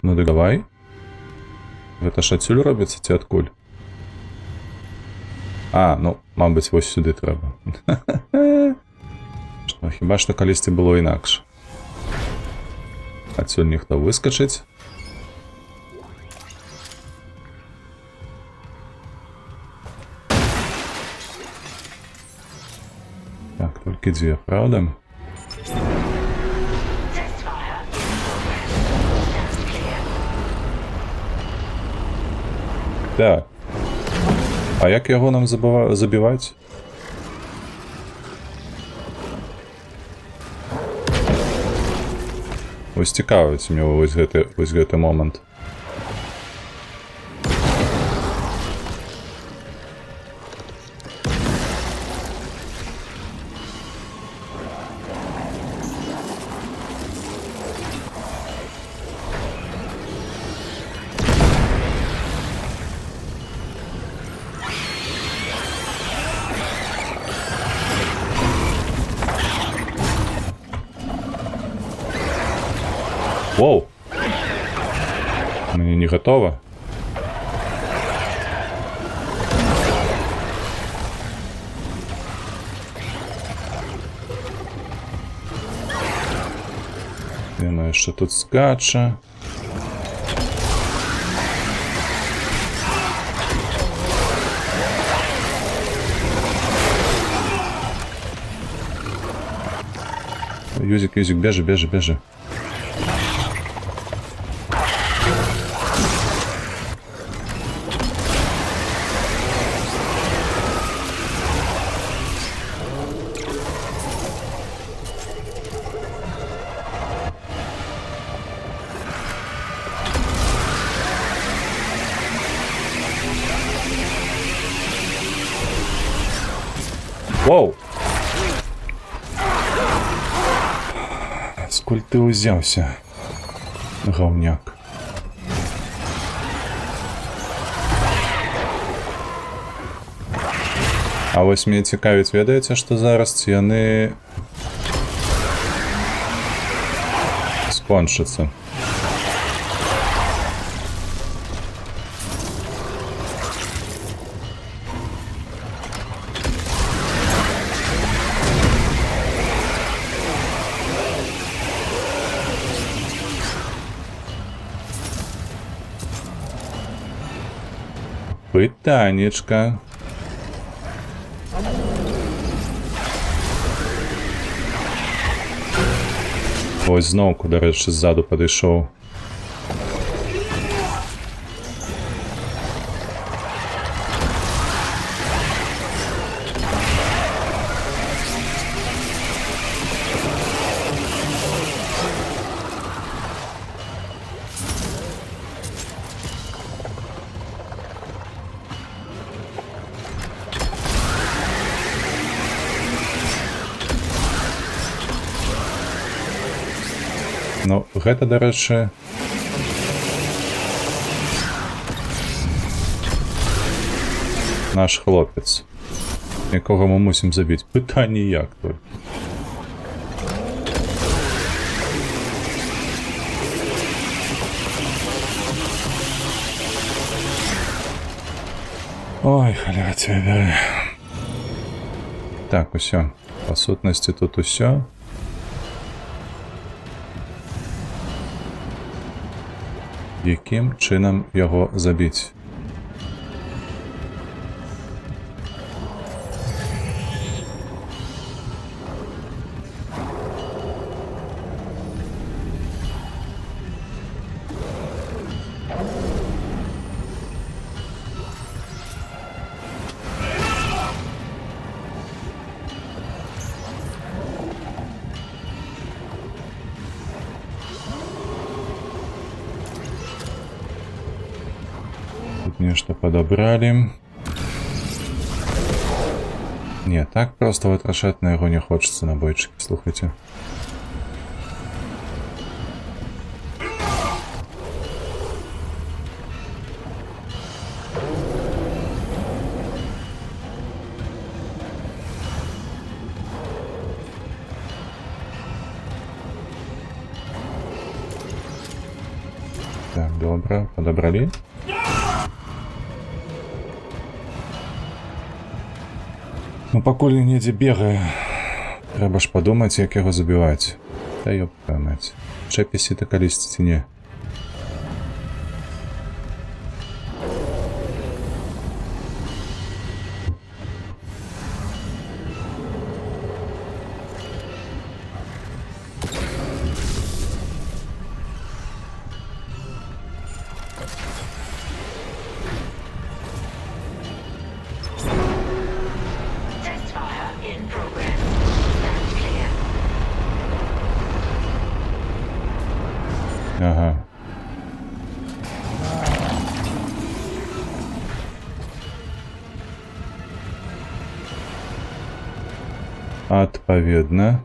Ну да давай. Это ж адсюль робіцца ці адкуль? А, ну, мабыць, вось сюды трэба. Што, хіба што калісьці было інакш. Адсюль ніхто выскачыць. Так, толькі дзве, правда? Test fire in progress. Stand clear. Так. А як яго нам забіваць? Вось цікавіць мне вось гэты момант. Воу! Мені не готова? Яна яшчэ тут скача. Юзик, бежи, бежи, бежи. Воу! Сколь ты узяўся, гаўняк. А вось мне цікавіць, ведаеце, што зараз ці яны скончацца. Пытанечка. Ось зноўку, дарэчы, ззаду падышоў. Ну, гэта, дарэчы, наш хлопец, якога мы мусім забіць. Пытанне як тут. Ой, халява цябе бярэ. Так, усё. Па сутнасці тут усё. Яким чынам яго забіць? Нешта падабралі. Не, так просто вытрачаць на яго не хочацца, набойчыкі, слухайце. Так, добра, падабралі. Ну, пакуль недзе бегае, трэба ж падумаць, як яго забіваць. Та ёпта маць. Чэпіся ты калісьці ці не? Ага. Адпаведна.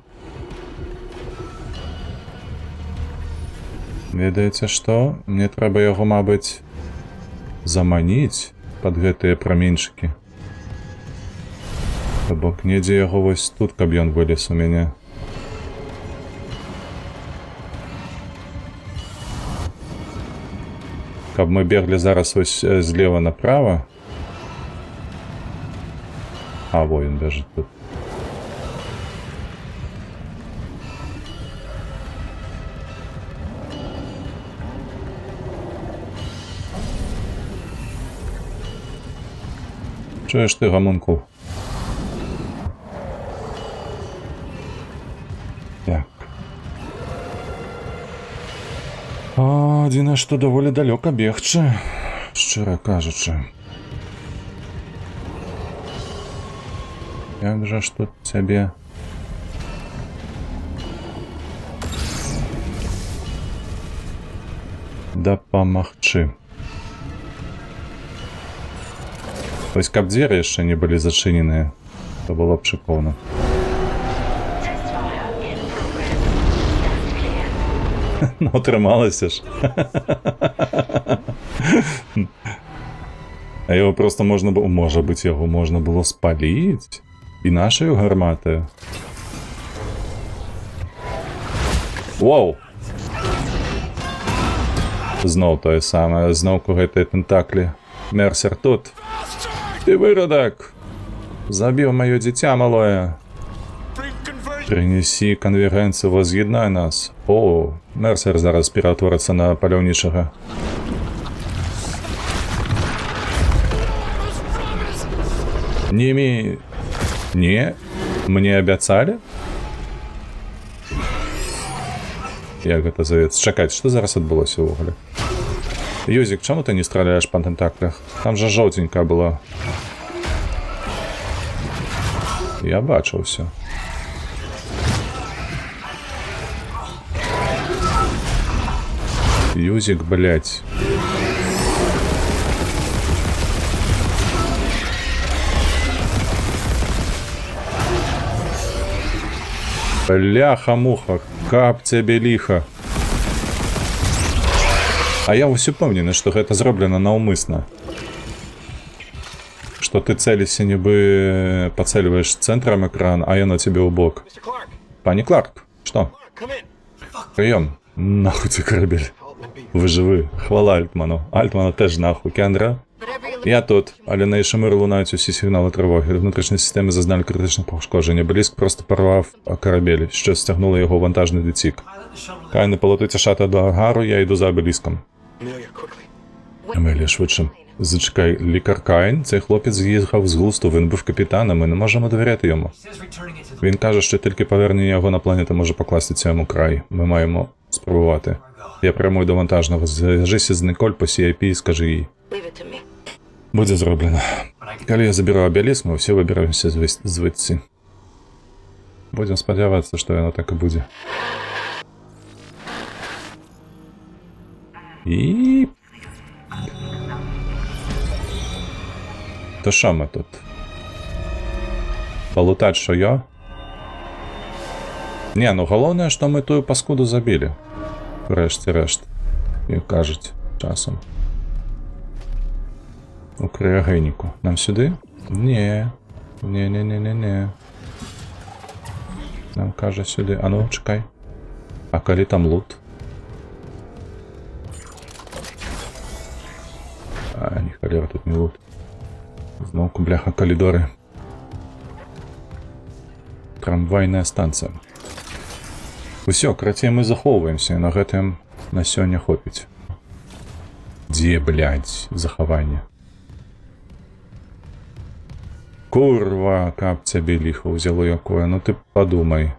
Ведаеце што? Мне трэба яго, мабыць, заманіць пад гэтыя праменьчыкі. То бок недзе яго вось тут, каб ён вылез у мяне. Каб мы бегли зараз ось злева направо. А, во, він бежит тут. Чуєш ти, гомункул? Так. Адзінае, што даволі далёка бегчы, шчыра кажучы. Як жа ж тут цябе... дапамагчы. Вось каб дзверы яшчэ не былі зачыненыя, то было б шыкоўна. Test fire in progress. Stand clear. Ну, атрымалася ж. А яго просто можна было... Можа быць, яго можна было спаліць? І нашаю гарматаю? Уоу! Зноў тое самае, зноўку гэтыя тентаклі. Мерсер тут. Ты вырадак! Забіў маё дзіця малое. Прынесі канвергенцыю, воз'яднай нас. О, Мерсер зараз ператворыцца на паляўнічага. Не, мне абяцалі? Як гэта завецца? Чакайце, што зараз адбылося ўвогуле? Юзік, чаму ты не страляеш па тентаклях? Там жа жоўтенькая была. Я бачыў усё. Юзік, блядь. Бляха-муха, каб цябе ліха. А я ўсё упэўнены, што гэта зроблена наўмысна. Што ты цэліся, нібы пацэльваеш цэнтрам экран, а яно цябе ў бок. Mr. Clark, Пані Кларк, што? come in. Прыём. Нахуй ты карабель. Вы жывы. Хвала Альтману. Альтману теж нахуй. Кендра? Whatever you Я тут, але на Ішамир лунають усі сигнали тривоги. Внутрішні системи зазнали критичне пошкодження. Бліск просто порвав корабель, що стягнуло його вантажний відсік. Хай не полетиться шата до ангару, я йду за обеліском. Amelia, quickly. Амелія, швидше. Зачекай, лікар Кайн? Цей хлопець з'їхав з глузду, він був капітаном, ми не можемо довіряти йому. Він каже, що тільки повернення його на планету може покласти цьому край. Ми маємо спробувати. Я прямую до вантажного. Зв'яжися з Николь по CIP і скажи їй. leave it to me. Буде зроблено. Коли я заберу обеліск, ми всі виберемося звідси. Будемо сподіватися, що воно так і буде. І... То що ми тут? Полутать, що я? Не, ну головне, що ми тую паскуду забили. Решті-решт. Як кажуть, часом. У криогеніку. Нам сюди? Ні. Не. Нам каже сюди. А ну, чекай. А коли там лут? А, ні, холера, тут не лут. Знову, бляха, коридори. Трамвайная станція. Усё, карацей, мы захоўваемся, на гэтым на сёння хопіць. Дзе, блядь, захаванне? Курва, каб цябе ліха ўзяло якое, ну ты падумай.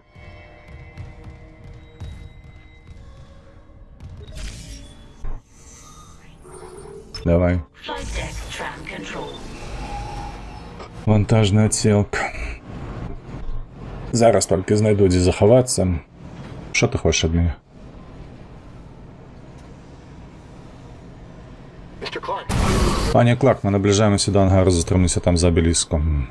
Давай. Flight deck tram control. Вантажны адселк. Зараз толькі знайду, дзе захавацца. Що ти хочеш від мене? Mr. Clark. Пані Кларк, ми наближаємося до ангару, затримуйся там за обеліском.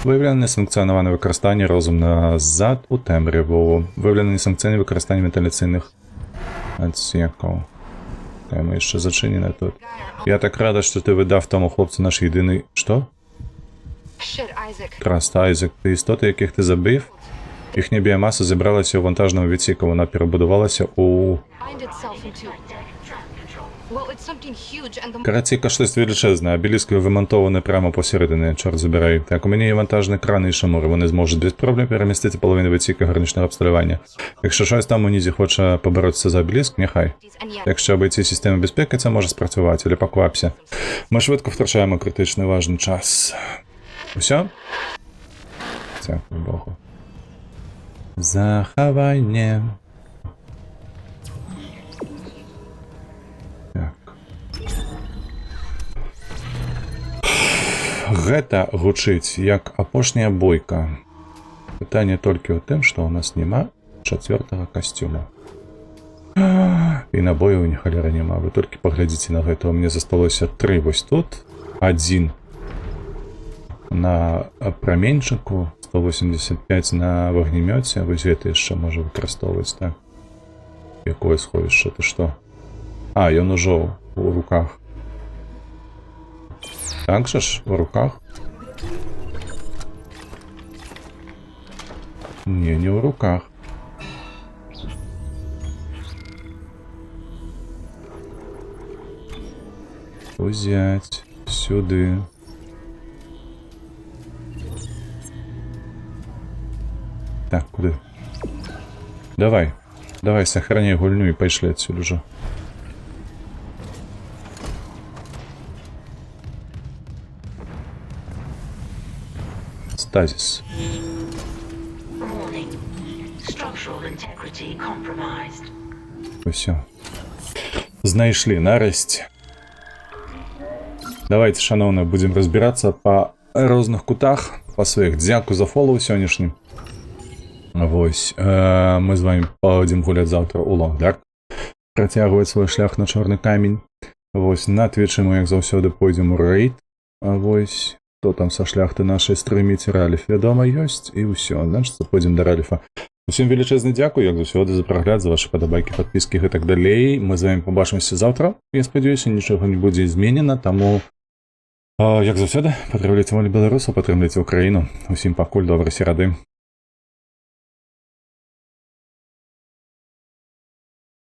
Виявлено несанкціоноване використання розум назад у темряву. Виявлено несанкціоноване використання вентиляційних відсіків. Ми ще зачинені тут. Я так рада, що ти видав тому хлопцю наш єдиний... Що? Shit, Isaac. Траст, Айзек. Ти істоти, яких ти забив? Їхня біомаса зібралася у вантажному відсіку, вона перебудувалася у... Find itself into. Well, it's something huge, and the Караціка щось величезне, обеліск вимонтований прямо посередині, чорт забирай. Так, у мене є вантажні крани і шамури, вони зможуть без проблем перемістити половину відсіка граничного обстрілювання. Якщо щось там у нізі хоче поборотися за обеліск, нехай. and yet Якщо обійти систему безпеки, це може спрацювати, але поквапся. Ми швидко втрачаємо критичний важний час. Усьо? Дякую Богу. Заховання. Так. Гэта гучыць як апошняя бойка. Пытанне толькі ў тым, што ў нас няма 4-го касцюма. І набояў ні халера няма. Вы толькі паглядзіце на гэта. У мяне засталося 3 вось тут. 1 на праменьчыку, 185 на вагнемёце. Вось гэта яшчэ можа выкарыстоўваць, так? Якое сховішча, ты што? А, ён ужо у руках. Так жа ж, у руках? Не ў руках. Узять сюды. Так, куды? Давай. Давай, сохраняй гульню і пайшлі адсюль ужо. Стазис. Warning. Structural integrity compromised. Усё. Знайшлі, нарэшце. Давайте, шановна, будем разбираться по розных кутах, по своих. Дзякую за фоллоу сённяшні. Вось. Мы з вами пойдем гулять завтра у Лонг-Дарк. Працягваць свой шлях на чорны камень. Вось, на Твічы мы, як заўсёды, пойдем у рейд. Вось. Хто там са шляхты нашай стрыміць, Ральф, вядома, ёсць. І ўсё, значыць, пойдем да Ральфа. Усім велічэзны дзякуй, як заўсёды, за прагляд, за ваши падабайкі, падпіскі і так далей. Мы з вами побачымся завтра. Я спадзяюся, нічога не будзе зменена, таму, як заўсёды, падтрымлівайце волю беларусаў, падтрымлівайце Украіну. Усім пакуль, добрай серады.